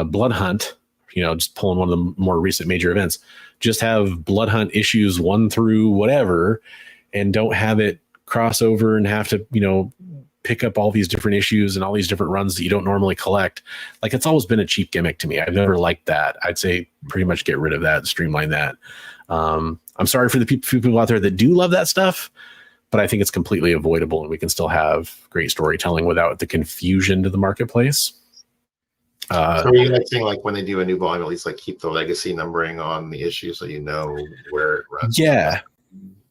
Blood Hunt, just pulling one of the more recent major events, just have Blood Hunt issues 1 through whatever, and don't have it cross over and have to, pick up all these different issues and all these different runs that you don't normally collect. Like, it's always been a cheap gimmick to me. I've never liked that. I'd say pretty much get rid of that, streamline that. I'm sorry for the few people out there that do love that stuff, but I think it's completely avoidable, and we can still have great storytelling without the confusion to the marketplace. So are you like saying, like, when they do a new volume, at least like keep the legacy numbering on the issue so you know where it runs? Yeah.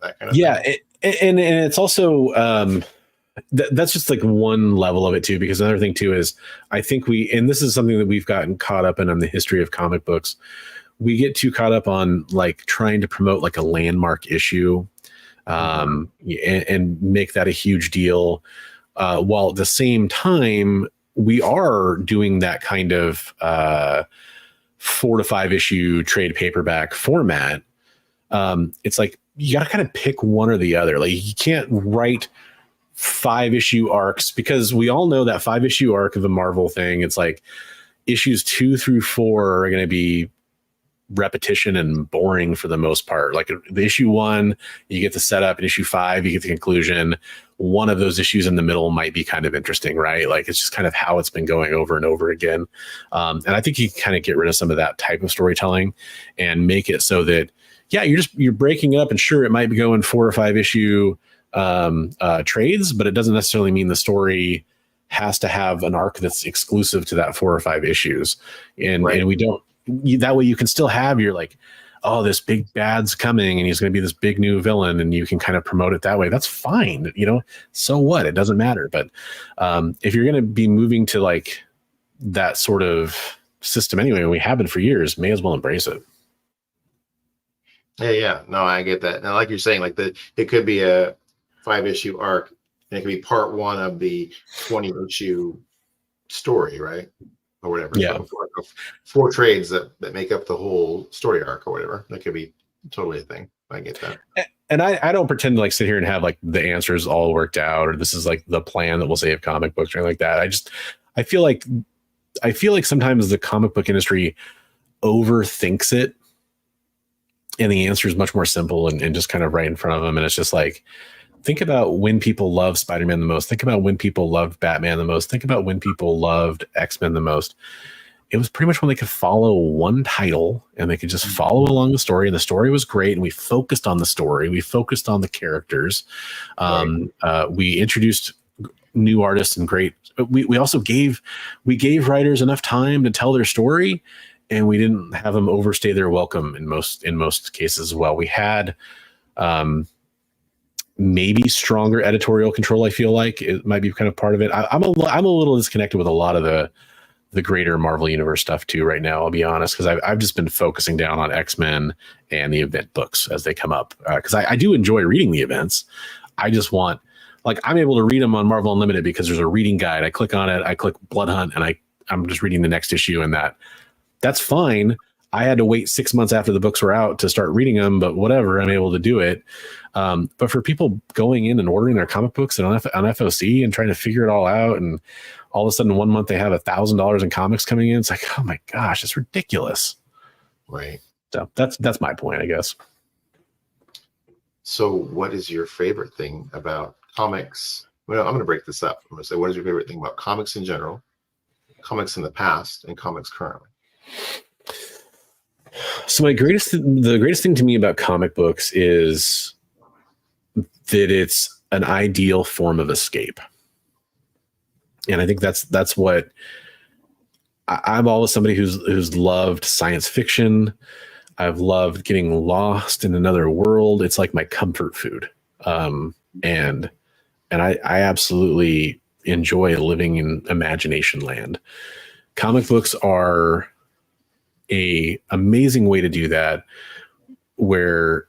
That kind of thing. And it's also that's just like one level of it too, because another thing too is I think and this is something that we've gotten caught up in on the history of comic books. We get too caught up on like trying to promote like a landmark issue and make that a huge deal, while at the same time we are doing that kind of 4 to 5 issue trade paperback format. It's like you got to kind of pick one or the other. Like, you can't write 5 issue arcs, because we all know that 5 issue arc of the Marvel thing, it's like issues 2 through 4 are going to be repetition and boring for the most part. Like, the issue 1, you get the setup, and issue 5, you get the conclusion. One of those issues in the middle might be kind of interesting, right? Like, it's just kind of how it's been going over and over again. And I think you can kind of get rid of some of that type of storytelling and make it so that, yeah, you're breaking it up, and sure, it might be going 4 or 5 issue trades, but it doesn't necessarily mean the story has to have an arc that's exclusive to that 4 or 5 issues. And we don't, that way you can still have your like, oh, this big bad's coming and he's going to be this big new villain, and you can kind of promote it that way. That's fine. So what? It doesn't matter. But if you're going to be moving to like that sort of system anyway, and we have been for years, may as well embrace it. Yeah. No, I get that. Now, like you're saying, like it could be a 5 issue arc, and it could be part 1 of the 20 issue story, right? Or whatever. Yeah. So 4 trades that make up the whole story arc or whatever. That could be totally a thing. I get that. And I don't pretend to like sit here and have like the answers all worked out, or this is like the plan that will save comic books or anything like that. I feel like sometimes the comic book industry overthinks it, and the answer is much more simple and just kind of right in front of them. And it's just like, think about when people love Spider-Man the most. Think about when people loved Batman the most. Think about when people loved X-Men the most. It was pretty much when they could follow one title and they could just follow along the story, and the story was great. And we focused on the story. We focused on the characters. We introduced new artists and great. We also gave writers enough time to tell their story, and we didn't have them overstay their welcome in most cases as well. We had maybe stronger editorial control. I feel like it might be kind of part of it. I'm a little disconnected with a lot of the greater Marvel Universe stuff too right now, I'll be honest, because I've just been focusing down on X-Men and the event books as they come up, because I do enjoy reading the events. I just want, like, I'm able to read them on Marvel Unlimited because there's a reading guide. I click on it, I click Blood Hunt, and I'm just reading the next issue, and that's fine. I had to wait 6 months after the books were out to start reading them, but whatever, I'm able to do it. But for people going in and ordering their comic books and on FOC and trying to figure it all out, and all of a sudden 1 month they have $1,000 in comics coming in, it's like, oh my gosh, it's ridiculous. Right. So that's my point, I guess. So what is your favorite thing about comics? Well, I'm going to break this up. I'm going to say, what is your favorite thing about comics in general, comics in the past, and comics currently? So the greatest thing to me about comic books is that it's an ideal form of escape. And I think that's what I'm always somebody who's loved science fiction. I've loved getting lost in another world. It's like my comfort food. And I absolutely enjoy living in imagination land. Comic books are a amazing way to do that, where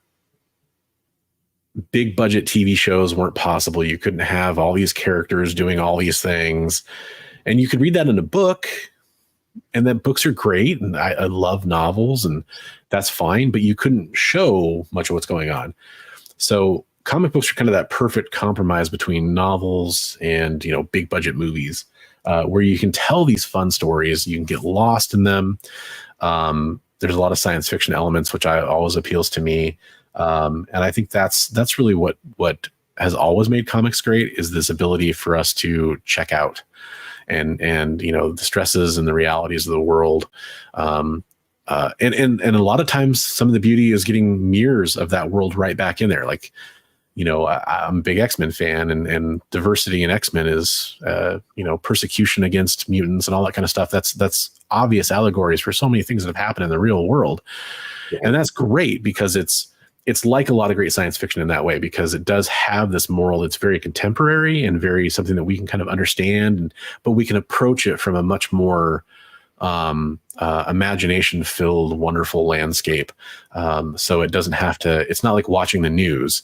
big budget TV shows weren't possible. You couldn't have all these characters doing all these things, and you could read that in a book, and then books are great, and I love novels, and that's fine, but you couldn't show much of what's going on. So comic books are kind of that perfect compromise between novels and, big budget movies, where you can tell these fun stories, you can get lost in them. There's a lot of science fiction elements, which always appeals to me. And I think that's really what has always made comics great is this ability for us to check out and the stresses and the realities of the world. And a lot of times some of the beauty is getting mirrors of that world right back in there. Like, I'm a big X-Men fan, and diversity in X-Men is, persecution against mutants and all that kind of stuff. That's obvious allegories for so many things that have happened in the real world. Yeah. And that's great because it's like a lot of great science fiction in that way, because it does have this moral that's very contemporary and very something that we can kind of understand, but we can approach it from a much more imagination filled, wonderful landscape. So it doesn't have to, it's not like watching the news.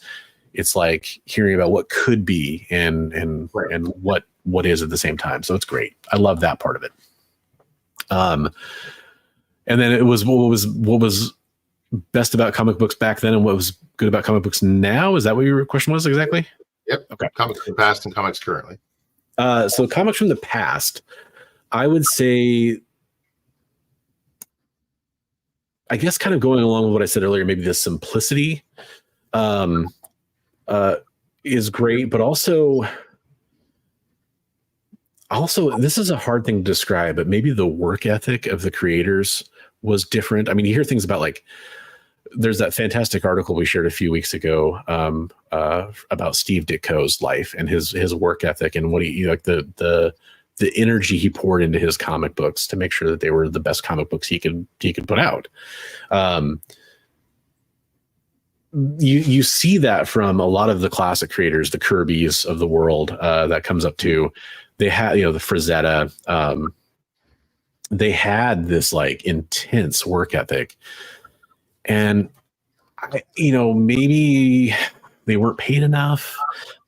It's like hearing about what could be and what is at the same time. So it's great. I love that part of it. And then it was what was best about comic books back then and what was good about comic books now. Is that what your question was exactly? Yep. Okay. Comics from the past and comics currently. So comics from the past, I would say, I guess kind of going along with what I said earlier, maybe the simplicity is great, but also this is a hard thing to describe, but maybe the work ethic of the creators was different. I mean, you hear things about, like, there's that fantastic article we shared a few weeks ago about Steve Ditko's life and his work ethic and what he, like, the energy he poured into his comic books to make sure that they were the best comic books he could put out. You see that from a lot of the classic creators, the Kirbys of the world, that comes up to, they had, the Frazetta, they had this like intense work ethic, and maybe they weren't paid enough.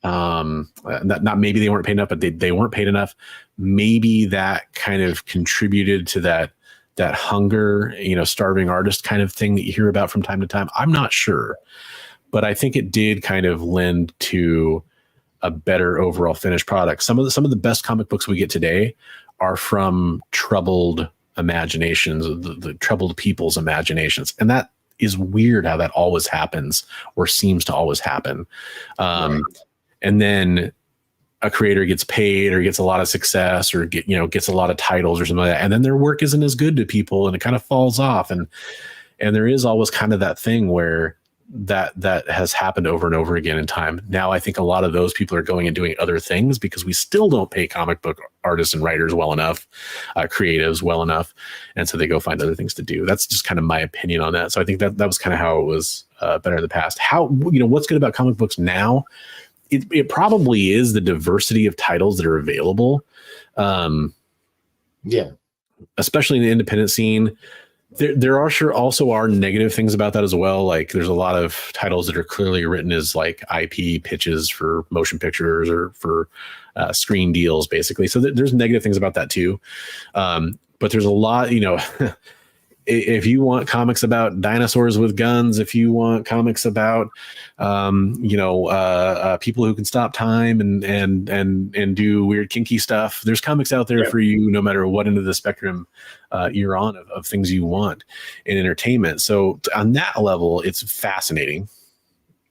Not maybe they weren't paid enough, but they weren't paid enough. Maybe that kind of contributed to that hunger, starving artist kind of thing that you hear about from time to time. I'm not sure, but I think it did kind of lend to a better overall finished product. Some of the best comic books we get today are from troubled imaginations, the troubled people's imaginations. And that is weird how that always happens, or seems to always happen. Right. And then a creator gets paid or gets a lot of success or gets a lot of titles or something like that, and then their work isn't as good to people and it kind of falls off. And there is always kind of that thing where that has happened over and over again in time. Now I think a lot of those people are going and doing other things because we still don't pay comic book artists and writers well enough, creatives well enough, and so they go find other things to do. That's just kind of my opinion on that. So I think that was kind of how it was better in the past. How, what's good about comic books now? It probably is the diversity of titles that are available. Yeah, especially in the independent scene. There also are negative things about that as well. Like, there's a lot of titles that are clearly written as like IP pitches for motion pictures or for screen deals, basically. So there's negative things about that too. But there's a lot, if you want comics about dinosaurs with guns, if you want comics about, people who can stop time and do weird kinky stuff, there's comics out there for you, no matter what end of the spectrum you're on of things you want in entertainment. So on that level, it's fascinating.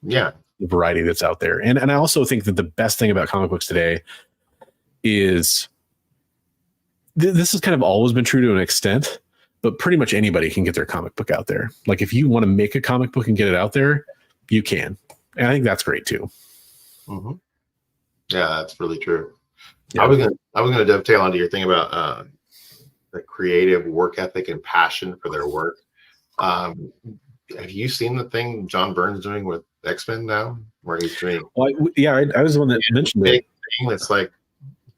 Yeah. The variety that's out there. And I also think that the best thing about comic books today is this has kind of always been true to an extent, but pretty much anybody can get their comic book out there. Like, if you want to make a comic book and get it out there, you can. And I think that's great too. Mm-hmm. Yeah, that's really true. Yeah. I was gonna dovetail onto your thing about the creative work ethic and passion for their work. Have you seen the thing John Byrne's doing with X-Men now, where he's doing? Well, I was the one that mentioned it. It's like,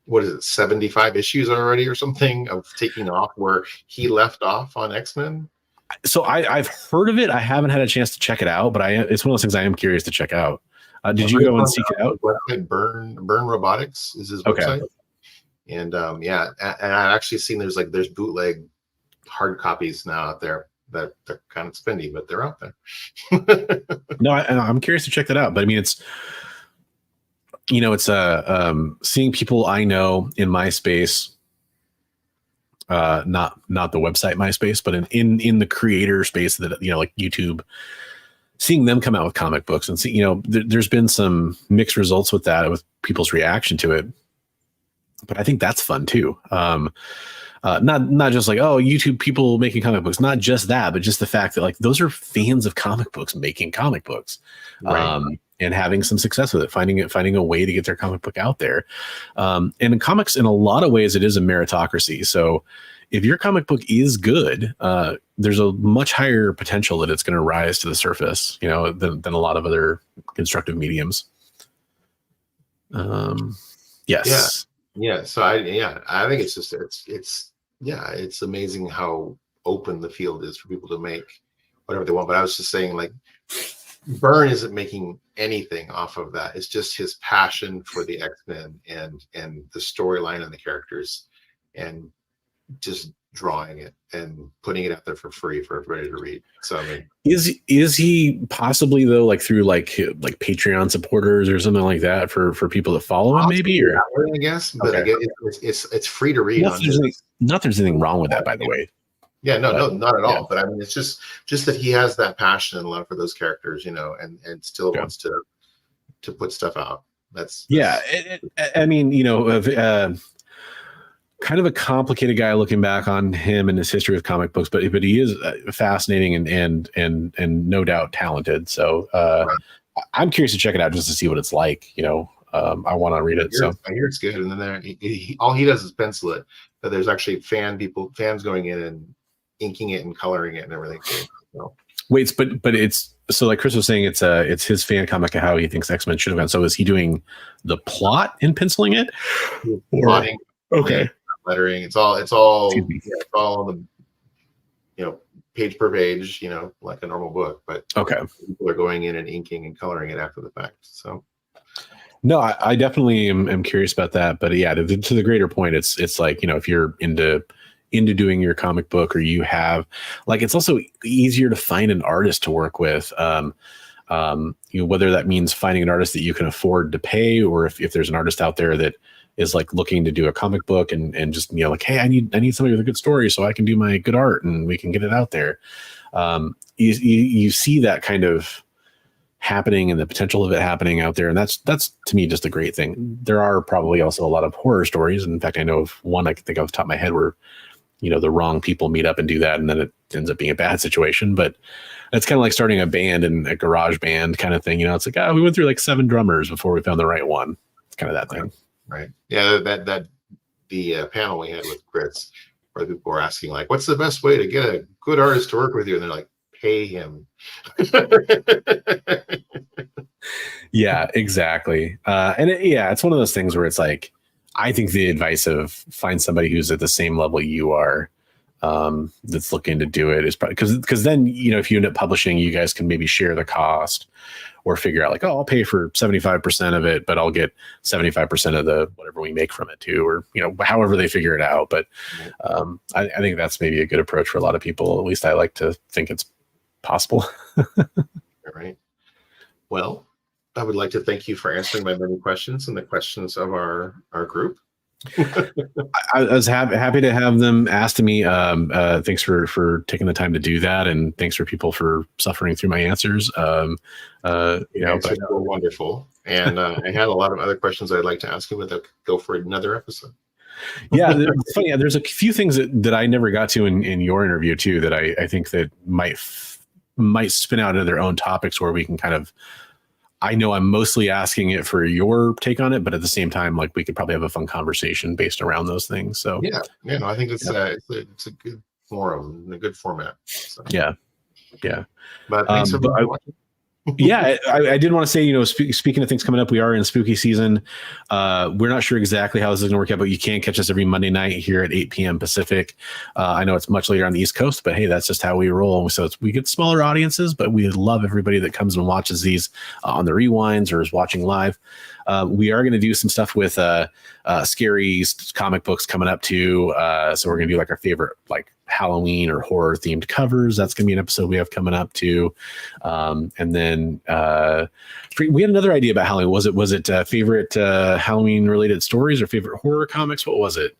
what is it, 75 issues already or something of taking off where he left off on X-Men? So I've heard of it. I haven't had a chance to check it out, but it's one of those things I am curious to check out. Did you go and seek it out? Website Burn Robotics is his website. Okay. And and I've actually seen there's bootleg hard copies now out there that they're kind of spendy, but they're out there. No, I'm curious to check that out. But I mean, it's seeing people I know in MySpace, not the website MySpace, but in the creator space that, like YouTube, seeing them come out with comic books and see, there's been some mixed results with that, with people's reaction to it. But I think that's fun too. Not just like, oh, YouTube people making comic books, not just that, but just the fact that like those are fans of comic books making comic books, right. And having some success with it, finding a way to get their comic book out there. And in comics, in a lot of ways, it is a meritocracy. So if your comic book is good, there's a much higher potential that it's going to rise to the surface, than a lot of other constructive mediums. Yes. Yeah. So I think it's just, it's amazing how open the field is for people to make whatever they want. But I was just saying, like, Byrne isn't making anything off of that. It's just his passion for the X-Men and the storyline and the characters, and just drawing it and putting it out there for free for everybody to read. So I mean, is he possibly though, like through like Patreon supporters or something like that for people that follow him, maybe? Or I guess, but okay. I guess it's free to read. Not there's anything wrong with that, by the way. Yeah, no, not at all. Yeah. But I mean, it's just that he has that passion and love for those characters, and still wants to put stuff out. That's I mean, kind of a complicated guy looking back on him and his history with comic books, but he is fascinating and no doubt talented. So I'm curious to check it out just to see what it's like. I want to read it. I hear it's good. And then all he does is pencil it. But there's actually fans going in and inking it and coloring it and everything. So. Wait, but it's so like Chris was saying, it's his fan comic of how he thinks X-Men should have gone. So is he doing the plot and penciling it? Plotting. Okay. Lettering. It's all on the page per page, like a normal book. But okay, people are going in and inking and coloring it after the fact. So. No, I definitely am curious about that. But yeah, to the greater point, it's like, if you're into doing your comic book, or you have, like, it's also easier to find an artist to work with. Whether that means finding an artist that you can afford to pay, or if there's an artist out there that is like looking to do a comic book and just, like, hey, I need somebody with a good story so I can do my good art and we can get it out there. You see that kind of happening and the potential of it happening out there. And that's to me just a great thing. There are probably also a lot of horror stories. In fact, I know of one I can think of off the top of my head where, the wrong people meet up and do that, and then it ends up being a bad situation. But it's kind of like starting a band and a garage band kind of thing. It's like, we went through like 7 drummers before we found the right one. It's kind of that thing. Right. Yeah. That the panel we had with Chris, where people were asking, like, what's the best way to get a good artist to work with you? And they're like, pay him. Yeah, exactly. It's one of those things where it's like, I think the advice of find somebody who's at the same level you are, that's looking to do it, is probably because then, if you end up publishing, you guys can maybe share the cost, or figure out like, I'll pay for 75% of it, but I'll get 75% of the whatever we make from it too, or however they figure it out. But I think that's maybe a good approach for a lot of people. At least I like to think it's possible. All right. Well, I would like to thank you for answering my many questions and the questions of our group. I was happy to have them asked to me. Thanks for taking the time to do that, and thanks for people for suffering through my answers. Answers were wonderful, and I had a lot of other questions I'd like to ask you, but they'll go for another episode. Yeah, it's funny. There's a few things that I never got to in your interview too, that I think that might spin out into their own topics, where we can kind of. I know I'm mostly asking it for your take on it, but at the same time, like, we could probably have a fun conversation based around those things. So I think it's a good forum and a good format. So. Yeah. But thanks for watching. Yeah, I did want to say, speaking of things coming up, we are in spooky season. We're not sure exactly how this is going to work out, but you can catch us every Monday night here at 8 p.m. Pacific. I know it's much later on the East Coast, but hey, that's just how we roll. So we get smaller audiences, but we love everybody that comes and watches these on the rewinds or is watching live. We are going to do some stuff with scary comic books coming up too. So we're going to do like our favorite like Halloween or horror themed covers. That's going to be an episode we have coming up too. And then we had another idea about Halloween. Was it favorite Halloween related stories or favorite horror comics? What was it? It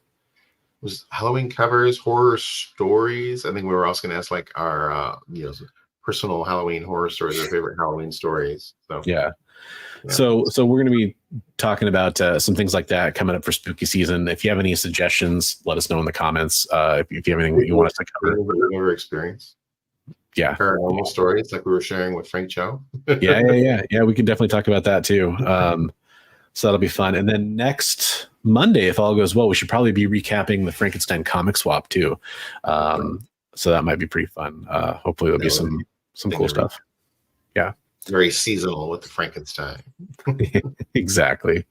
was Halloween covers, horror stories. I think we were also going to ask like our personal Halloween horror stories, their favorite Halloween stories. So yeah. So we're going to be talking about some things like that coming up for spooky season. If you have any suggestions, let us know in the comments. If you have anything that you want us to cover, your experience. Yeah, paranormal stories like we were sharing with Frank Cho. yeah. We can definitely talk about that too. So that'll be fun. And then next Monday, if all goes well, we should probably be recapping the Frankenstein comic swap too. So that might be pretty fun. Hopefully there'll be some cool stuff. Yeah. Very seasonal with the Frankenstein. Exactly.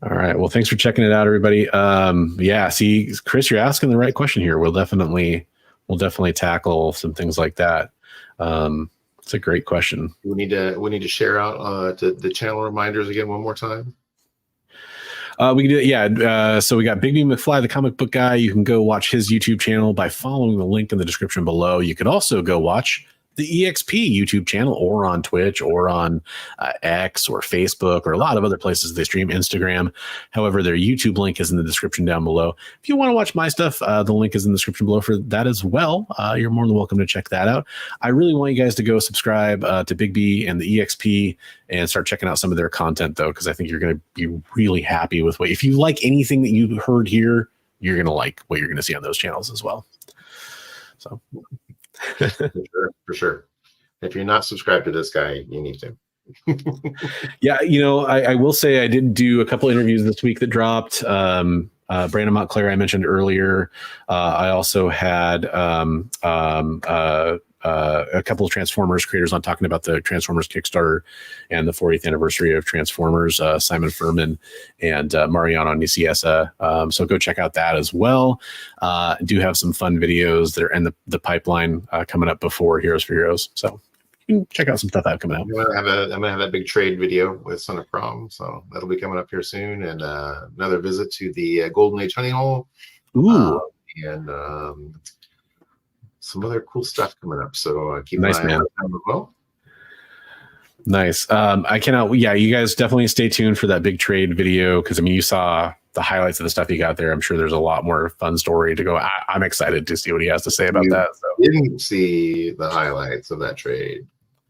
All right. Well, thanks for checking it out, everybody. See, Chris, you're asking the right question here. We'll definitely tackle some things like that. It's a great question. We need to share out the channel reminders again one more time. We can do it. Yeah. So we got Bigby Mcfly, the comic book guy. You can go watch his YouTube channel by following the link in the description below. You could also go watch the EXP YouTube channel, or on Twitch, or on X, or Facebook, or a lot of other places they stream, Instagram. However, their YouTube link is in the description down below. If you want to watch my stuff, the link is in the description below for that as well. You're more than welcome to check that out. I really want you guys to go subscribe to Bigby and the EXP and start checking out some of their content, though, because I think you're going to be really happy with if you like anything that you heard here, you're going to like what you're going to see on those channels as well. So. For sure. If you're not subscribed to this guy, you need to. Yeah, I will say I did do a couple interviews this week that dropped. Brandon Montclair I mentioned earlier. I also had a couple of Transformers creators on talking about the Transformers Kickstarter and the 40th anniversary of Transformers, Simon Furman and Mariano Niciesa. So go check out that as well. Do have some fun videos that are in the pipeline coming up before Heroes for Heroes. So you can check out some stuff I have coming out. I'm gonna have that big trade video with Son of Prom, so that'll be coming up here soon. And another visit to the Golden Age Honey Hole. Ooh. And some other cool stuff coming up. So keep nice, an eye man. on as well. Nice. I cannot. Yeah, you guys definitely stay tuned for that big trade video, because you saw the highlights of the stuff he got there. I'm sure there's a lot more fun story to go. I'm excited to see what he has to say about that. So. Didn't see the highlights of that trade.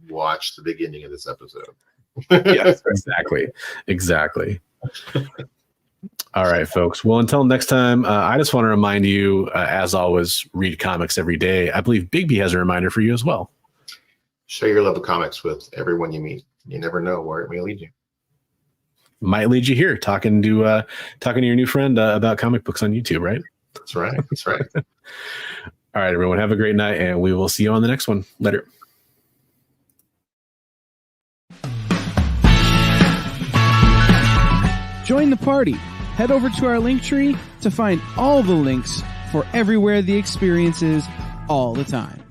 Watch the beginning of this episode. Yes, exactly. All right, folks. Well, until next time, I just want to remind you, as always, read comics every day. I believe Bigby has a reminder for you as well. Share your love of comics with everyone you meet. You never know where it may lead you. Might lead you here, talking to your new friend about comic books on YouTube, right? That's right. All right, everyone. Have a great night, and we will see you on the next one. Later. Join the party. Head over to our Linktree to find all the links for everywhere the experience is all the time.